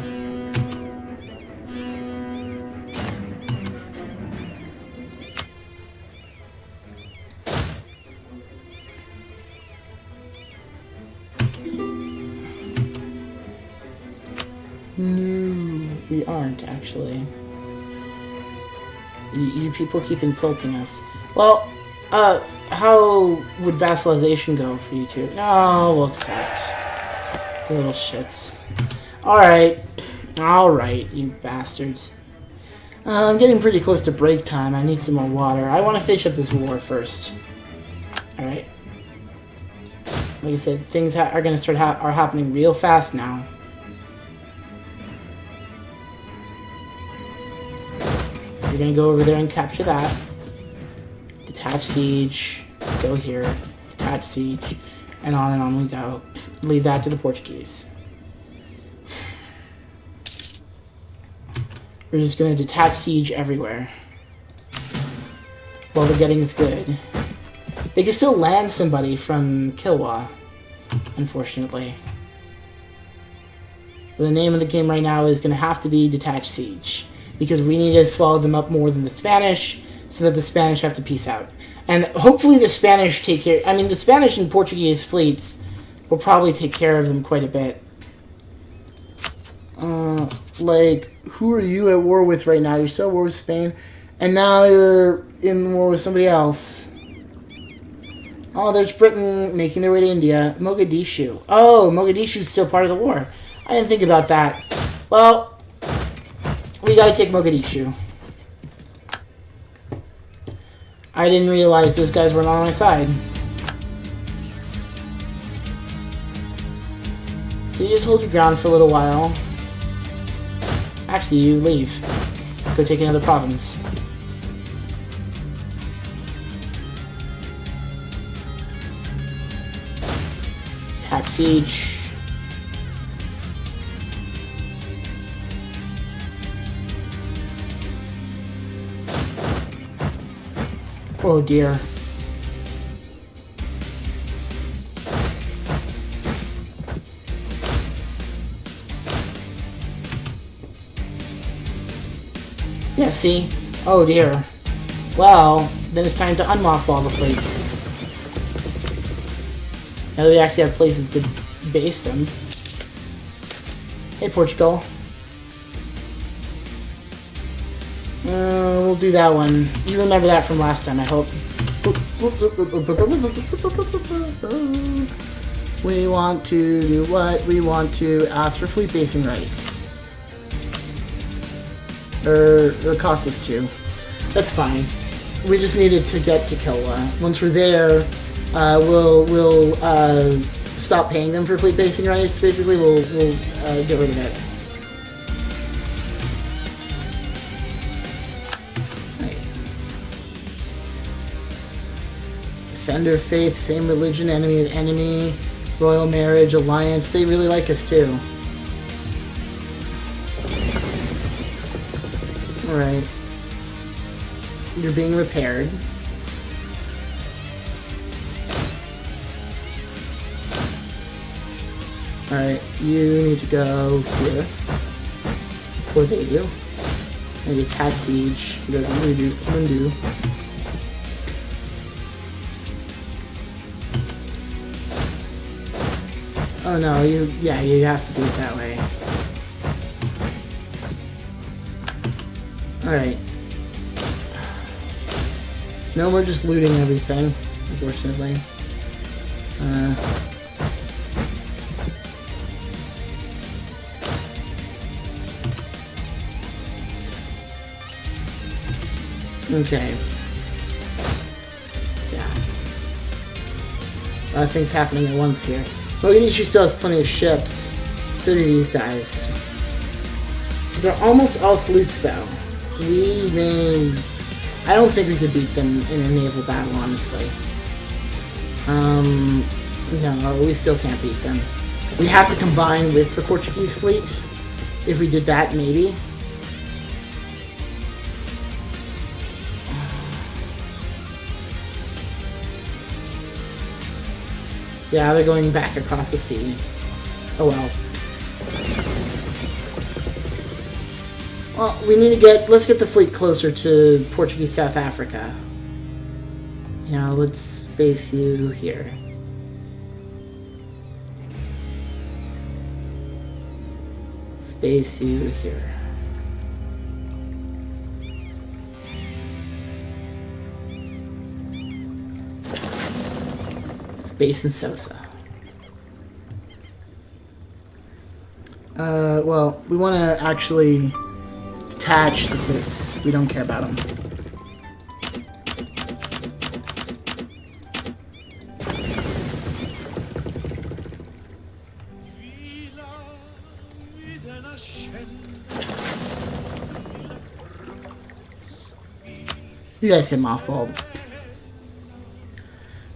We aren't, actually. You people keep insulting us. Well, how would vassalization go for you two? No, we'll accept. You little shits. Alright. Alright, you bastards. I'm getting pretty close to break time. I need some more water. I want to finish up this war first. Alright. Like I said, things are going to start are happening real fast now. You're going to go over there and capture that. Detach siege. Go here. Detach siege. And on we go. Leave that to the Portuguese. We're just going to detach siege everywhere. While the getting is good. They can still land somebody from Kilwa, unfortunately. The name of the game right now is going to have to be Detach Siege. Because we need to swallow them up more than the Spanish, so that the Spanish have to peace out. And hopefully the Spanish take care... I mean, the Spanish and Portuguese fleets will probably take care of them quite a bit. Like, who are you at war with right now? You're still at war with Spain, and now you're in war with somebody else. Oh, there's Britain making their way to India. Mogadishu. Oh, Mogadishu's still part of the war. I didn't think about that. Well, we gotta take Mogadishu. I didn't realize those guys weren't on my side. So you just hold your ground for a little while. Actually, you leave. Go take another province. Attack siege. Oh dear. Yeah, see? Oh dear. Well, then it's time to unmothball the fleets. Now that we actually have places to base them. Hey, Portugal. We'll do that one. You remember that from last time, I hope. We want to do what? We want to ask for fleet basing rights. Or cost us 2. That's fine. We just needed to get to Kilwa. Once we're there, we'll stop paying them for fleet basing rights. Basically, we'll get rid of it. Right. Defender faith, same religion, enemy of enemy, royal marriage, alliance. They really like us too. Alright. You're being repaired. Alright, you need to go here. Before they do. Maybe attack siege. You go to undo. Oh no, you have to do it that way. Alright. No, we're just looting everything, unfortunately. Okay. Yeah. A lot of things happening at once here. Mogadishu still has plenty of ships. So do these guys. They're almost all flutes, though. I don't think we could beat them in a naval battle, honestly. No, we still can't beat them. We have to combine with the Portuguese fleet. If we did that, maybe. Yeah, they're going back across the sea. Oh well. Well, we need to let's get the fleet closer to Portuguese South Africa. Now, let's base you here. Space you here. base in Sosa. Well, we want to actually detach the fleets. We don't care about them. You guys get mothballed.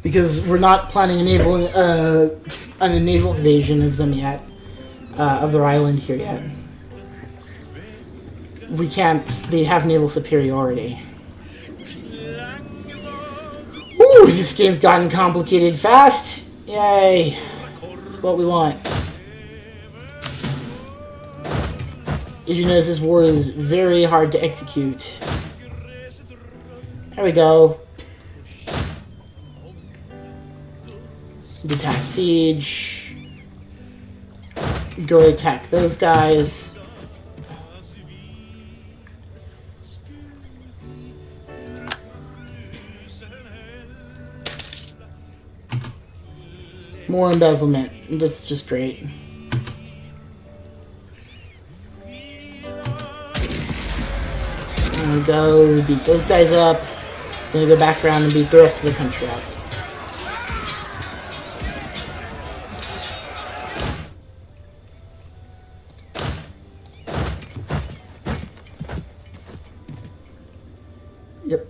Because we're not planning a naval invasion of them yet. Of their island here yet. We can't. They have naval superiority. Ooh, this game's gotten complicated fast. Yay. That's what we want. As you notice, this war is very hard to execute. There we go. Detach siege. Go attack those guys. More embezzlement. That's just great. There we go. Beat those guys up. Gonna go back around and beat the rest of the country up. Yep.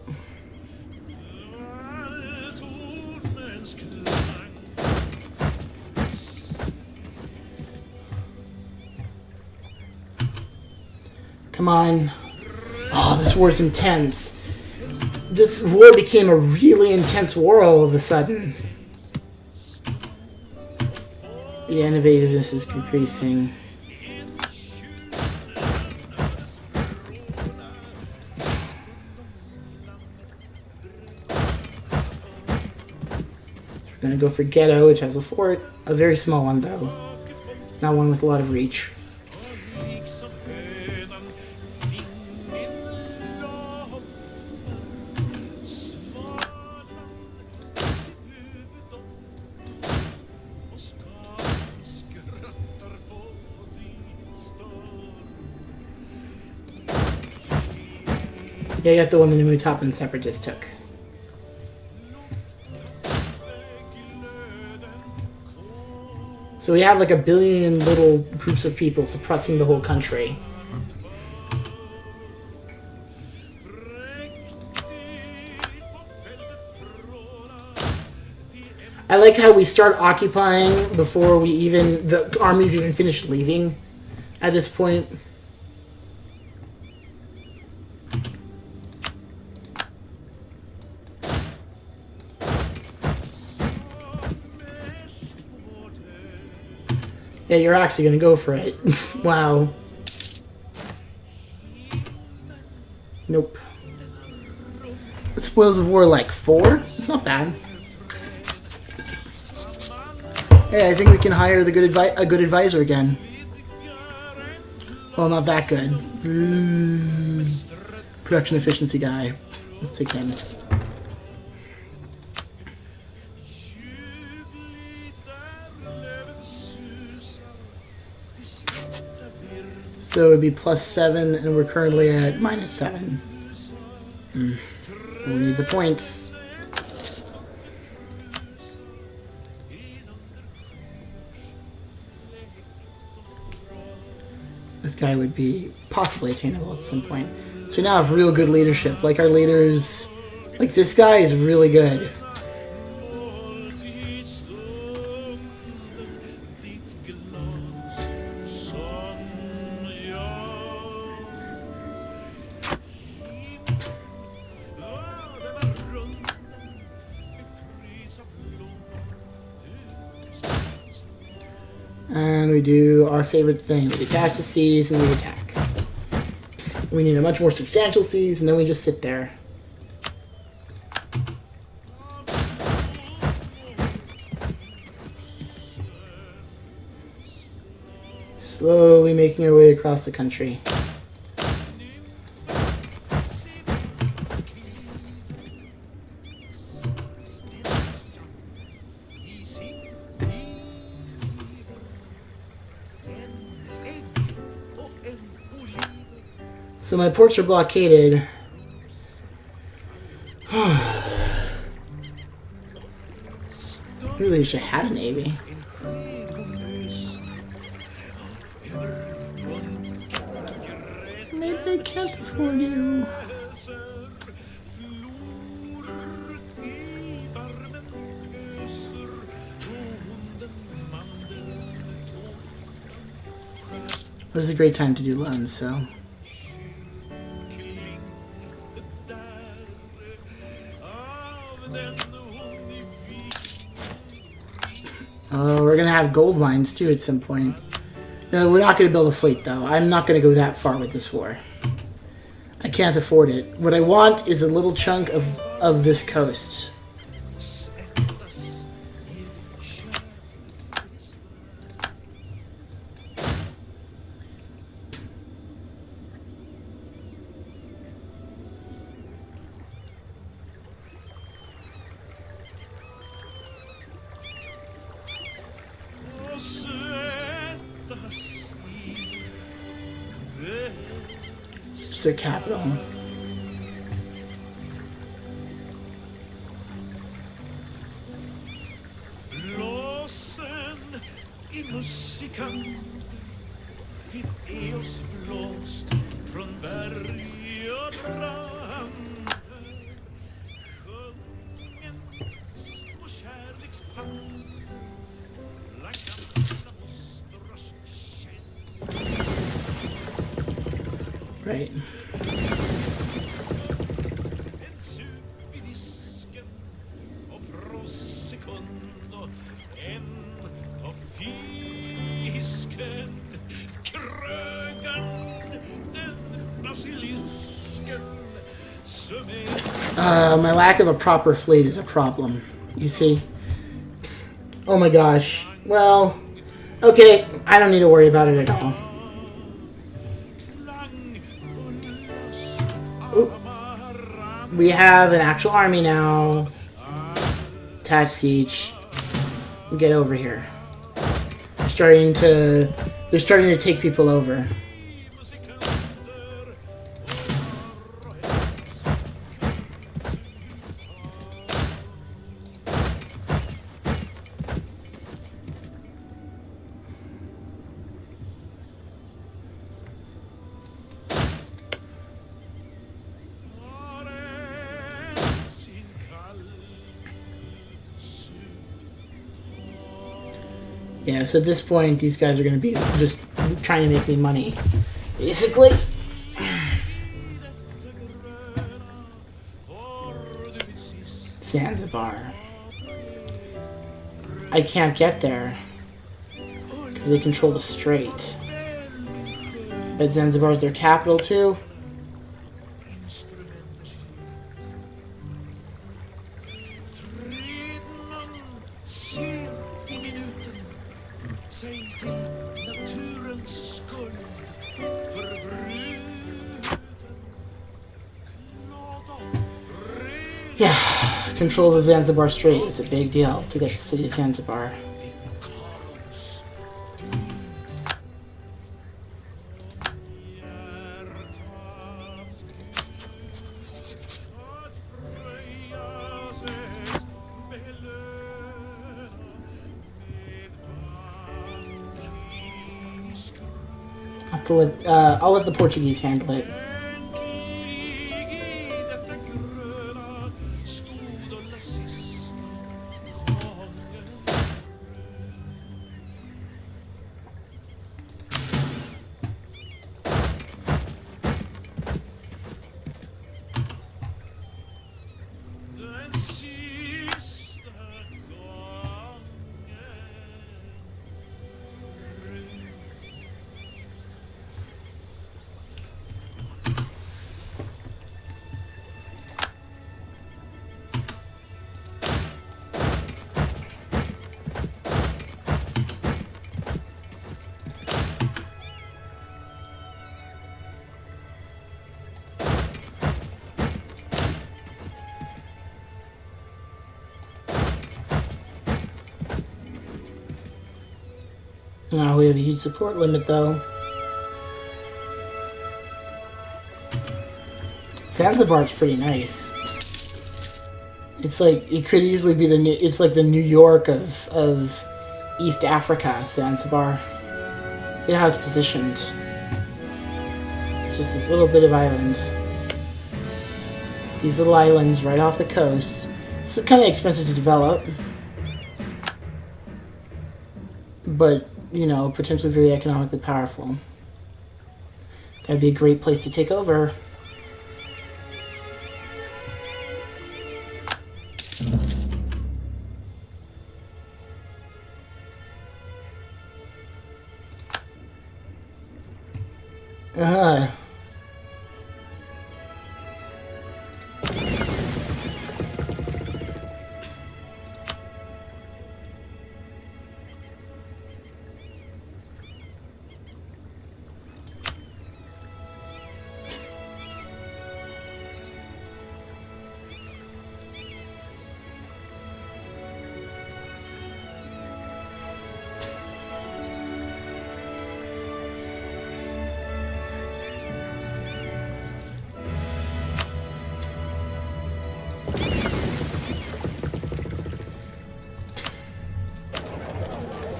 Come on. Oh, this war's intense. This war became a really intense war all of a sudden. The innovativeness is increasing. We're gonna go for Ghetto, which has a fort. A very small one, though. Not one with a lot of reach. Yeah, you got the one the Mutapan Separatists took. So we have like 1 billion little groups of people suppressing the whole country. I like how we start occupying before we even, the armies even finish leaving at this point. Yeah, you're actually gonna go for it. Wow. Nope. What spoils of war, like 4? It's not bad. Hey, I think we can hire the a good advisor again. Well, not that good. Production efficiency guy. Let's take him. So it would be +7, and we're currently at -7. We need the points. This guy would be possibly attainable at some point. So we now have real good leadership. Like our leaders, like this guy is really good. And we do our favorite thing. We detach the seas and we attack. We need a much more substantial siege, and then we just sit there. Slowly making our way across the country. So my ports are blockaded. Really wish I had a navy. Maybe I can't afford you. This is a great time to do loans, so. Oh, we're gonna have gold mines too at some point. No, we're not gonna build a fleet though. I'm not gonna go that far with this war. I can't afford it. What I want is a little chunk of this coast. It's their capital. Right. My lack of a proper fleet is a problem, you see. Oh my gosh. Well, okay, I don't need to worry about it at all. Oop. We have an actual army now. Attach siege. Get over here. They're starting to take people over. Yeah, so at this point, these guys are going to be just trying to make me money, basically. Zanzibar. I can't get there because they control the strait. But Zanzibar is their capital too. Yeah, control the Zanzibar Strait is a big deal to get the city of Zanzibar. I'll let the Portuguese handle it. Now we have a huge support limit though. Zanzibar's pretty nice. It's like, it could easily be the new, it's like the New York of East Africa, Zanzibar. It has positioned. It's just this little bit of island. These little islands right off the coast. It's kind of expensive to develop. But, you know, potentially very economically powerful. That'd be a great place to take over.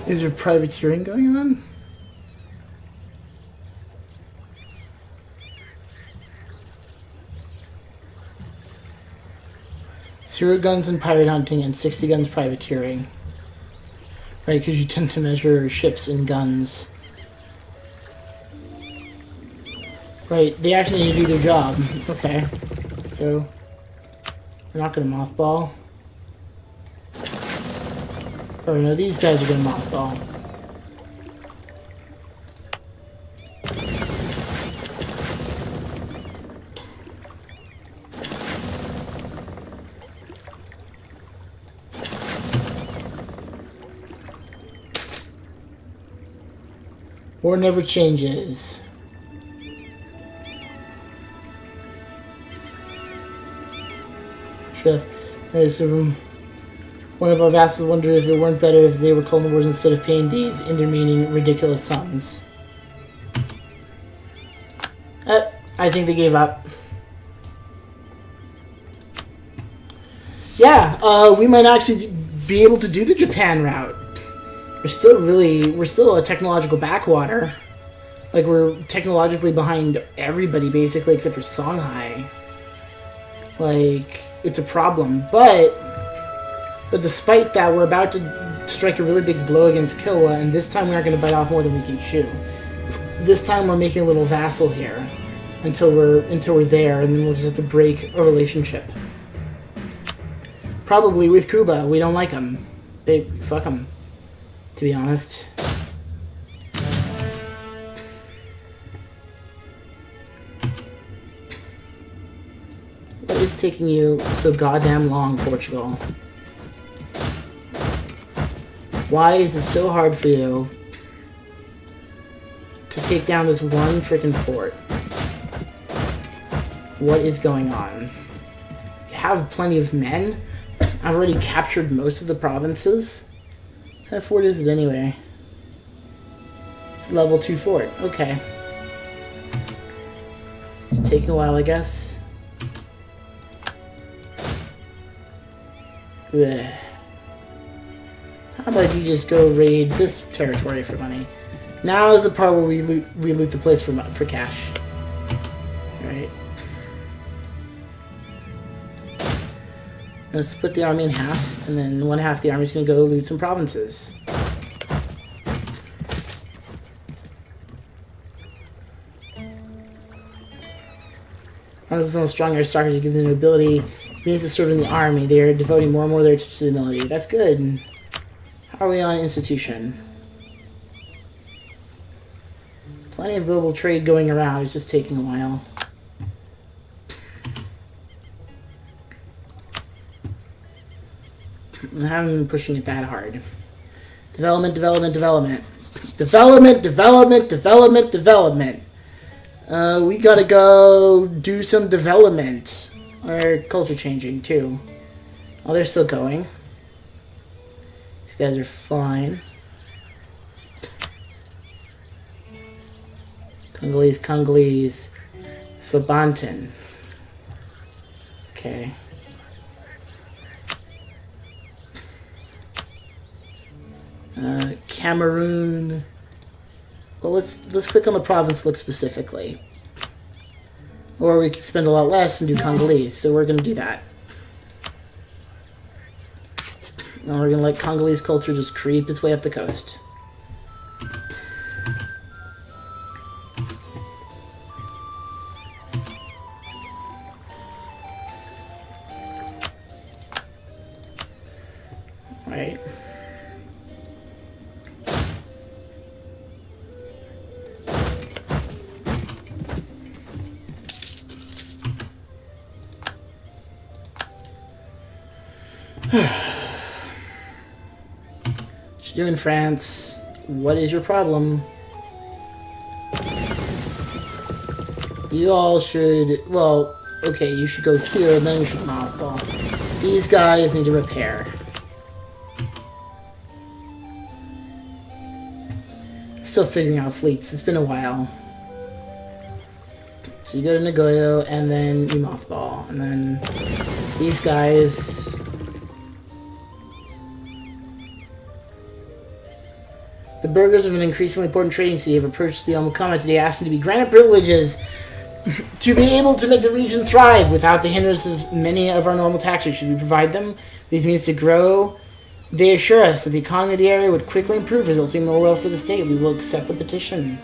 Is there privateering going on? Zero guns in pirate hunting and 60 guns privateering. Right, because you tend to measure ships in guns. Right, they actually need to do their job. Okay. So, we're not going to mothball. Oh no, these guys are going to mothball. War never changes. Chef, there's one of our vassals wondered if it weren't better if they were calling the wars instead of paying these intermeaning ridiculous sums. I think they gave up. Yeah, we might actually be able to do the Japan route. We're still a technological backwater. Like, we're technologically behind everybody, basically, except for Songhai. Like, it's a problem. But despite that, we're about to strike a really big blow against Kilwa, and this time we aren't going to bite off more than we can chew. This time we're making a little vassal here until we're there, and then we'll just have to break a relationship. Probably with Cuba. We don't like them. Fuck them, to be honest. What is taking you so goddamn long, Portugal? Why is it so hard for you to take down this one freaking fort? What is going on? You have plenty of men. I've already captured most of the provinces. What kind of fort is it anyway? It's a level 2 fort. Okay. It's taking a while, I guess. Ugh. How about you just go raid this territory for money? Now is the part where we loot the place for cash. Right. Let's split the army in half, and then one half of the army is going to go loot some provinces. As the strong aristocracy gives the nobility means to serve in the army. They are devoting more and more of their attention to the nobility. That's good. How are we on institution? Plenty of global trade going around. It's just taking a while. I haven't been pushing it that hard. Development, development, development. Development, development, development, development. We gotta go do some development. Or culture changing, too. Oh, they're still going. These guys are fine. Congolese. Swabantan. Okay. Cameroon. Well, let's click on the province look specifically. Or we could spend a lot less and do Congolese, so we're going to do that. And we're going to let Congolese culture just creep its way up the coast. Right. What you doing, France? What is your problem? You all should... Well, okay, you should go here, and then you should mothball. These guys need to repair. Still figuring out fleets. It's been a while. So you go to Nagoyo, and then you mothball. And then these guys... The burghers of an increasingly important trading city have approached the Omukama today asking to be granted privileges to be able to make the region thrive without the hindrance of many of our normal taxes. Should we provide them these means to grow? They assure us that the economy of the area would quickly improve, resulting in more wealth for the state. We will accept the petition.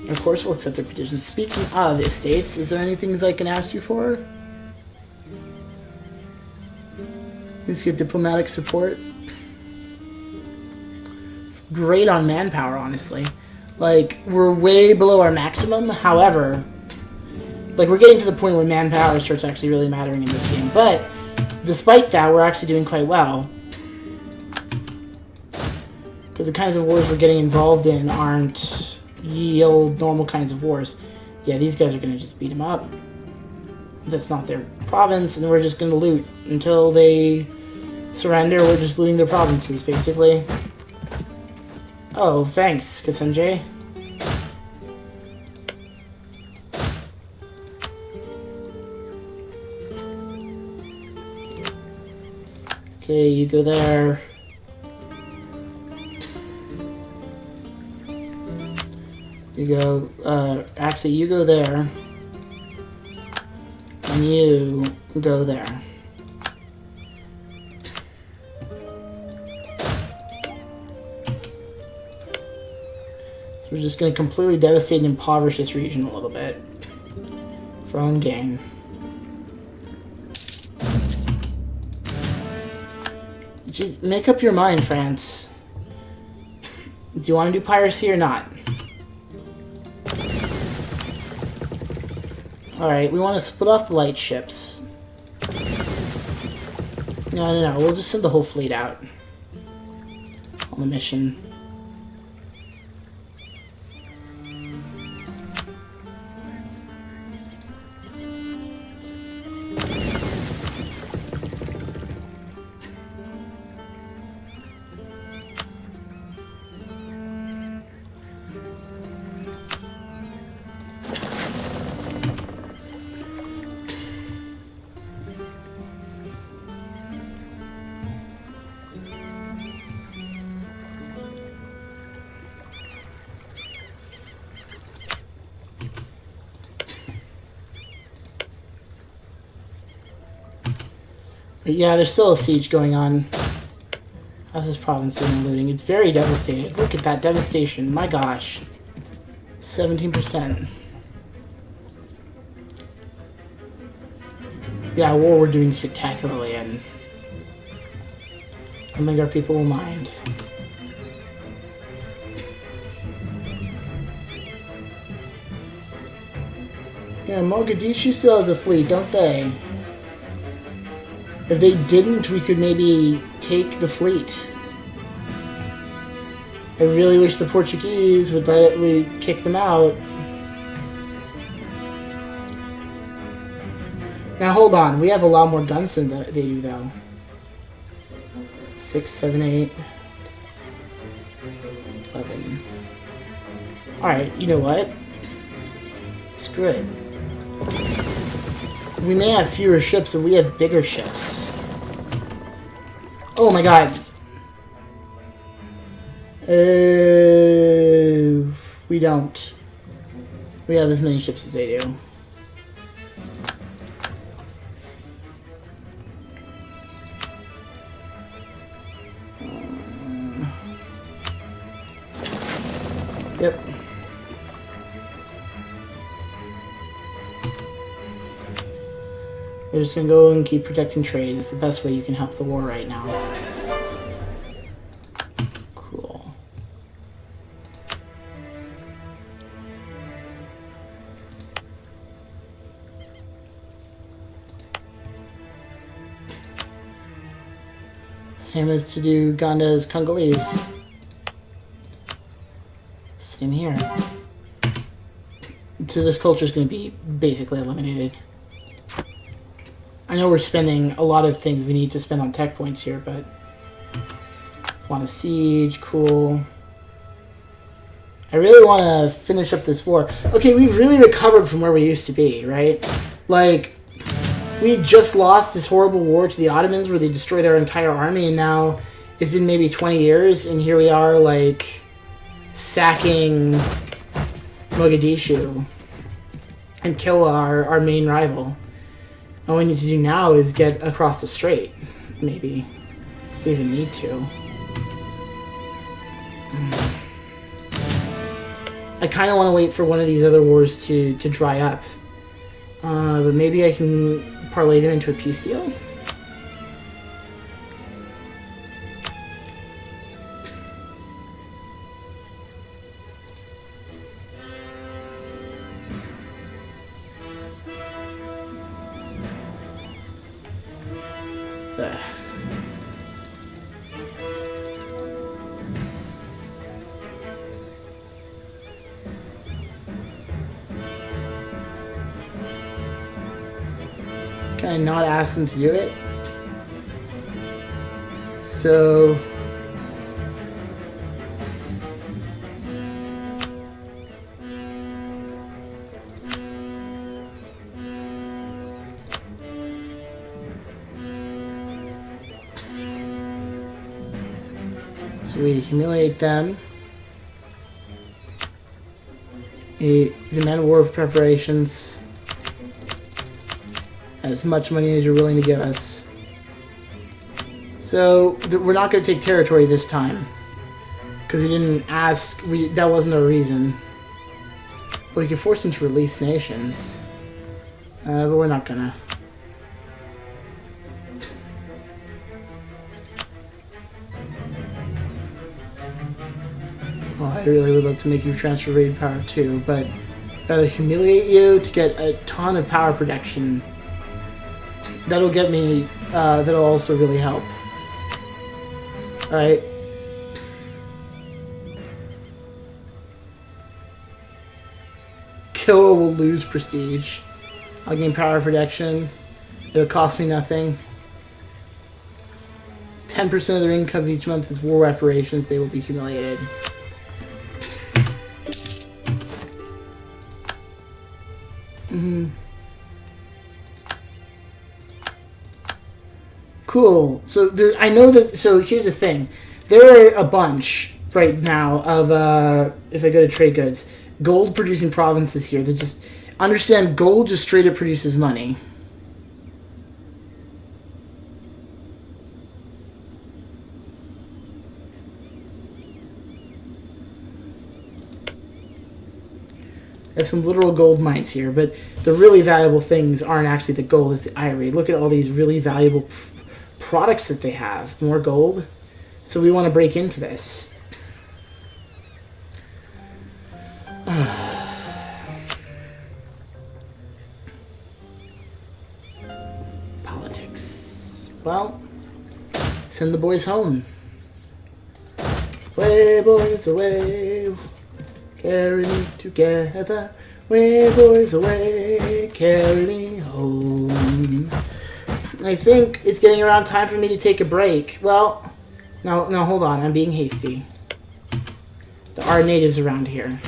Of course we'll accept the petition. Speaking of estates, is there anything I can ask you for? Let's get diplomatic support. Great on manpower, honestly. Like, we're way below our maximum, however... Like, we're getting to the point where manpower starts actually really mattering in this game. But, despite that, we're actually doing quite well. Because the kinds of wars we're getting involved in aren't ye old normal kinds of wars. Yeah, these guys are going to just beat them up. That's not their province, and we're just going to loot until they surrender. We're just looting their provinces, basically. Oh, thanks, Kasenje. Okay, you go there. You go, actually, you go there. And you go there. So we're just going to completely devastate and impoverish this region a little bit. For our own gain. Just make up your mind, France. Do you want to do piracy or not? Alright, we want to split off the light ships. No, we'll just send the whole fleet out. On the mission. Yeah, there's still a siege going on. How's this province doing looting? It's very devastated. Look at that devastation. My gosh. 17%. Yeah, war we're doing spectacularly in. I don't think our people will mind. Yeah, Mogadishu still has a fleet, don't they? If they didn't, we could maybe take the fleet. I really wish the Portuguese would we'd kick them out. Now hold on, we have a lot more guns than they do though. 6, 7, 8, 11. Alright, you know what? Screw it. We may have fewer ships, but we have bigger ships. Oh my god. We don't. We have as many ships as they do. Yep. They're just gonna go and keep protecting trade. It's the best way you can help the war right now. Cool. Same as to do Ganda's Congolese. Same here. So this culture is going to be basically eliminated. I know we're spending a lot of things we need to spend on tech points here, but... Want a siege, cool. I really want to finish up this war. Okay, we've really recovered from where we used to be, right? Like, we just lost this horrible war to the Ottomans where they destroyed our entire army, and now it's been maybe 20 years, and here we are, like, sacking Mogadishu and kill our main rival. All we need to do now is get across the strait, maybe, if we even need to. I kind of want to wait for one of these other wars to dry up. But maybe I can parlay them into a peace deal? Can I not ask them to do it? So... So we humiliate them. We demand war of preparations. As much money as you're willing to give us. So we're not going to take territory this time because we didn't ask. That wasn't our reason. Well, we could force them to release nations, but we're not gonna. Well, I really would love to make you transfer raid power too, but I'd rather humiliate you to get a ton of power production. That'll get me, that'll also really help. Alright. Killa will lose prestige. I'll gain power protection. It'll cost me nothing. 10% of their income each month is war reparations. They will be humiliated. Cool. So there, I know that. So here's the thing: there are a bunch right now of if I go to trade goods, gold producing provinces here that just understand gold just straight up produces money. There's some literal gold mines here, but the really valuable things aren't actually the gold, it's the ivory. Look at all these really valuable products that they have. More gold. So we want to break into this. Politics. Well, send the boys home. Away, boys, away. Carry me together. Way, boys, away. Carry me home. I think it's getting around time for me to take a break. Well, no, hold on. I'm being hasty. There are natives around here.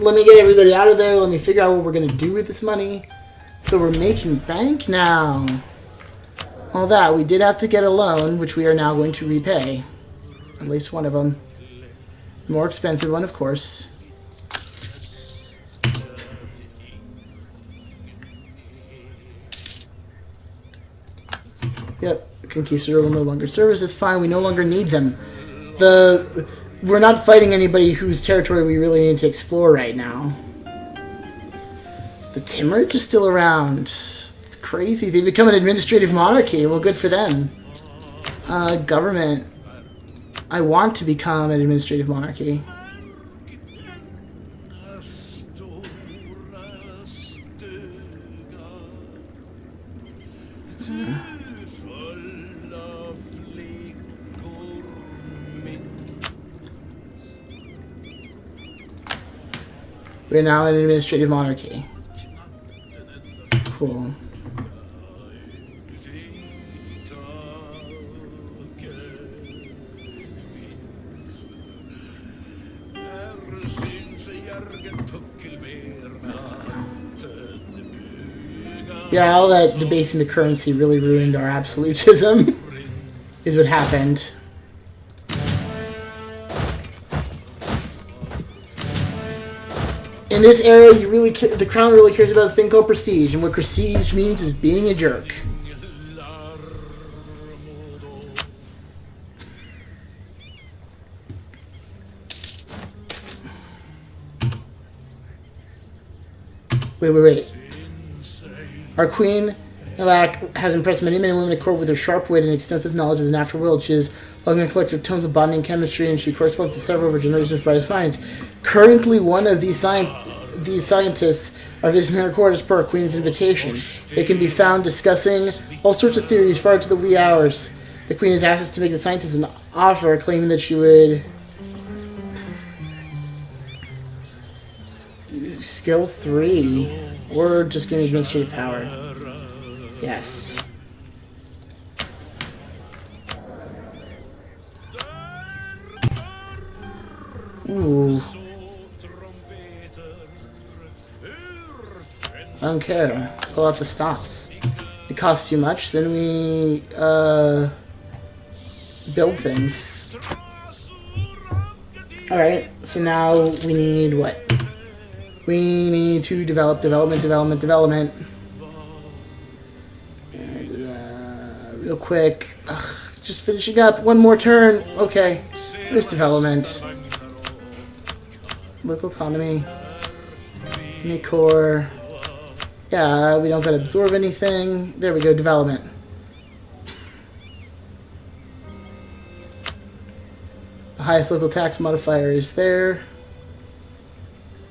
let me get everybody out of there. Let me figure out what we're going to do with this money. So we're making bank now. All that. We did have to get a loan, which we are now going to repay. At least one of them. The more expensive one, of course. Yep. Conquistador will no longer serve us. It's fine. We no longer need them. We're not fighting anybody whose territory we really need to explore right now. The Timmerick is still around. It's crazy. They become an administrative monarchy. Well, good for them. Government. I want to become an administrative monarchy. We're now an administrative monarchy. Cool. Yeah, all that debasing the currency really ruined our absolutism, is what happened. In this era, the crown really cares about a thing called prestige, and what prestige means is being a jerk. Wait. Our queen, Elak, has impressed many men and women at court with her sharp wit and extensive knowledge of the natural world. She has long been a collector of tomes of botany and chemistry, and she corresponds to several of her generation's brightest minds. Currently, one of these scientists are visiting her court as per our queen's invitation. They can be found discussing all sorts of theories far into the wee hours. The queen has asked us to make the scientist an offer, claiming that she would... Skill 3. Or just give me administrative power. Yes. Ooh. I don't care. Pull out the stops. It costs too much, then we build things. Alright, so now we need what? We need to develop. Real quick. Ugh, just finishing up. One more turn. Okay. There's development. Local autonomy. Nicor. Yeah, we don't gotta absorb anything. There we go. Development. The highest local tax modifier is there.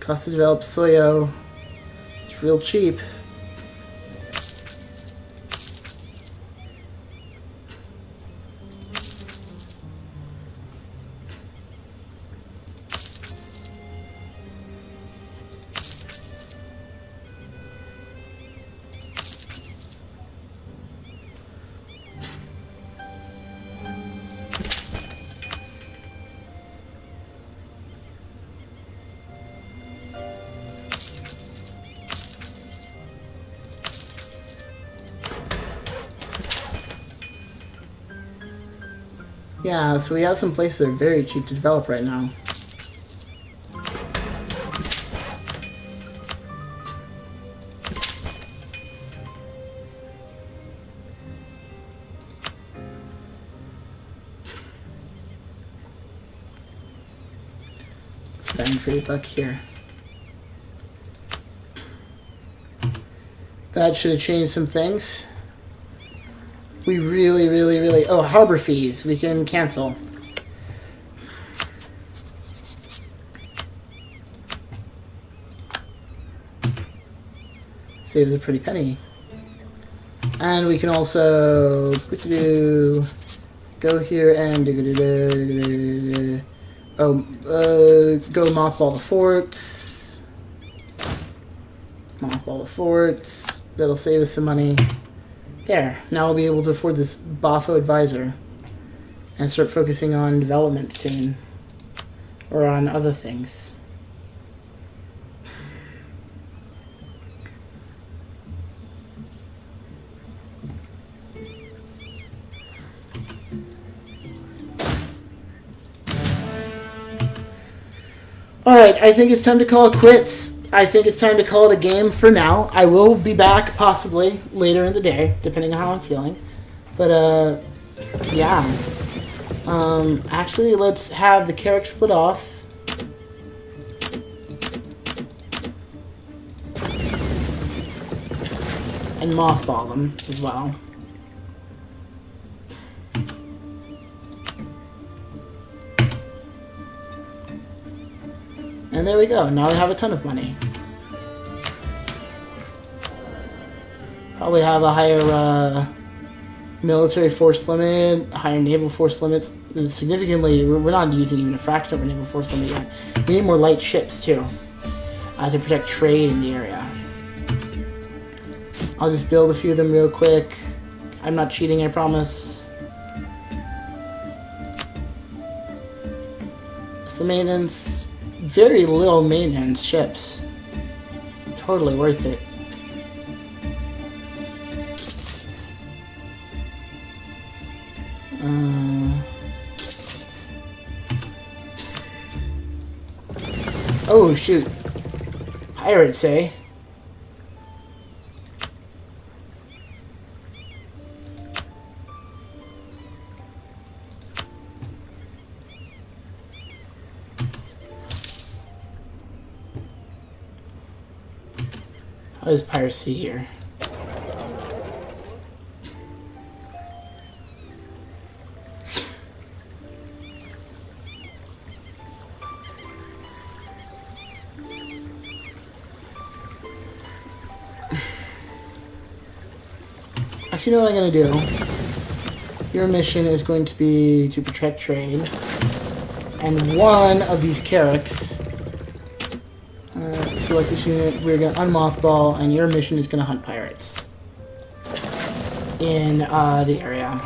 Cost to develop Soyo. It's real cheap. Yeah, so we have some places that are very cheap to develop right now. Spend for $8 here. That should have changed some things. We really... Oh, harbor fees. We can cancel. Saves a pretty penny. And we can also go here and go mothball the forts. Mothball the forts. That'll save us some money. There. Now we'll be able to afford this Bafo advisor and start focusing on development soon. Or on other things. Alright, I think it's time to call it quits. I think it's time to call it a game for now. I will be back possibly later in the day, depending on how I'm feeling. But, yeah. Actually, let's have the carrot split off. And mothball them as well. And there we go. Now we have a ton of money. Probably have a higher military force limit, higher naval force limits. Significantly, we're not using even a fraction of our naval force limit yet. We need more light ships too to protect trade in the area. I'll just build a few of them real quick. I'm not cheating, I promise. It's the maintenance. Very little maintenance ships. Totally worth it. Oh shoot. Pirates, eh? How is piracy here? Actually, you know what I'm gonna do? Your mission is going to be to protect trade. And one of these carracks, select this unit, we're gonna unmothball, and your mission is gonna hunt pirates in the area.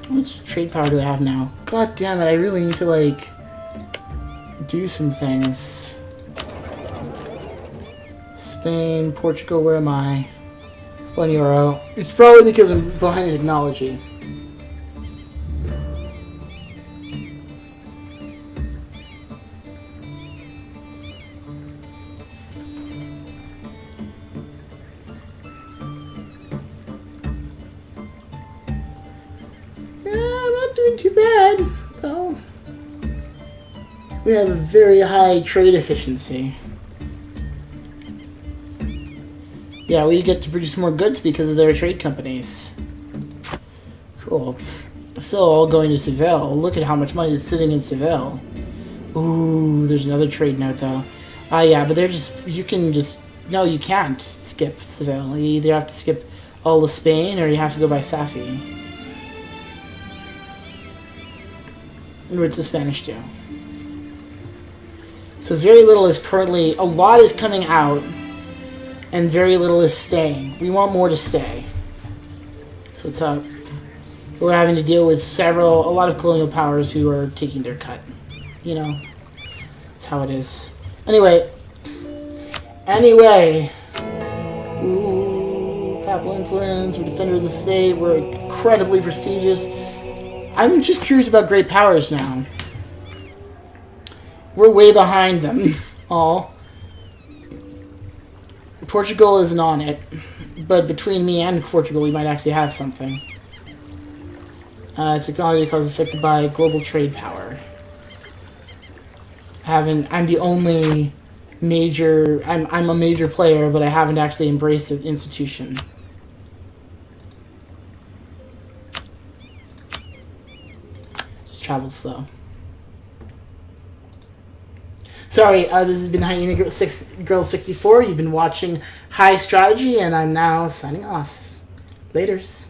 How much trade power do I have now? God damn it, I really need to, like, do some things. Spain, Portugal, where am I? 1 euro. It's probably because I'm behind in technology. Too bad, though. We have a very high trade efficiency. Yeah, we get to produce more goods because of their trade companies. Cool. Still all going to Seville. Look at how much money is sitting in Seville. Ooh, there's another trade note, though. Yeah, but they're just... You can just... No, you can't skip Seville. You either have to skip all of Spain or you have to go by Safi. Which the Spanish do. So very little is currently... A lot is coming out, and very little is staying. We want more to stay. So what's up? We're having to deal with a lot of colonial powers who are taking their cut. You know, that's how it is. Anyway. Ooh, papal influence. We're defender of the state. We're incredibly prestigious. I'm just curious about great powers now. We're way behind them all. Portugal isn't on it, but between me and Portugal, we might actually have something. Technology cause affected by global trade power. I'm the only major. I'm a major player, but I haven't actually embraced the institution. Traveled slow. Sorry, this has been Hyena Girl 64. You've been watching High Strategy, and I'm now signing off. Laters.